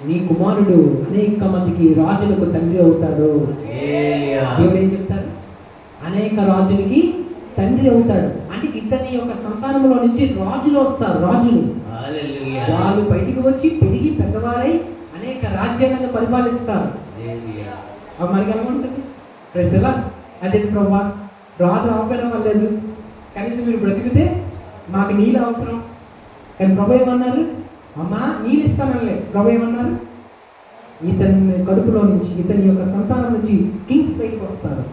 నీ కుమారుడు అనేక మందికి రాజులకు తండ్రి అవుతాడు. దేవుడు ఏం చెప్తారు? అనేక రాజులకి తండ్రి అవుతాడు. అంటే ఇతని యొక్క సంతానంలో నుంచి రాజులు వస్తారు. రాజులు వాళ్ళు బయటికి వచ్చి పెరిగి పెద్దవారై అనేక రాజ్యాలను పరిపాలిస్తారు. మనకి ఎలా ఉంటుంది? ప్రజల అదే ప్రభా, రాజు అవ్వడం వల్లేదు, కనీసం మీరు బ్రతికితే మాకు నీళ్ళు అవసరం. కానీ ప్రభు ఏమన్నారు? అమ్మా నీళ్ళు ఇస్తానలే. ప్రభు ఏమన్నారు? ఇతని కడుపులో నుంచి, ఇతని యొక్క సంతానం నుంచి కింగ్స్ బయటకు వస్తారు,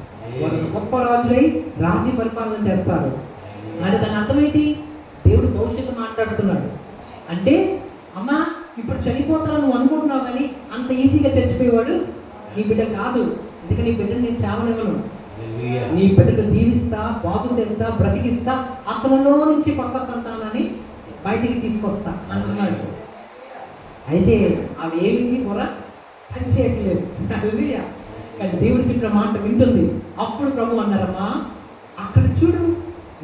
వాళ్ళు గొప్ప రాజులై రాజ్య పరిపాలన చేస్తారు. మరి దాని అర్థం ఏంటి? దేవుడు భవిష్యత్తు మాట్లాడుతున్నాడు. అంటే అమ్మా ఇప్పుడు చనిపోతాను నువ్వు అనుకుంటున్నావు, కానీ అంత ఈజీగా చచ్చిపోయేవాడు నీ బిడ్డ కాదు. ఎందుకంటే నీ బిడ్డను నేను చావనివ్వను, నీ బిడ్డను దీవిస్తా, బాగు చేస్తా, బ్రతికిస్తా, అతనిలో నుంచి కొత్త సంతానాన్ని బయటికి తీసుకొస్తా అంటున్నాడు. అయితే అవి ఏమిటి పొర పని చేయట్లేదు. కానీ దేవుడు చెప్పిన మాట వింటుంది. అప్పుడు ప్రభు అన్నారమ్మా, అక్కడ చూడు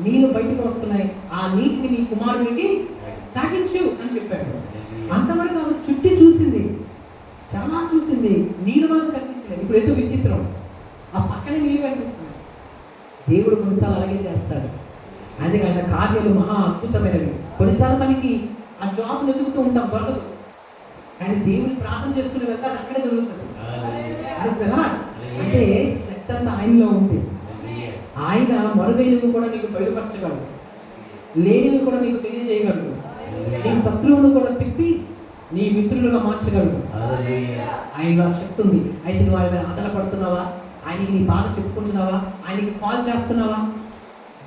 నీళ్ళు బయటకు వస్తున్నాయి, ఆ నీటిని నీ కుమారుడికి తాగించు అని చెప్పాడు. అంతవరకు ఆమె చుట్టి చూసింది, చాలా చూసింది. చూసింది నీళ్ళు మాత్రం కనిపించలేదు. ఇప్పుడు ఏదో విచిత్రం, ఆ పక్కనే నీళ్ళు కనిపిస్తున్నాయి. దేవుడు కొన్నిసార్లు అలాగే చేస్తాడు. అందుకే ఆయన కార్యాలు మహా అద్భుతమైనవి. కొన్నిసార్లు మనకి ఆ జాబ్ని ఎదుగుతూ ఉంటాం, దొరకదు. కానీ దేవుని ప్రార్థన చేసుకుని వెళ్తారు, అక్కడే దొరుకుతుంది. అంటే శక్తి అంతా ఆయనలో ఉంది. ఆయన మరుగైనవి కూడా నీకు బయలుపరచగలడు, లేనివి కూడా నీకు తెలియజేయగలడు, నీ శత్రువును కూడా తిప్పి నీ మిత్రులుగా మార్చగలడు. ఆయనలో శక్తి ఉంది. అయితే నువ్వు ఆయన ఆటలు పడుతున్నావా? ఆయనకి నీ బాధ చెప్పుకుంటున్నావా? ఆయనకి కాల్ చేస్తున్నావా?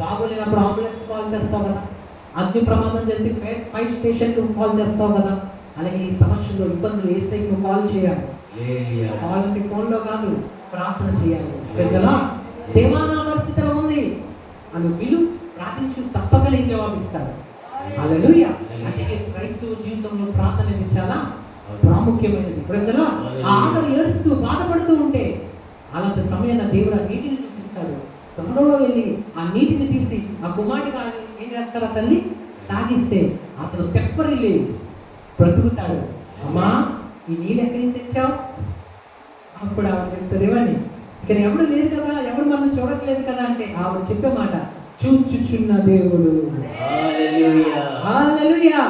బాగోలేనప్పుడు అంబులెన్స్ కాల్ చేస్తావు కదా, అగ్ని ప్రమాదం జరిగితే ఫైర్ స్టేషన్కి కాల్ చేస్తావు కదా. అలాగే ఈ సమస్యలో ఇబ్బందులు ఏసైకి నువ్వు కాల్ చేయాలి. కాల్కి ఫోన్లో కాదు, ప్రార్థన చేయాలి. ప్రజలా దేవా నా పరిస్థితి ఎలా ఉంది అని విలు ప్రార్థించు, తప్పక నేను జవాబిస్తాను. హల్లెలూయా. అందుకే క్రైస్తవ జీవితంలో ప్రార్థన అనేది చాలా ప్రాముఖ్యమైనది. ప్రజలా ఆ ఆకలి ఏడుస్తూ బాధపడుతూ ఉంటే అలాంటి సమయాన్ని దేవుడు ఆ నీటిని చూపిస్తాడు. త్వరలో వెళ్ళి ఆ నీటిని తీసి ఆ కుమారుడిగా ఏం చేస్తారా తల్లి తాగిస్తే అతను తెప్పరిల్లి బ్రతుకుతాడు. అమ్మా ఈ నీళ్ళు ఎక్కడి నుంచి తెచ్చావు? అప్పుడు ఆవిడ చెప్తుందేమని, ఇక్కడ ఎవడు లేదు కదా, ఎవడు మనం చూడట్లేదు కదా అంటే ఆవిడ చెప్పే మాట, చూచుచున్న దేవుడు. హల్లెలూయా.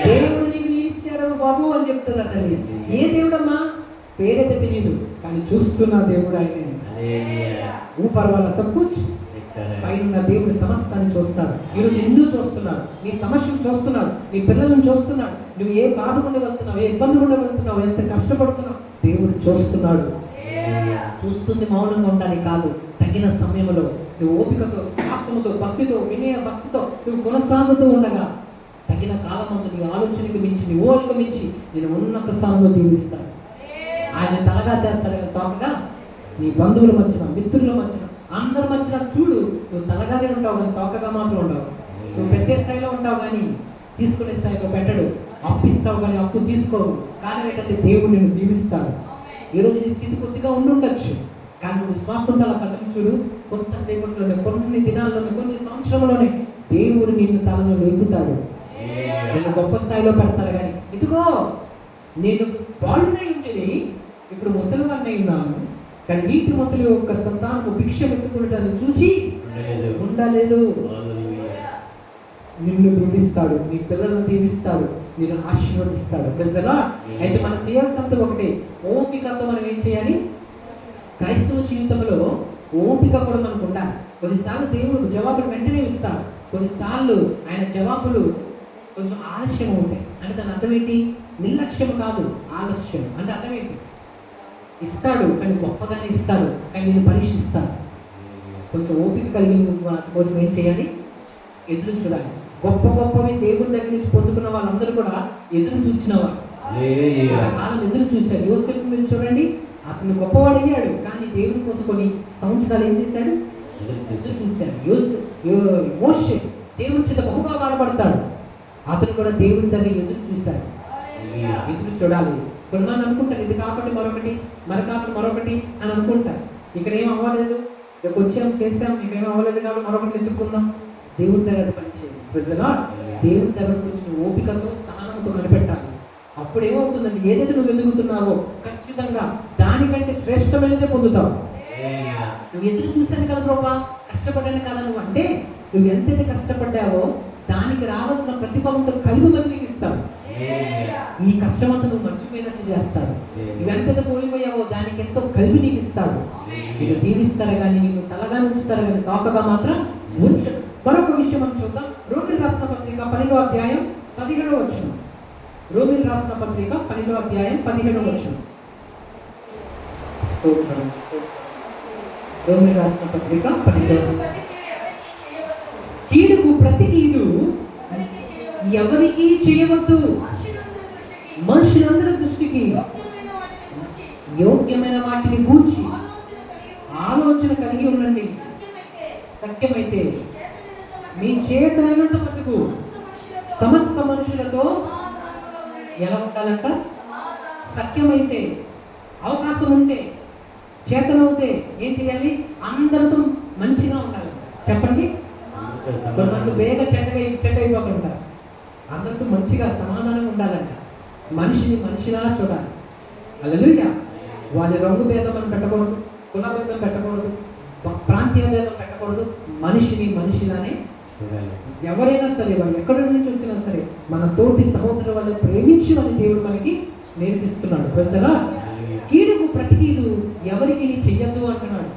దేవుడు నీకు నీళ్ళు ఇచ్చాడు బాబు అని చెప్తుంది ఆ తల్లి. ఏ దేవుడమ్మా? పేరైతే తెలియదు, కానీ చూస్తున్న దేవుడు ఆయనే. ఊపర్ వాళ్ళ సబ్బుచ్ పైన దేవుడి సమస్తాన్ని చూస్తాడు. ఈరోజు ఎన్నో చూస్తున్నాడు, నీ సమస్యను చూస్తున్నాడు, నీ పిల్లలను చూస్తున్నాడు, నువ్వు ఏ బాధ గుండా వెళ్తున్నావు, ఏ ఇబ్బంది గుండా వెళ్తున్నావు, ఎంత కష్టపడుతున్నావు, దేవుడు చూస్తున్నాడు. చూస్తుంది మౌనంగా ఉండడానికి కాదు, తగిన సమయంలో నువ్వు ఓపికతో, విశ్వాసముతో, భక్తితో, వినయ భక్తితో నువ్వు కొనసాగుతూ ఉండగా తగిన కాలమందు నీ ఆలోచనకు మించి, నీ ఓలిక మించి నేను ఉన్నత స్థానంలో దీవిస్తాను. ఆయన తలగా చేస్తాడు కదా తోకగా. నీ బంధువుల మధ్యన, మిత్రుల మధ్యన, అందరి మధ్యన చూడు, నువ్వు తలగానే ఉంటావు కానీ తోకగా మాత్రం ఉండవు. నువ్వు పెట్టే స్థాయిలో ఉంటావు కానీ తీసుకునే స్థాయిలో పెట్టడు. అప్పిస్తావు కానీ అప్పు తీసుకోవు. కానీ ఏంటంటే దేవుడు నిన్ను దీవిస్తాడు. ఈరోజు నీ స్థితి కొద్దిగా ఉండుండొచ్చు, కానీ నువ్వు విశ్వాసంతో అలా కథలు చూడు, కొంతసేపట్లోనే, కొన్ని దినాల్లోనే, కొన్ని సంవత్సరంలోనే దేవుడు నిన్ను తలను లేపుతాడు. నేను గొప్ప స్థాయిలో పెడతాడు. కానీ ఇదిగో నేను బాలునై ఉంటేని ఇప్పుడు ముసలివాడినై ఉన్నాను, కానీ నీటి మొదలు యొక్క సంతానము భిక్ష పెట్టుకున్నట్టు చూచి ఉండలేదు. నిన్ను దీవిస్తాడు, నీ పిల్లలను దీవిస్తాడు, నిన్ను ఆశీర్వదిస్తాడు. ప్రజలా అయితే మనం చేయాల్సినంత ఒకటే, ఓపికతో మనం ఏం చేయాలి? క్రైస్తవ జీవితంలో ఓపిక కూడా మనకు ఉండాలి. కొన్నిసార్లు దేవుడు జవాబులు వెంటనే ఇస్తాడు, కొన్నిసార్లు ఆయన జవాబులు కొంచెం ఆలస్యం ఉంటాయి. అంటే దాని అర్థం ఏంటి? నిర్లక్ష్యం కాదు, ఆలస్యం అంటే అర్థం ఏంటి? ఇస్తాడు కానీ గొప్పగానే ఇస్తాడు, కానీ నేను పరీక్షిస్తాను. కొంచెం ఓపిక కలిగి కోసం ఏం చేయాలి? ఎదురు చూడాలి. గొప్ప గొప్పవి దేవుని దగ్గర నుంచి పొందుకున్న వాళ్ళందరూ కూడా ఎదురు చూచినవాడు, కాలం ఎదురు చూశారు. యోసేపు మీరు చూడండి, అతను గొప్పవాడు అయ్యాడు, కానీ దేవుని కోసం కొన్ని సంవత్సరాలు ఏం చేశాడు? ఎదురు చూశాడు. మోషే దేవుని చేత బహుగా వాడబడతాడు, అతను కూడా దేవుని దగ్గర ఎదురు చూశాడు. ఎదురు చూడాలి. కొన్నాళ్ళు అనుకుంటాను ఇది కాకపోతే మరొకటి, మరొకటి అని అనుకుంటాను. ఇక్కడ ఏం అవ్వలేదు, ఇక్కడికి వచ్చాం చేసాం, ఇక్కడ ఏం అవ్వలేదు కాబట్టి మరొకటి ఎత్తుకుందాం. దేవుని దగ్గర పనిచేయాలి. ప్రజలా దేవుని దగ్గర కొంచెం ఓపికతో, సహనంతో కనిపెట్టాలి. అప్పుడు ఏమవుతుందండి, ఏదైతే నువ్వు వెతుకుతున్నావో ఖచ్చితంగా దానికంటే శ్రేష్టమైనదే పొందుతావు. నువ్వు ఎదురు చూశాను కదా ప్రభా, కష్టపడ్డాను కదా నువ్వు అంటే, నువ్వు ఎంతైతే కష్టపడ్డావో దానికి రావాల్సిన ప్రతిఫలంతో కలుగు నీకు ఇస్తావు. ఈ కష్టమంతా నువ్వు మర్చిపోయినట్లు చేస్తాడు. నువ్వెంత కోల్పోయావో దానికి ఎంతో కలిపి నీకు ఇస్తాడు. నీకు దీవిస్తాడు కానీ నీకు తలగా ఉంచుతాడు కానీ తోకగా మాత్రం ఉంచడు. మరొక విషయం మనం చూద్దాం. రోమిల్ రాసిన పత్రిక 12వ అధ్యాయం 17వ వచనం. రోమిల్ రాసిన పత్రిక 12వ అధ్యాయం 17వ వచనం. రోమిల్ రాసిన పత్రిక 12వ. కీడుకు ప్రతి కీడు ఎవరికి చేయవద్దు, మనుషులందరి దృష్టికి యోగ్యమైన వాటిని గూర్చి ఆలోచన కలిగి ఉండండి. సత్యమైతే మీ చేతనైనంత మటుకు సమస్త మనుషులతో ఎలా ఉండాలంట? సత్యమైతే, అవకాశం ఉంటే, చేతనవుతే ఏం చేయాలి? అందరితో మంచిగా ఉండాలి. చెప్పండి. కొంతమంది వేగ చెడ్డ అయిపోతుంటారు. అందరితో మంచిగా సమాధానంగా ఉండాలంట. మనిషిని మనిషిలా చూడాలి. హల్లెలూయా. వాళ్ళ రంగు భేదం అని పెట్టకూడదు, కుల భేదం పెట్టకూడదు, ప్రాంతీయ భేదం పెట్టకూడదు. మనిషిని మనిషిలానే చూడాలి. ఎవరైనా సరే, వాళ్ళు ఎక్కడి నుంచి వచ్చినా సరే, మన తోటి సహోదరుల వల్ల ప్రేమించమని దేవుడు మనకి నేర్పిస్తున్నాడు. ప్రజలా కీడుకు ప్రతి కీడు ఎవరికి చెయ్యొద్దు అంటున్నాడు.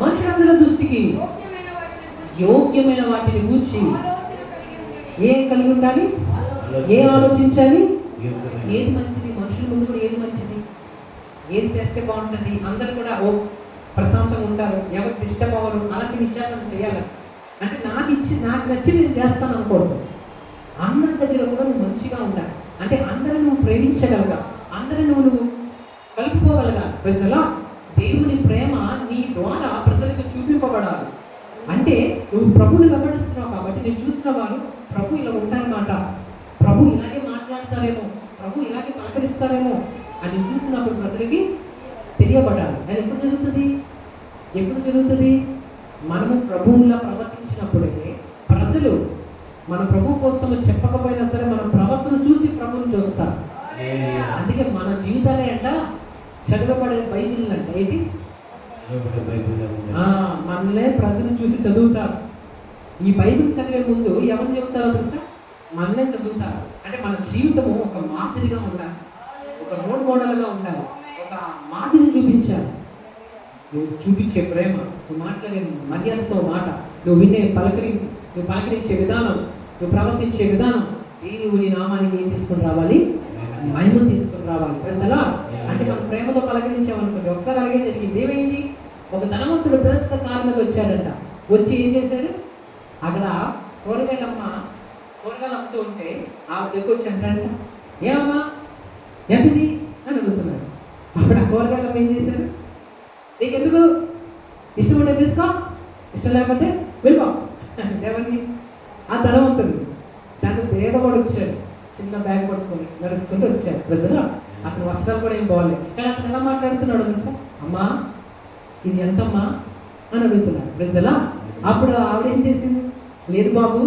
మనుషులందరి దృష్టికి యోగ్యమైన వాటిని గూర్చి యోగ్యమైన వాటిని గూర్చి ఆలోచన కలిగి ఉండుడి. ఏం కలిగి ఉండాలి? ఏం ఆలోచించాలి? యోగ్యమైన ఏది మంచిది? మనుషుల ముందు కూడా ఏది మంచిది, ఏది చేస్తే బాగుంటుంది, అందరు కూడా ఓ ప్రశాంతంగా ఉంటారు, ఎవరు డిస్టర్బ్ అవ్వరు, అలాంటి విషయాలు మనం చేయాలి. అంటే నాకు నచ్చి నేను చేస్తాను అనుకోవద్దు. అందరి దగ్గర కూడా నువ్వు మంచిగా ఉండాలి. అంటే అందరిని నువ్వు ప్రేమించగలగా, అందరిని నువ్వు కలుపుకోగలగా. ప్రజలా దేవుని ప్రేమ నీ ద్వారా ప్రజలకు చూపింపబడాలి. అంటే నువ్వు ప్రభుని వెంబడిస్తున్నావు కాబట్టి నేను చూసిన వారు ప్రభు ఇలా ఉంటారన్నమాట, ప్రభు ఇలాగే మాట్లాడతారేమో, ప్రభు ఇలాగే పలకరిస్తారేమో అని చూసినప్పుడు ప్రజలకి తెలియబడాలి. అది ఎప్పుడు జరుగుతుంది? ఎప్పుడు జరుగుతుంది? మనము ప్రభువులా ప్రవర్తించినప్పుడే ప్రజలు మన ప్రభు కోసం చెప్పకపోయినా సరే మన ప్రవర్తన చూసి ప్రభువుని చూస్తారు. అందుకే మన జీవితాలే అంట చదవబడే బైబిల్ అంట. ఏంటి? మనలే ప్రజలు చూసి చదువుతారు. ఈ బైబిల్ చదివే ముందు ఎవరు చెబుతారో తెలుసా? మనలే చదువుతారు. అంటే మన జీవితము ఒక మాదిరిగా ఉండాలి, ఒక రోల్ మోడల్గా ఉండాలి, ఒక మాదిరిని చూపించాలి. నువ్వు చూపించే ప్రేమ, నువ్వు మాట్లాడే మర్యాదతో మాట, నువ్వు నువ్వు పలకరించే విధానం, నువ్వు ప్రవర్తించే విధానం దేవుని నామానికి ఏం తీసుకుని రావాలి? మహిమ తీసుకుని రావాలి. ప్రజలా అంటే మనం ప్రేమతో పలకరించామనుకోండి. ఒకసారి అలాగే జరిగింది. ఏమైంది? ఒక ధనవంతుడు పెద్ద కారు మీద వచ్చాడంట. వచ్చి ఏం చేశాడు? అక్కడ కూరగాయలు అమ్ముతూ ఉంటే ఆవిడ దగ్గర వచ్చి అంటాడంట, ఏమమ్మా ఎంతది అని అడుగుతున్నాడు. అప్పుడు ఆ కూరగాయలు ఏం చేశాడు? నీకు ఎందుకు ఇష్టం ఉంటే తీసుకో, ఇష్టం లేకపోతే వెళ్ళిపో. ఎవరిని? ఆ ధనవంతుడు. దాంట్లో పేదవాడు వచ్చాడు, చిన్న బ్యాగ్ పట్టుకొని నడుచుకుంటూ వచ్చాడు. ప్రజలు అతను వస్త్రాలు కూడా ఏం బాగోలేదు, కానీ అతను ఎలా మాట్లాడుతున్నాడు తెలుసా? అమ్మా ఇది ఎంతమ్మా అని అడుగుతున్నాడు. ప్రజలా అప్పుడు ఆవిడేం చేసింది? లేదు బాబు,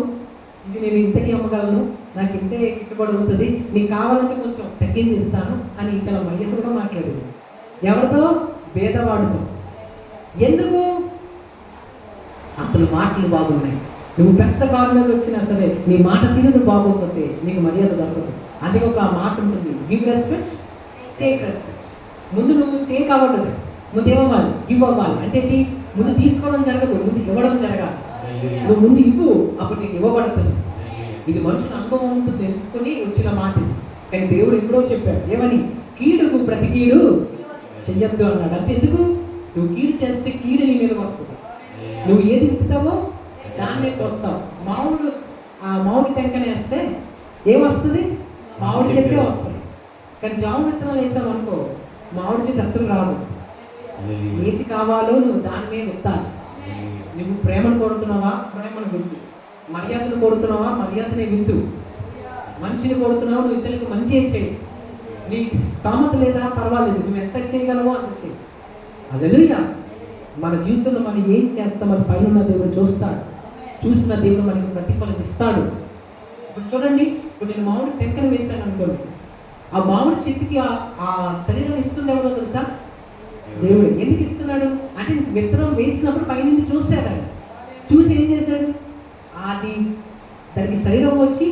ఇది నేను ఇంతకీ అమ్మగలను, నాకు ఇంతే గిట్టుబడి అవుతుంది, నీకు కావాలంటే కొంచెం తగ్గించి ఇస్తాను అని చాలా మర్యాదగా మాట్లాడింది. ఎవరితో? పేదవాడితో. ఎందుకు? అతని మాటలు బాగున్నాయి. నువ్వు పెద్ద కారు మీద వచ్చినా సరే నీ మాట తీరు బాగోకపోతే నీకు మర్యాద దొరకదు. అందుకే ఒక మాట ఉంటుంది, గివ్ రెస్పెక్ట్, టేక్ రెస్పెక్ట్. ముందు నువ్వు టేక్ అవ్వదు, ముందు ఏమవ్వాలి? గివ్ అవ్వాలి. అంటే ముందు తీసుకోవడం జరగదు, ముందు ఇవ్వడం జరగాలి. నువ్వు ముందు ఇవ్వు, అప్పుడు నీకు ఇవ్వబడుతుంది. ఇది మనుషుల అనుభవంతో తెలుసుకొని వచ్చిన మాట. కానీ దేవుడు ఎప్పుడో చెప్పాడు, ఏమని? కీడుకు ప్రతి కీడు చెయ్యొద్దు అన్నాడు. అంటే ఎందుకు? నువ్వు కీడు చేస్తే కీడు నీ మీదకి వస్తుంది. నువ్వు ఏది విత్తుతావో దాన్నే కోస్తావు. మామిడి టెంకనే వేస్తే ఏమొస్తుంది? మామిడి చెట్టే వస్తుంది. కానీ జాము విత్తనాలు వేసావు అనుకో, మామిడి చెట్టు అసలు రాదు. ఏది కావాలో నువ్వు దాన్నే విత్తాలి. నువ్వు ప్రేమను కోరుతున్నావా? ప్రేమను విత్తు. మర్యాదను కోరుతున్నావా? మర్యాదనే విత్తు. మంచిని కోరుతున్నావా? నువ్వు ఇతరులకు మంచి చేయి. నీకు స్థామత లేదా? పర్వాలేదు, నువ్వు ఎంత చేయగలవో అంత చేయి. హల్లెలూయా. మన జీవితంలో మనం ఏం చేస్తామని పైన దేవుడు చూస్తాడు. చూసిన దేవుడు మనకి ప్రతిఫలం ఇస్తాడు. ఇప్పుడు చూడండి, ఇప్పుడు నేను మామిడి టెంకను వేశాను అనుకోండి, ఆ మామిడి చెట్టుకి ఆ శరీరం ఇస్తుంది ఎవరో తెలుసా? దేవుడు. ఎందుకు ఇస్తున్నాడు అంటే విత్తనం వేసినప్పుడు పైనుండి చూశాడు. చూసి ఏం చేశాడు? అది దానికి శరీరం వచ్చి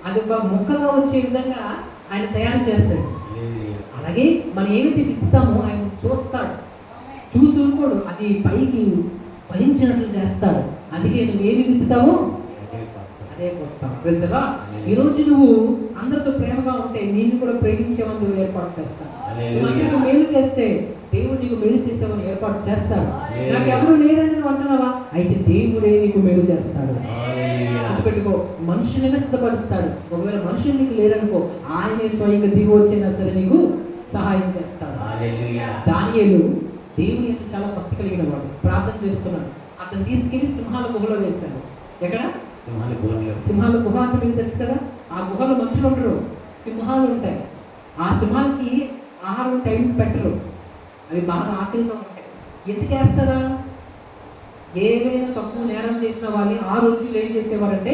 అది ఒక మొక్కగా వచ్చే విధంగా ఆయన తయారు చేస్తాడు. అలాగే మనం ఏమైతే విత్తుతామో ఆయన చూస్తాడు, చూసి ఊరుకోడు, అది పైకి ఫలించినట్లు చేస్తాడు. అందుకే నువ్వేమి విత్తుతావో అదే కోస్తావు. ప్రజలా ఈరోజు నువ్వు అందరితో ప్రేమగా ఉంటే నేను కూడా ప్రేమించేవని నువ్వు ఏర్పాటు చేస్తాను. నువ్వు అందరికీ మేలు చేస్తే దేవుడు నీకు మేలు చేసేవని ఏర్పాటు చేస్తాడు. నాకు ఎవరు లేరని నువ్వు అంటున్నావా? అయితే దేవుడే నీకు మేలు చేస్తాడు. పెట్టుకో, మనుషులైనా సిద్ధపరుస్తాడు. ఒకవేళ మనుషులు నీకు లేరనుకో, ఆయనే స్వయంగా దిగి వచ్చినా సరే నీకు సహాయం చేస్తాడు. దానియేలు దేవుని యొక్క చాలా భక్తి కలిగిన వాడు, ప్రార్థన చేస్తున్నాడు. అతను తీసుకెళ్లి సింహాల గుహలో వేశాడు. ఎక్కడ? సింహాల గుహ అంటే మీకు తెలుసు కదా. ఆ గుహలో మనుషులు ఉండరు, సింహాలు ఉంటాయి. ఆ సింహాలకి ఆహారం టైం పెట్టరు, అవి బాగా ఆకలిగా ఉంటాయి. ఎందుకు వేస్తారా? ఏమైనా తక్కువ నేరం చేసిన వాళ్ళని ఆ రోజులు ఏం చేసేవారంటే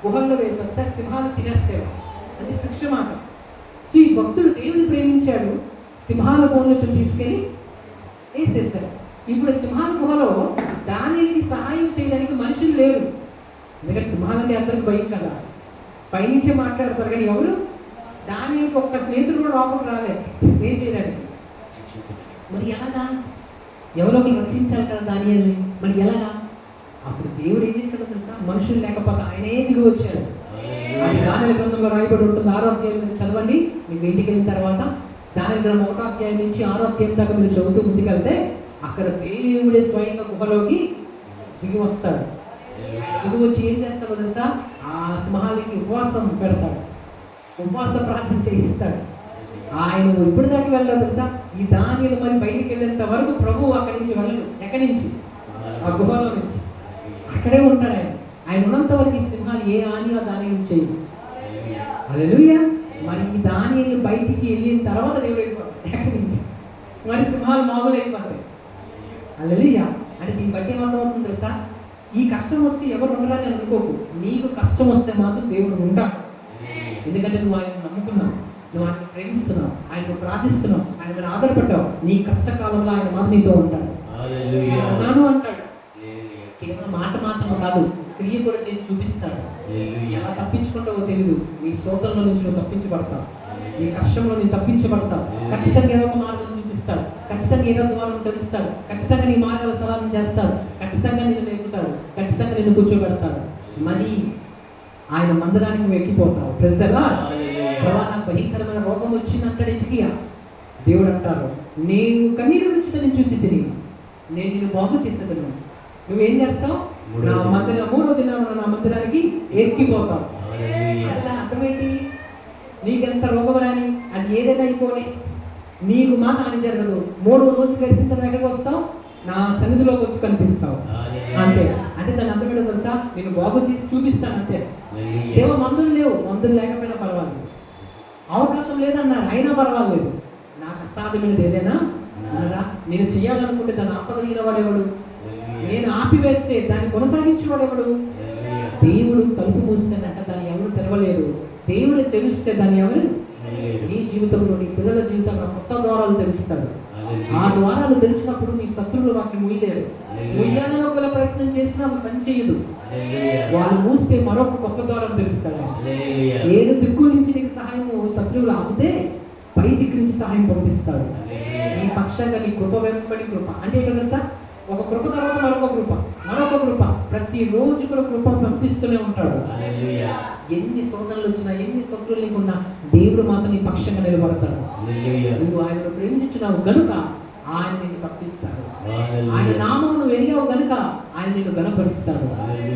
గుహల్లో వేసేస్తే సింహాలు తినేస్తేవారు. అది శిక్ష మాట. సో ఈ భక్తుడు దేవుని ప్రేమించాడు, సింహాల బోన్లతో తీసుకెళ్ళి వేసేసాడు. ఇప్పుడు సింహాల గుహలో దానిని సహాయం చేయడానికి మనుషులు లేరు. ఎందుకంటే సింహాలకి అందరికి భయం కదా, పైనుంచే మాట్లాడతారు. కానీ ఎవరు దానికి ఒక్క స్నేహితుడు కూడా లోపలికి రాలేదు ఏం చేయడానికి. మరి ఎలాగా? ఎవరో ఒకరు రక్షించాలి కదా దానియల్ని, మరి ఎలాగా? అప్పుడు దేవుడు ఏం చేశాడు తెలుసా? మనుషులు లేకపోతే ఆయనే దిగి వచ్చాడు. అది దానియలు గ్రంథంలో రాయబడి ఉంటుంది. 6వ అధ్యాయం నుంచి చదవండి. మీకు ఇంటికి వెళ్ళిన తర్వాత దానియలు గ్రంథం 1వ అధ్యాయం నుంచి 6వ అధ్యాయం దాకా మీరు చదువుతూ ముందుకెళ్తే అక్కడ దేవుడే స్వయంగా గుహలోకి దిగి వస్తాడు. దిగి వచ్చి ఏం చేస్తాడో తెలుసా? ఆ సింహాలకి ఉపవాసం పెడతాడు, ఉపవాస ప్రార్థన చేయిస్తాడు. ఆయన ఇప్పుడు దాకా వెళ్ళాడు తెలుసా? ఈ దానియలు మరి బయటికి వెళ్ళేంత వరకు ప్రభువు అక్కడి నుంచి వెళ్ళడు. ఎక్కడి నుంచి? ఆ గుహలో నుంచి. అక్కడే ఉంటాడు ఆయన. ఆయన ఉన్నంత వరకు ఈ సింహాలు ఏ హాని ఆ దానియలు చేయదు. హల్లెలూయా. మరి ఈ దానియలు బయటికి వెళ్ళిన తర్వాత దేవుడు వెళ్ళిపోతాడు ఎక్కడి నుంచి. మరి సింహాలు మామూలు అయిపోతాయి. హల్లెలూయా. అంటే దీన్ని బట్టి ఏమర్థమవుతుంది తెలుసా? ఈ కష్టం వస్తే ఎవరు ఉండరాని అనుకోకు. నీకు కష్టం వస్తే మాత్రం దేవుడు ఉంటాడు. ఎందుకంటే నువ్వు ఆయన నమ్ముకున్నావు, నువ్వు ఆయన ప్రేమిస్తున్నావు, ఆయన ప్రార్థిస్తున్నావు, ఆయన మీద ఆధారపడ్డావు. నీ కష్టకాలంలో ఆయన మాత్రం నీతో ఉంటాడు. ఉన్నాను అంటాడు. కేవలం మాట మాత్రం కాదు, క్రియ కూడా చేసి చూపిస్తాడు. ఎలా తప్పించుకుంటావో తెలియదు. నీ శోధనలో నుంచి నువ్వు తప్పించబడతావు, నీ కష్టంలో నువ్వు తప్పించబడతావు. ఖచ్చితంగా ఏదో ఒక మార్గం చూపిస్తాడు, ఖచ్చితంగా ఏదో ద్వారం తెలుస్తాడు, ఖచ్చితంగా నీ మార్గాల సలహా చేస్తాడు, ఖచ్చితంగా నిన్ను నేర్పుతాడు, ఖచ్చితంగా నిన్ను కూర్చోబెడతాడు. మరి ఆయన మందిరానికి నువ్వు ఎక్కిపోతావు. ప్రజలా నాకు భయంకరమైన రోగం వచ్చిందంటాడు హిజ్కియా. దేవుడు అంటారు, నేను కన్నీరు నుంచి నేను చూచి తిని నేను నిన్ను బాగు చేసేదను. నువ్వేం చేస్తావు? నా మందిరం 3వ దినం నా మందిరానికి ఎక్కిపోతావు. అది దాని అర్థమేంటి? నీకెంత రోగం రాని, అది ఏదైనా అయిపోయి నీకు మాత్రం అని జరగదు. 3వ రోజు గడిచిన తర్వాత ఎక్కడికి వస్తావు? నా సన్నిధిలోకి వచ్చి కనిపిస్తావు. అంతే. అంటే దాని అర్థం ఏంటో తెలుసా? నేను బాగు చేసి చూపిస్తాను అంతే. ఏవో మందులు లేవు, మందులు లేకపోయినా పర్వాలేదు, అవకాశం లేదన్నారు అయినా పర్వాలేదు. నాకు అసాధ్యమైనది ఏదైనా అన్నదా? నేను చేయాలనుకుంటే దాన్ని ఆపగలిగిన వాడెవడు? నేను ఆపివేస్తే దాన్ని కొనసాగించేవాడెవడు? దేవుడు తలుపు మూస్తేనంట దాన్ని ఎవరు తెరవలేరు. దేవుడు తెలిస్తే దాన్ని ఎవరు? నీ జీవితంలో, నీ పిల్లల జీవితంలో కొత్త ద్వారాలు తెలుస్తాడు. ఆ ద్వారాలు తెలిసినప్పుడు నీ శత్రువులు వాటిని మూయలేరు. ముయ్యాలలో గల ప్రయత్నం చేసినా పని చేయదు. వాళ్ళు మూస్తే మరొక గొప్ప ద్వారం తెలుస్తాడు. 7 దిక్కుల నుంచి నీకు సహాయము శత్రువులు ఆపితే పై దిక్కు నుంచి సహాయం పంపిస్తాడు. నీ పక్షంగా నీ కృప వెంబడి కృప. అంటే ఏంటో తెలుసా? ఒక కృప తర్వాత మరొక కృప, మరొక కృప, ప్రతి రోజు కూడా కృప పంపిస్తూనే ఉంటాడు. ఎన్ని శోధనలు వచ్చినా, ఎన్ని శత్రువులు నీకున్నా దేవుడు మాత్రం నీ పక్షంగా నిలబడతాడు. నువ్వు ఆయనను ప్రేమించున్నావు గనుక ఆయన నిన్ను తప్పిస్తాడు. ఆయన నామమును వెలిగావు గనుక ఆయన నిన్ను గణపరుస్తాడు.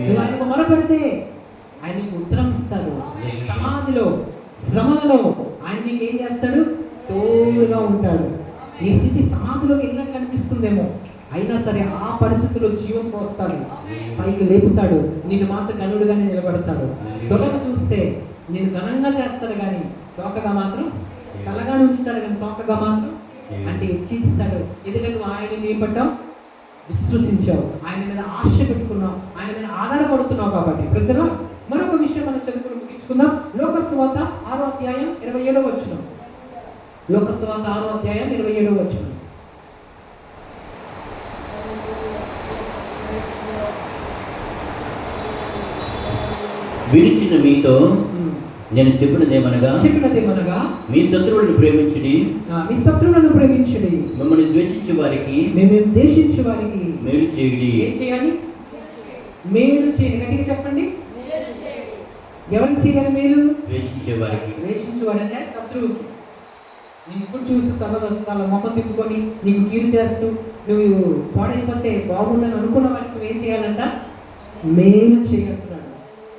నువ్వు ఆయనకు మొరపెడితే ఆయన నీకు ఉత్తరం ఇస్తాడు. సమాధిలో, శ్రమలలో ఆయన నీకు ఏం చేస్తాడు? తోడుగా ఉంటాడు. నీ స్థితి సమాధిలోకి వెళ్ళినట్లు అనిపిస్తుందేమో, అయినా సరే ఆ పరిస్థితుల్లో జీవం పోస్తాడు, పైకి లేపుతాడు, నిన్ను మాత్రం గనుడుగానే నిలబడతాడు. తొలగ చూస్తే నిన్ను ఘనంగా చేస్తాడు కానీ తోకగా మాత్రం, తలగా ఉంచుతాడు కానీ తోకగా మాత్రం అంటే హెచ్చిస్తాడు. ఎందుకంటే నువ్వు ఆయన నిలబడ్డావు, విశ్వసించావు, ఆయన మీద ఆశ పెట్టుకున్నావు, ఆయన మీద ఆధారపడుతున్నావు కాబట్టి. ప్రజలు మరొక విషయం మనం చదువుకుని ముగించుకుందాం. లోకసువార్త 6వ అధ్యాయం 27వ వచనం. లోకసువార్త 6వ అధ్యాయం 27వ వచనం. వినిచిన మీతో నేను చెప్పినదేమనగా మీ శత్రువులను ప్రేమించుడి, మీ శత్రువులను ప్రేమించుడి, మిమ్మల్ని ద్వేషించే వారికి మేము ద్వేషించే వారికి మేలు చేయుడి. ఏం చేయాలి? మేలు చేయాలి. గట్టిగా చెప్పండి. ఎవరికి చేయాలి మేలు? ద్వేషించే వారికి. ద్వేషించేవాడంటే శత్రువుకి. నేను ఇప్పుడు చూసి తల మొహం తిప్పుకొని నీకు కీడు చేస్తూ నువ్వు పాడైపోతే బాగుందని అనుకున్న వారికి నువ్వేం చేయాలంట? మేలు చేయాలంటున్నాడు.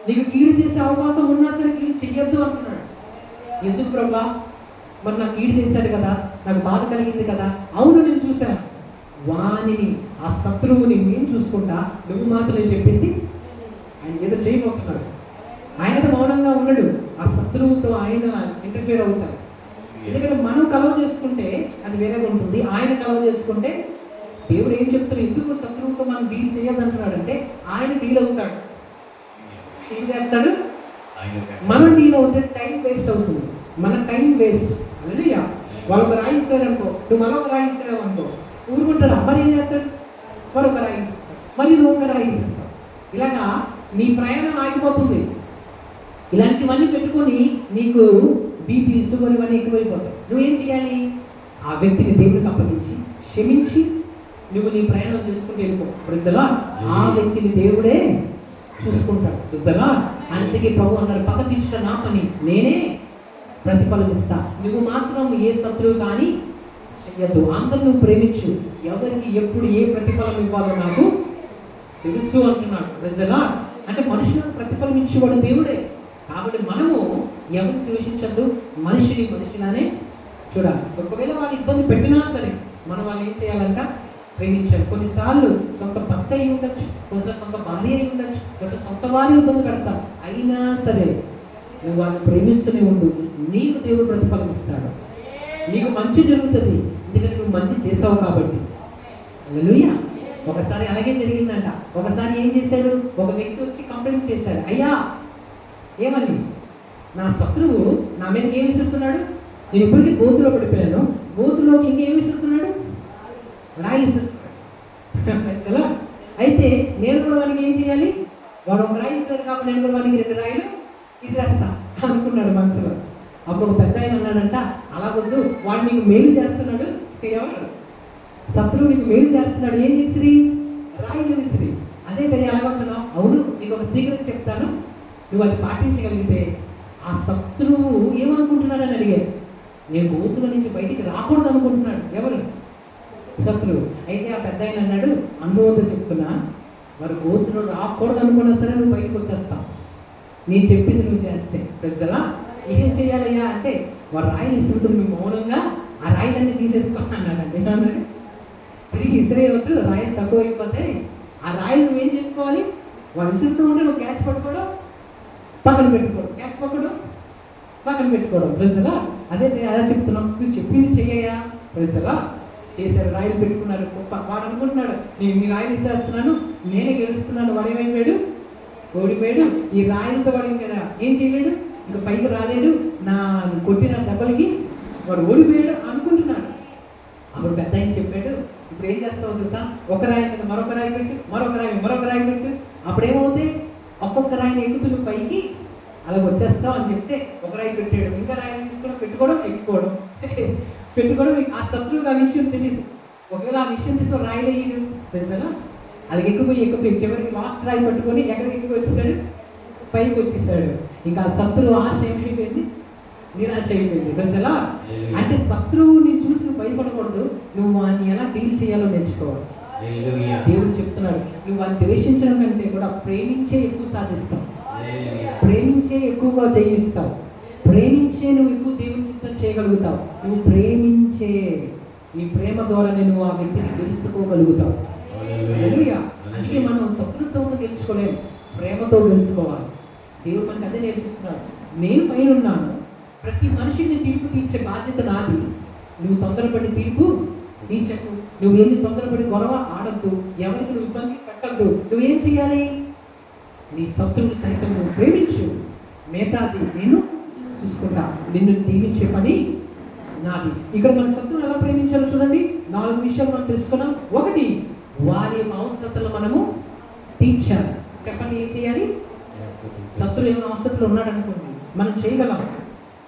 నీకు కీడు చేసే అవకాశం ఉన్నా సరే కీడు చెయ్యొద్దు అంటున్నాడు. ఎందుకు ప్రభా? మరి నాకు కీడు చేశాడు కదా, నాకు బాధ కలిగింది కదా. అవును, నేను చూశాను. వాణిని, ఆ శత్రువుని నేను చూసుకుంటా, నువ్వు మాత్రం నేను చెప్పింది ఆయన ఏదో చేయబోతున్నాడు. ఆయనతో మౌనంగా ఉన్నాడు. ఆ శత్రువుతో ఆయన ఇంటర్ఫియర్ అవుతాడు. ఎందుకంటే మనం కలవ చేసుకుంటే అది వేరేగా ఉంటుంది, ఆయన కలవ చేసుకుంటే దేవుడు ఏం చెప్తాడు? ఎందుకు శత్రువుతో మనం డీల్ చేయొద్దంటున్నాడు అంటే ఆయన డీల్ అవుతాడు. ఏం చేస్తాడు? మనం డీల్ అవుతే టైం వేస్ట్ అవుతుంది. మన టైం వేస్ట్. హల్లెలూయా. వాళ్ళొక రాయి ఇస్తారు అనుకో, నువ్వు మరొక రాయి ఇస్తావు అనుకో, ఊరుకుంటాడు. మరి ఏం చేస్తాడు? మరొక రాయి ఇస్తాడు, మరి నువ్వు ఒక రాయి ఇస్తావు. ఇలాగా నీ ప్రయాణం ఆగిపోతుంది. ఇలాంటివన్నీ పెట్టుకొని నీకు బీపీ, షుగర్ ఇవన్నీ ఎక్కువైపోతాయి. నువ్వేం చేయాలి? ఆ వ్యక్తిని దేవుడికి అప్పగించి క్షమించి నువ్వు నీ ప్రయాణం చేసుకుంటూ వెళ్ళిపో. ప్రజలా ఆ వ్యక్తిని దేవుడే చూసుకుంటాడు. ప్రజలా అందుకే ప్రభు అన్నారు, పక్కదించిన నా పని నేనే ప్రతిఫలం ఇస్తా. నువ్వు మాత్రం ఏ శత్రువు కానీ చెయ్యద్దు. అందరూ నువ్వు ప్రేమించు. ఎవరికి ఎప్పుడు ఏ ప్రతిఫలం ఇవ్వాలో నాకు తెలుసు అంటున్నాడు. ప్రజలా అంటే మనుషులకు ప్రతిఫలం ఇచ్చేవాడు దేవుడే. కాబట్టి మనము ఎవరిని ద్వేషించద్దు, మనిషిని మనిషిలానే చూడాలి. ఒకవేళ వాళ్ళు ఇబ్బంది పెట్టినా సరే మనం వాళ్ళు ఏం చేయాలంట? ప్రేమించాలి. కొన్నిసార్లు సొంత భర్త అయి ఉండొచ్చు, కొన్నిసార్లు సొంత భార్య అయి ఉండొచ్చు, కొంచెం సొంత వారి ఇబ్బంది పెడతారు. అయినా సరే నువ్వు వాళ్ళని ప్రేమిస్తూనే ఉండు. నీకు దేవుడు ప్రతిఫలం ఇస్తాడు, నీకు మంచి జరుగుతుంది. ఎందుకంటే నువ్వు మంచి చేసావు కాబట్టి. హల్లెలూయా. ఒకసారి అలాగే జరిగిందంట. ఒకసారి ఏం చేశాడు? ఒక వ్యక్తి వచ్చి కంప్లైంట్ చేశాడు, అయ్యా ఏమని, నా శత్రువు నా మీదకి ఏమి విసురుతున్నాడు, నేను ఇప్పటికీ గోతులో పడిపోయాను, గోతులోకి ఇంకేమి విసురుతున్నాడు, రాయిలు విసురుతున్నాడు. అయితే నేను కూడా వానికి ఏం చేయాలి? వాడు ఒక రాయి ఇస్తాడు కాబట్టి నేను కూడా వానికి 2 రాయిలు విసిరేస్తా అనుకున్నాడు మనసులో. అప్పుడు ఒక పెద్ద ఆయన అన్నాడంట, అలా వద్దు, వాడు నీకు మేలు చేస్తున్నాడు. ఎవరు? శత్రువు నీకు మేలు చేస్తున్నాడు. ఏం విసిరి? రాయిలు విసిరి. అదే పెద్ద ఎలాగొంటున్నావు? అవును, నీకు ఒక సీక్రెట్ చెప్తాను, నువ్వు అది పాటించగలిగితే ఆ శత్రువు ఏమనుకుంటున్నాడని అడిగారు. నేను గోతుల నుంచి బయటికి రాకూడదు అనుకుంటున్నాడు. ఎవరు? శత్రువు. అయితే ఆ పెద్ద ఆయన అన్నాడు, అనుభవంతో చెప్తున్నా, మరి గోతులో రాకూడదు అనుకున్నా సరే నువ్వు బయటకు వచ్చేస్తావు, నేను చెప్పింది నువ్వు చేస్తే. ప్రజలా ఏం చేయాలయ్యా అంటే, వాడు రాయిలు ఇసురుతుంది, నువ్వు మౌనంగా ఆ రాయిలన్నీ తీసేసుకో అన్నాడండి. ఏమన్నాడు? తిరిగి ఇసిరేయవద్దు, రాయిలు తక్కువ అయిపోతే ఆ రాయిలు నువ్వేం చేసుకోవాలి? వాడు ఇసురుతూ ఉంటే నువ్వు క్యాచ్ పట్టుకోవడం, పక్కన పెట్టుకోవడం, క్యాచ్ పట్టుకోవడం, పక్కన పెట్టుకోవడం. ప్రజలా అదే అలా చెప్తున్నాం, నువ్వు చెప్పింది చెయ్యయా. ప్రజలా చేశారు, రాయిలు పెట్టుకున్నారు. వాడు అనుకుంటున్నాడు, నేను మీ రాయిలు ఇసేస్తున్నాను, నేనే గెలుస్తున్నాను. వాడు ఏమైపోయాడు? ఓడిపోయాడు. ఈ రాయిలతో వాడు ఇంకా ఏం చేయలేడు, ఇంకా పైకి రాలేడు, నా కొట్టిన దెబ్బలకి వాడు ఓడిపోయాడు అనుకుంటున్నాడు. అప్పుడు పెద్ద ఆయన చెప్పాడు, ఇప్పుడు ఏం చేస్తావు తెలుసా, ఒక రాయి మీద మరొక రాయి పెట్టు, మరొక రాయి పెట్టు. అప్పుడు ఏమవుతాయి? ఒక్కొక్క రాయిని ఎక్కుతూ పైకి అలా వచ్చేస్తావు అని చెప్తే ఒక రాయి పెట్టాడు. ఇంకా రాయిని తీసుకుని పెట్టుకోవడం, ఎక్కుకోవడం, పెట్టుకోవడం. ఆ శత్రువుకి ఆ విషయం తెలియదు. ఒకవేళ ఆ విషయం తీసుకొని రాయిలు అయ్యాడు తెలుసా, అలాగే ఎక్కుపోయి చివరికి లాస్ట్ రాయి పట్టుకొని ఎక్కడికి ఎక్కువ వచ్చేసాడు? పైకి వచ్చేసాడు. ఇంకా ఆ శత్రువు ఆశ ఏమైపోయింది? నిరాశ అయిపోయింది. తెలుసా అంటే శత్రువుని చూసి నువ్వు భయపడకూడదు, నువ్వు వాడిని ఎలా డీల్ చేయాలో నేర్చుకోవాలి. దేవుడు చెప్తున్నాడు, నువ్వు వాడిని ద్వేషించడం కంటే కూడా ప్రేమించే ఎక్కువ సాధిస్తావు, ప్రేమించే ఎక్కువగా జయిస్తావు, ప్రేమించే నువ్వు ఎక్కువ దేవుని చిత్తం చేయగలుగుతావు. నువ్వు ప్రేమించే నీ ప్రేమ ద్వారానే నువ్వు ఆ వ్యక్తిని తెలుసుకోగలుగుతావు. హల్లెలూయా. అందుకే మనం శత్రుత్వంతో గెలుచుకోలేము, ప్రేమతో గెలుచుకోవాలి. దేవుడు మనకు అదే నేర్పిస్తున్నాడు. నేను పైన ఉన్నాను, ప్రతి మనిషిని తీర్పు తీర్చే బాధ్యత నాది. నువ్వు తొందరపడి తీర్పు తీర్చకు, నువ్వు వెళ్ళి తొందరపడి గొడవ ఆడద్దు, ఎవరికి నువ్వు ఇబ్బంది పెట్టద్దు. నువ్వేం చేయాలి? నీ శత్రువుని సైతం నువ్వు ప్రేమించు, మిగతాది నేను చూసుకుంటా, నిన్ను దీవించే పని నాది. ఇక్కడ మన శత్రువుని ఎలా ప్రేమించాలో చూడండి. 4 విషయాలు మనం తెలుసుకున్నాం. 1, వారి యొక్క అవసరతలు మనము తీర్చాలి. చెప్పండి, ఏం చేయాలి? శత్రువు ఏమైనా అవసరతలు ఉన్నాడు అనుకోండి, మనం చేయగలం.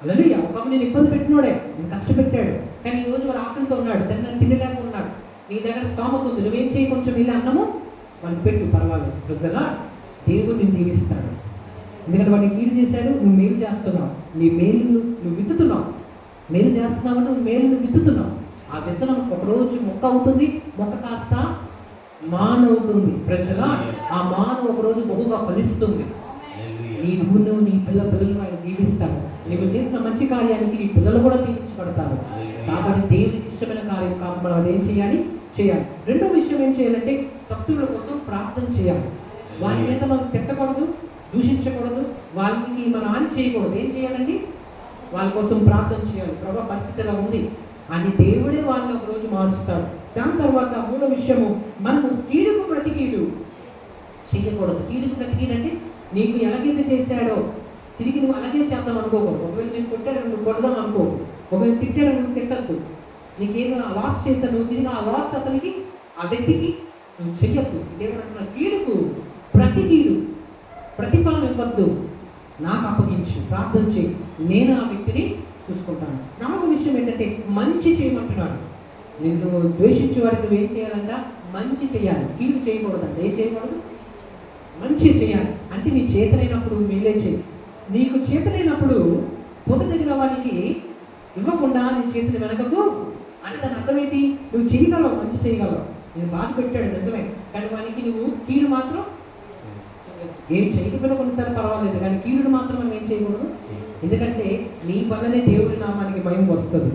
అలాగే ఒకప్పుడు నేను ఇబ్బంది పెట్టినోడే, నేను కష్టపెట్టాడు, కానీ ఈరోజు వాడు ఆకలితో ఉన్నాడు, తిండి లేక ఉన్నాడు, నీ దగ్గర స్తోమత ఉంది, నువ్వేం చేయి, కొంచెం వెళ్ళి అన్నము వాడిని పెట్టు, పర్వాలేదు. ప్రజలా దేవుడు నిన్ను దీవిస్తాడు. ఎందుకంటే వాడిని కీడు చేశాడు, నువ్వు మేలు చేస్తున్నావు, నీ మేలు నువ్వు విత్తుతున్నావు, మేలు చేస్తున్నావు, నువ్వు మేలు విత్తుతున్నావు. ఆ విత్తనం ఒకరోజు మొక్క అవుతుంది, మొక్క కాస్త మాను అవుతుంది. ప్రజలా ఆ మాను ఒకరోజు బహుగా ఫలిస్తుంది. నువ్వు నీ పిల్లలను ఆయన దీవిస్తాడు. నీవు చేసిన మంచి కార్యానికి నీ పిల్లలు కూడా దీవించబడతారు. కాబట్టి దేవునికి ఇష్టమైన కార్యం కాబట్టి మనం అదేం చేయాలి? 2వ విషయం ఏం చేయాలంటే శత్రువుల కోసం ప్రార్థన చేయాలి. వారి మీద మనం తిట్టకూడదు, దూషించకూడదు, వాళ్ళకి మనం ఆన్ చేయకూడదు. ఏం చేయాలండి? వాళ్ళ కోసం ప్రార్థన చేయాలి. ప్రభు పరిస్థితి ఎలా ఉంది అని దేవుడే వాళ్ళని ఒక రోజు మారుస్తాడు. దాని తర్వాత 3వ విషయము, మనము కీడుకు ప్రతి కీడు చేయకూడదు. కీడుకు ప్రతి కీడు అంటే నీకు ఎలాగైతే చేశాడో తిరిగి నువ్వు అలాగే చేద్దాం అనుకోకూడదు. ఒకవేళ నేను కొట్టాను నువ్వు కొడదాం అనుకో, ఒకవేళ తిట్టాను నువ్వు తిట్టద్దు. నీకేదో లాస్ చేశాను నువ్వు తిరిగి ఆ లాస్ అతనికి ఆ వ్యక్తికి నువ్వు చెయ్యొద్దు. ఇదేమంటున్నా, కీడుకు ప్రతిఫలం ఇవ్వద్దు, నాకు అప్పగించు, ప్రార్థన చేయి, నేను ఆ వ్యక్తిని చూసుకుంటాను. నాలుగో విషయం ఏంటంటే మంచి చేయమంటున్నాడు. నిన్ను ద్వేషించే వారికి నువ్వేం చేయాలంట? మంచి చేయాలి, కీడు చేయకూడదంట. ఏం చేయకూడదు? మంచి చేయాలి. అంటే నీ చేతనైనప్పుడు మేలే చేయి. నీకు చేతనైనప్పుడు పొందదగిన వానికి ఇవ్వకుండా నీ చేతిని వెనకకు అంటే దాని అర్థం ఏంటి? నువ్వు చేయగలవు, మంచి చేయగలవు. నేను బాధ పెట్టాడు నిజమే, కానీ వానికి నువ్వు కీడు మాత్రం ఏం చేయకపోయినా కొన్నిసార్లు పర్వాలేదు, కానీ కీడును మాత్రం మనం ఏం చేయకూడదు. ఎందుకంటే నీ వల్లనే దేవుడి నామానికి భయం వస్తుంది,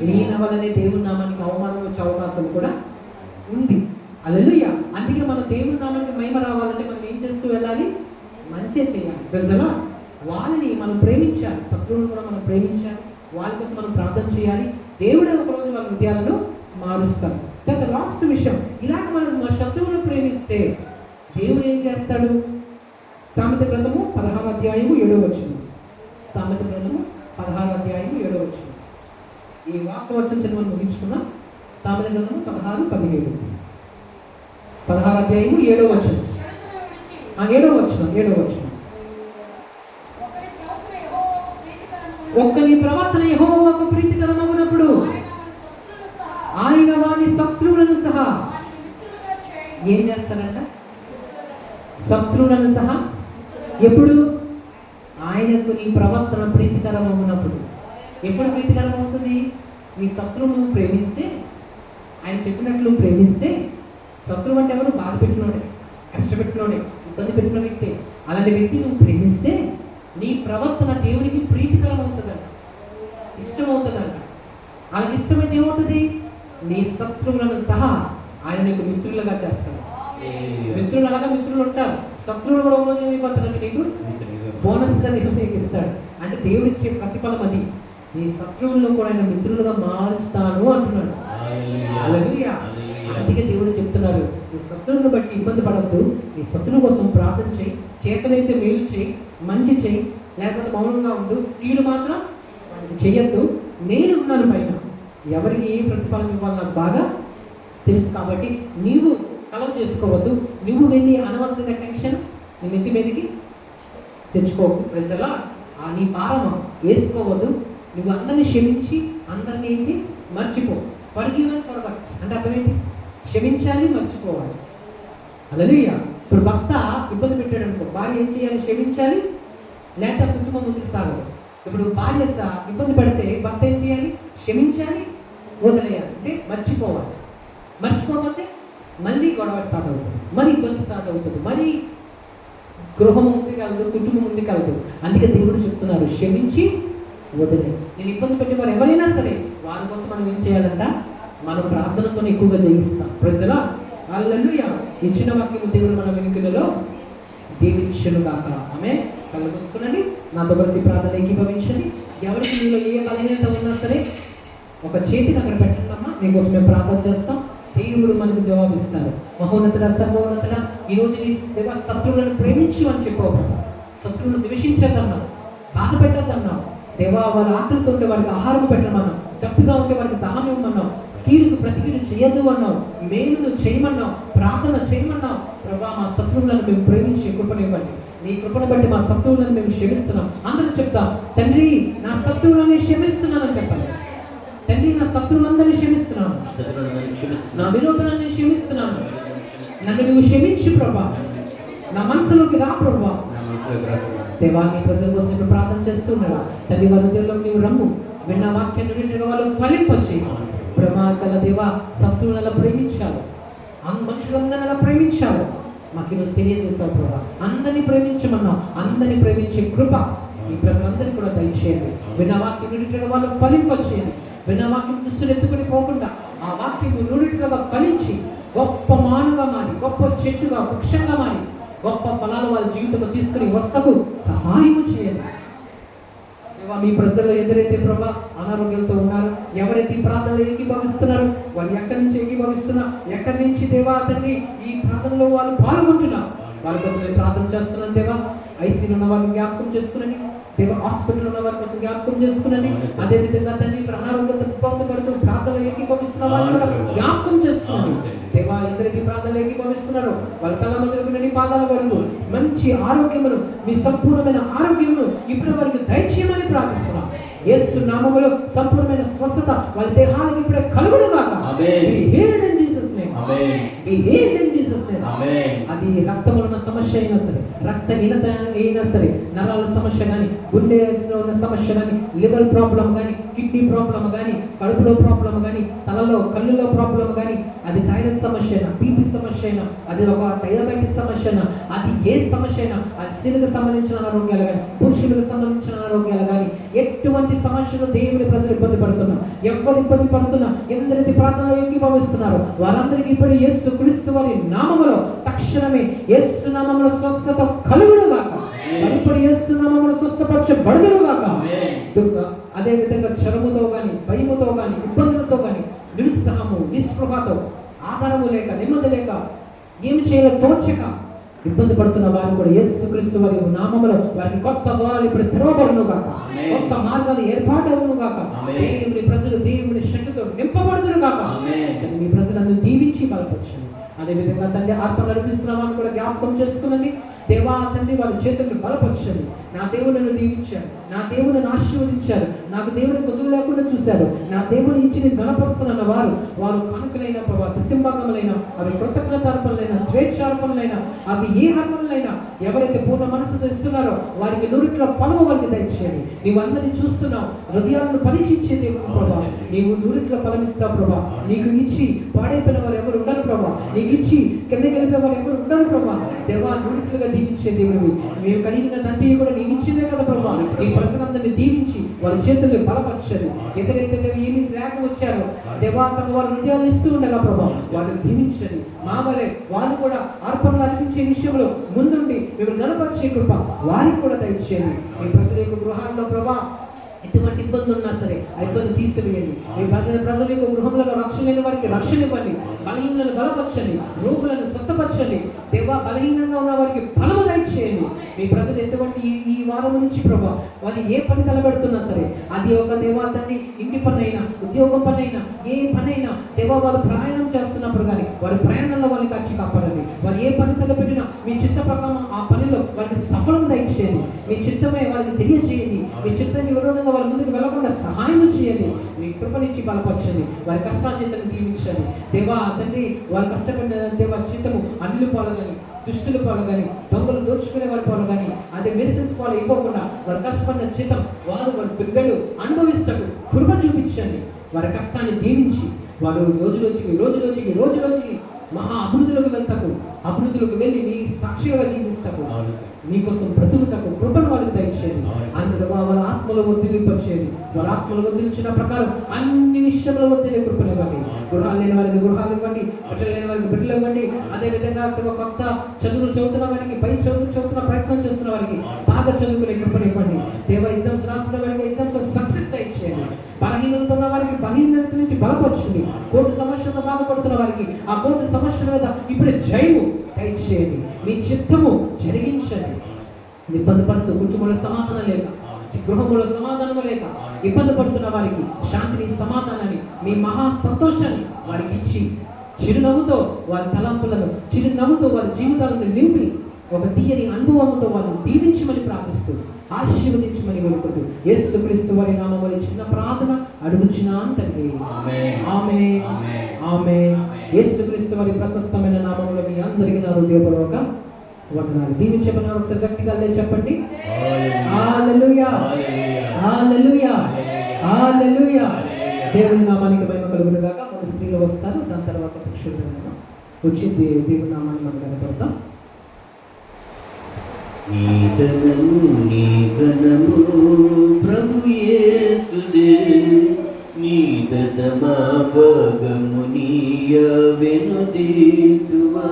నీ వల్లనే దేవుడి నామానికి అవమానం వచ్చే అవకాశం కూడా ఉంది. హల్లెలూయా. అందుకే మన దేవుడి నామానికి మహిమ రావాలంటే మనం ఏం చేస్తూ వెళ్ళాలి? మంచిగా చేయాలి. ప్రజల వాళ్ళని మనం ప్రేమించాలి, శత్రువులను కూడా మనం ప్రేమించాలి, వాళ్ళ కోసం మనం ప్రార్థన చేయాలి. దేవుడే ఒకరోజు వాళ్ళ హృదయాలను మారుస్తాడు. తర్వాత లాస్ట్ విషయం, ఇలాగ మనం మా శత్రువులను ప్రేమిస్తే దేవుడు ఏం చేస్తాడు? సామెత గ్రంథము 16వ అధ్యాయము 7వ వచనం. సామెత గ్రంథము 16వ అధ్యాయము 7వ వచనం. ఈ వాస్తవ వచనం చదివి మనం ముగించుకున్నాం. సామెత గ్రంథము 16:17. 16వ అధ్యాయము 7వ వచనం. 7వ వచనం. ఒక్కని ప్రవర్తన యెహోవాకు ప్రీతికరమగునప్పుడు ఆయన వాని శత్రువులను సహా ఏం చేస్తాడంట? శత్రువులను సహా. ఎప్పుడు? ఆయనకు నీ ప్రవర్తన ప్రీతికరమవునప్పుడు. ఎప్పుడు ప్రీతికరమవుతుంది? నీ శత్రువును ప్రేమిస్తే, ఆయన చెప్పినట్లు ప్రేమిస్తే. శత్రువు అంటే ఎవరు? బాధ పెట్టినోడే, కష్టపెట్టినోడే, ఇబ్బంది పెట్టిన వ్యక్తి. అలాంటి వ్యక్తి నువ్వు ప్రేమిస్తే నీ ప్రవర్తన దేవునికి ప్రీతికరం అవుతుందంట, ఇష్టమవుతుందంట. అలాగే ఇష్టమైతే ఏమవుతుంది? నీ శత్రువులను సహా ఆయన నీకు మిత్రులుగా చేస్తాడు. మిత్రులు అలాగా మిత్రులు ఉంటారు, శత్రువులు కూడా ఒకరోజు ఏమైపోతారంటే నీకు బోనస్గా నీకు ఇస్తాడు. అంటే దేవుడు ఇచ్చే ప్రతిఫలం అది. నీ శత్రువులను కూడా ఆయన మిత్రులుగా మారుస్తాను అంటున్నాడు. హల్లెలూయా. అందుకే దేవుడు చెప్తున్నారు, నీ శత్రువులను బట్టి ఇబ్బంది పడద్దు, నీ శత్రువు కోసం ప్రార్థన చేయి, చేతనైతే మేలు చేయి, మంచి చేయి, లేకపోతే మౌనంగా ఉండు, కీడు మాత్రం చెయ్యొద్దు. నేను ఉన్నాను పైన, ఎవరికి ఏ ప్రతిఫలం ఇవ్వాలి నాకు బాగా తెలుసు. కాబట్టి నీవు కలవ చేసుకోవద్దు, నువ్వు వెళ్ళి అనవసరంగా టెన్షన్ నీ నెత్తి మీదకి తెచ్చుకోవద్దు. ప్రజలా నీ భారం వేసుకోవద్దు. నువ్వు అందరినీ క్షమించి అందరినీ వేసి మర్చిపో. ఫర్గివ్ అండ్ ఫర్గట్ అంటే అర్థమేంటి? క్షమించాలి, మర్చిపోవాలి. హల్లెలూయా. ఇప్పుడు భర్త ఇబ్బంది పెట్టాడు అనుకో, భార్య ఏం చేయాలి? క్షమించాలి, లేక కుటుంబం ముందుకు సాగదు. ఇప్పుడు భార్య ఇబ్బంది పడితే భర్త ఏం చేయాలి? క్షమించాలి, వదిలేయాలి, అంటే మర్చిపోవాలి. మర్చిపోతే మళ్ళీ గొడవ స్టార్ట్ అవుతుంది, మరి ఇబ్బంది స్టార్ట్ అవుతుంది, మరి గృహం ముందుకెళ్దు, కుటుంబం ముందుకెళ్దు. అందుకే దేవుడు చెప్తున్నారు, క్షమించి వదిలే. నేను ఇబ్బంది పెట్టే వారు ఎవరైనా సరే వారి కోసం మనం ఏం చేయాలంట? మనం ప్రార్థనతో ఎక్కువగా జయిస్తాం. ప్రజల హల్లెలూయా. ఇచ్చిన వాక్యము దేవుడు మన వెనుకలలో దీవించును గాక. ఆమె కళ్ళు మూసుకునండి, నాతో కలిసి ప్రార్థన ఏకీభవించండి. ఎవరికి మీలో ఏ బలహీనత ఉన్నా సరే ఒక చేతిని అక్కడ పెట్టండమ్మా, మీకోసం మేము ప్రార్థన చేస్తాం. దేవుడు మనకు జవాబిస్తారు. మహోన్నతుడ, సర్వోన్నతుడ, ఈరోజు నీ దేవా శత్రువులను ప్రేమించు అని చెప్పావు. శత్రువులను ద్వేషించేదన్నావు, బాధ పెట్టద్దన్నావు. దేవా వాళ్ళ ఆకలితో ఉంటే వారికి ఆహారం పెట్టమన్నావు, తప్పుగా ఉంటే వారికి దాహం ఇవ్వమన్నావు, కీడుకు ప్రతికీడు చేయొద్దు అన్నావు, మేలును చేయమన్నావు, ప్రార్థన చేయమన్నావు. ప్రభా మా శత్రువులను మేము ప్రేమించి కృపనివ్వండి. నీ కృపను బట్టి మా శత్రువులను మేము క్షమిస్తున్నాం. అందరూ చెప్తాం, తండ్రి నా శత్రువులని క్షమిస్తున్నానని చెప్పండి. తండ్రి నా శత్రువులందరినీ క్షమిస్తున్నాను, నా విరోధులని క్షమిస్తున్నాను. నన్ను నువ్వు క్షమించు ప్రభా, నా మనసులోకి రా ప్రభా. దేవాన్ని ప్రజల కోసం నేను ప్రార్థన చేస్తున్నాను. తండ్రి వారి హృదయంలో నీవు రమ్ము, విన్న వాక్యాన్ని వాళ్ళు ఫలింపచేయి ప్రభా. గల దేవా శత్రువులను ప్రేమించావు, మనుషులందరినీ అలా ప్రేమించావు, మాకు ఈరోజు తెలియజేసావు ప్రభా. అందరినీ ప్రేమించమన్నావు, అందరినీ ప్రేమించే కృప ఈ ప్రజలందరినీ కూడా దయచేయండి. విన్న వాక్యం నుడిట్లుగా వాళ్ళు ఫలింపచేయండి. విన్న వాక్యం దుస్తులు ఎత్తుకుని పోకుండా ఆ వాక్యం నుడిట్లుగా ఫలించి గొప్ప మానుగా మారి, గొప్ప చెట్టుగా, వృక్షంగా మారి, గొప్ప ఫలాలు వాళ్ళ జీవితంలో తీసుకుని వస్తకు సహాయం చేయండి. మీ ప్రజల్లో ఎవరైతే ప్రభా అనారోగ్యంతో ఉన్నారు, ఎవరైతే ఈ ప్రార్థనలో ఏకీభవిస్తున్నారు, వాళ్ళు ఎక్కడి నుంచి ఏకీభవిస్తున్నారు, ఎక్కడి నుంచి దేవా తండ్రి ఈ ప్రార్థనలో వాళ్ళు పాల్గొంటున్నారు, వాళ్ళ కోసం ప్రార్థన చేస్తున్నాను దేవా. ఐసీలో ఉన్న వాళ్ళు జ్ఞాపకం చేసుకుని దేవ హాస్పిటల్ ఉన్న వారి కోసం జ్ఞాపకం చేసుకునండి. అదే విధంగా తండ్రి అనారోగ్యంతో పొందబడుతూ ప్రార్థనలు ఏకీభవిస్తున్న వారిని కూడా జ్ఞాపకం చేసుకునండి. దేవా ఇద్దరికి ప్రార్థనలు ఏకీభవిస్తున్నారు, వాళ్ళ తల మొదలుకున్న నీ పాదాల వరకు మంచి ఆరోగ్యమును, మీ సంపూర్ణమైన ఆరోగ్యమును ఇప్పుడు వారికి దయచేయమని ప్రార్థిస్తున్నాం. యేసు నామములో సంపూర్ణమైన స్వస్థత వాళ్ళ దేహాలకు ఇప్పుడే కలుగును గాక. Be healed in Jesus name. Be healed in Jesus name. అది రక్తంలో ఉన్న సమస్య అయినా సరే, రక్తహీనత అయినా సరే, నరాల సమస్య కానీ, గుండెలో ఉన్న సమస్య కానీ, లివర్ ప్రాబ్లం కానీ, కిడ్నీ ప్రాబ్లం కానీ, కడుపులో ప్రాబ్లం కానీ, తలలో కళ్ళులో ప్రాబ్లం కానీ, అది థైరాయిడ్ సమస్య అయినా, బీపీ సమస్య అయినా, అది ఒక డయాబెటిస్ సమస్య అయినా, అది ఏ సమస్య అయినా, అది స్త్రీలకు సంబంధించిన అనారోగ్యాలు కానీ, పురుషులకు సంబంధించిన అనారోగ్యాలు కానీ, ఎటువంటి సమస్యలు దేవుని ప్రజలు ఇబ్బంది పడుతున్నారు, ఎవరు ఇబ్బంది పడుతున్నా, ఎందరైతే ప్రార్థనలో ఏకీభవిస్తున్నారో వారందరికీ ఇప్పుడు యేసు క్రీస్తు వారి నామములో తక్షణమే యేసు నామములో స్వస్థత కలుగును గాక. ఇప్పుడు యేసు నామములో స్వస్థపరచబడును గాక. అదే విధంగా క్షరముతో కానీ, భయముతో కానీ, ఇబ్బందులతో కానీ, నిరుత్సాహము, నిస్పృహతో, ఆధారము లేక, నెమ్మది లేక, ఏమి చేయాలో తోచక ఇబ్బంది పడుతున్న వారు కూడా యేసుక్రీస్తు వారి నామములో వారికి కొత్త ద్వారాలు ఇప్పుడు తెరవబడును గాక. కొత్త మార్గాలు ఏర్పాటవును గాక. దేవుని ప్రజలు దేవుని శక్తితో నింపబడుతును గాక. మీ ప్రజలను దీవించి బలపరచండి. అదేవిధంగా తండ్రి ఆత్మ నడిపిస్తున్న వారిని కూడా జ్ఞాపకం చేసుకునండి. దేవా తండ్రి వాళ్ళ చేతులను బలపరచండి. నా దేవుడు నన్ను దీవించాడు, నా దేవుడు నన్ను ఆశీర్వదించాడు, నాకు దేవుడు కుదురు లేకుండా చూశాడు, నా దేవుడు ఇచ్చి నేను గణపరుస్తున్న వారు కనుకలైన ప్రభావ సింభాగములైన, అవి కృతజ్ఞతార్పణలైన, స్వేచ్ఛార్పణలైన, అవి ఏ అర్పణలైనా ఎవరైతే పూర్ణ మనసుతో ఇస్తున్నారో వారికి నూరిట్లో ఫలము వారికి దయచేయండి. నీవు అందరినీ చూస్తున్నావు, హృదయాలను పరీక్షించే దేవుడు ప్రభా. నీవు నూరిట్లో ఫలమిస్తావు ప్రభా. నీకు ఇచ్చి పాడైపోయిన వారు ఎవరు ఉండరు ప్రభా. నీకు ఇచ్చి కిందకి వెళ్ళిపోయే వారు ఎవరు ఉండరు ప్రభా. దేవా నూరిట్లుగా దీవించే దేవుడివి. మేము కలిగిన తండ్రి కూడా నీకు ఇచ్చిందే కదా ప్రభా. ఈ ప్రజలందరినీ దీవించి వారి చేతుల్ని బలపరచండి. ఎక్కడైతే ఏమి లేక వచ్చారో దేవా తమ వారి హృదయాలు ఇస్తూ ఉండగా ప్రభా వారిని దీవించండి. మా వలె వాళ్ళు కూడా అర్పణలు అర్పించే విషయంలో ముందుండి మేము గణపరిచే కృప వారికి కూడా దయచేయండి. మీ ప్రజల యొక్క గృహాల్లో ప్రభా ఎటువంటి ఇబ్బందులు ఉన్నా సరే ఆ ఇబ్బంది తీసివేయండి. మీ ప్రజల యొక్క గృహంలో రక్షణ లేని వారికి రక్షణ ఇవ్వండి. బలహీనలను బలపరచండి, రోగులను స్వస్థపరచండి. దేవా బలహీనంగా ఉన్న వారికి బలము దయచేయండి. మీ ప్రజలు ఎటువంటి ఈ వారం నుంచి ప్రభా వాళ్ళు ఏ పని తలబెడుతున్నా సరే, అది ఒక దేవా తండ్రి ఇంటి పని అయినా, ఉద్యోగం పని అయినా, ఏ పని అయినా దేవా వాళ్ళు ప్రయాణం చేస్తున్నప్పుడు కానీ వారి ప్రయాణంలో వాళ్ళని కాచి కాపాడండి. వారు ఏ పని తలపెట్టినా మీ చిత్త ప్రకారం ఆ పనిలో వారికి సఫలం దయచేయండి. మీ చిత్తమే వారికి తెలియజేయండి. మీ చిత్తానికి విరోధంగా వాళ్ళ ముందుకు వెళ్ళకుండా సహాయం చేయండి. మీ కృపనిచ్చి బలపరచండి. వారి కష్టాచితను దీవించండి. దేవా తండ్రి వారు కష్టపడిన దేవా చిత్తము అన్నిలు పాలు కానీ, దుష్టుల పాలు కానీ, దొంగలు దోచుకునే వారి పాలు కానీ, అదే మెడిసిన్స్ పాలు ఇవ్వకుండా వారు కష్టపడిన చిత్తం వారి బిడ్డలు అనుభవిస్తూ కృప చూపించండి. వారి కష్టాన్ని దీవించి వారు రోజులోకి మహా అభివృద్ధిలోకి వెళ్తాకు, అభివృద్ధిలోకి వెళ్ళి మీ సాక్షిగా జీవిస్తాకు, మీకోసం బ్రతుకుటకు కృపను వారికి దయచేయండి. అందులో వాళ్ళ ఆత్మలో వర్ధిల్లింపచేయండి. వాళ్ళ ఆత్మలో వర్ధిల్చిన ప్రకారం అన్ని విషయంలో వర్ధిల్లే కృపను ఇవ్వండి. గృహాలు లేని వారికి గృహాలు ఇవ్వండి, బిడ్డలు లేని వారికి బిడ్డలు ఇవ్వండి. అదేవిధంగా కొత్త చదువులు చదువుతున్న వారికి, పై చదువులు చదువుతున్న ప్రయత్నం చేస్తున్న వారికి బాగా చదువుకునే కృపను ఇవ్వండి. దేవ ఎగ్జామ్స్ రాసిన వారికి ఎగ్జామ్స్ సక్సెస్ దయచేయండి. బలహీనత ఉన్న వారికి బలహీనత నుంచి బలపరచండి. కోర్టు సమస్యలతో బాధపడుతున్న వారికి ఆ కోర్టు సమస్యల మీద ఇప్పుడు జయము దయచేయండి. మీ చిత్తము జరిగించండి. ఇబ్బంది పడుతూ కుటుంబంలో సమాధానం లేక, గృహంలో సమాధానం లేక ఇబ్బంది పడుతున్న వారికి శాంతిని, సమాధానాన్ని, మీ మహా సంతోషాన్ని వారికి ఇచ్చి చిరునవ్వుతో వారి తలంపులను, చిరునవ్వుతో వారి జీవితాలను నింపి ఒక తీయని అనుభవంతో వారిని దీవించమని ప్రార్థిస్తూ ఆశీర్వదించమని వేడుకుంటూ యేసుక్రీస్తు వారి నామములో చిన్న ప్రార్థన అడుగుచున్నాను తండ్రి. ఆమేన్, ఆమేన్. యేసుక్రీస్తు వారి ప్రశస్తమైన నామములో మీ అందరికీ నా హృదయపూర్వక వందనాలు. దీవించమని ఒకసారి గట్టిగా చెప్పండి. హల్లెలూయా, హల్లెలూయా, హల్లెలూయా. దేవుని నామానికి మహిమ కలుగును గాక. మన స్త్రీలు వస్తారు, దాని తర్వాత పురుషులు వచ్చి దేవుని నామాన్ని మనం కనపడతాం. నీ ఘనము ప్రభు యేసుదే, నీ దశమ భాగము నీయ వెనుదీతువా.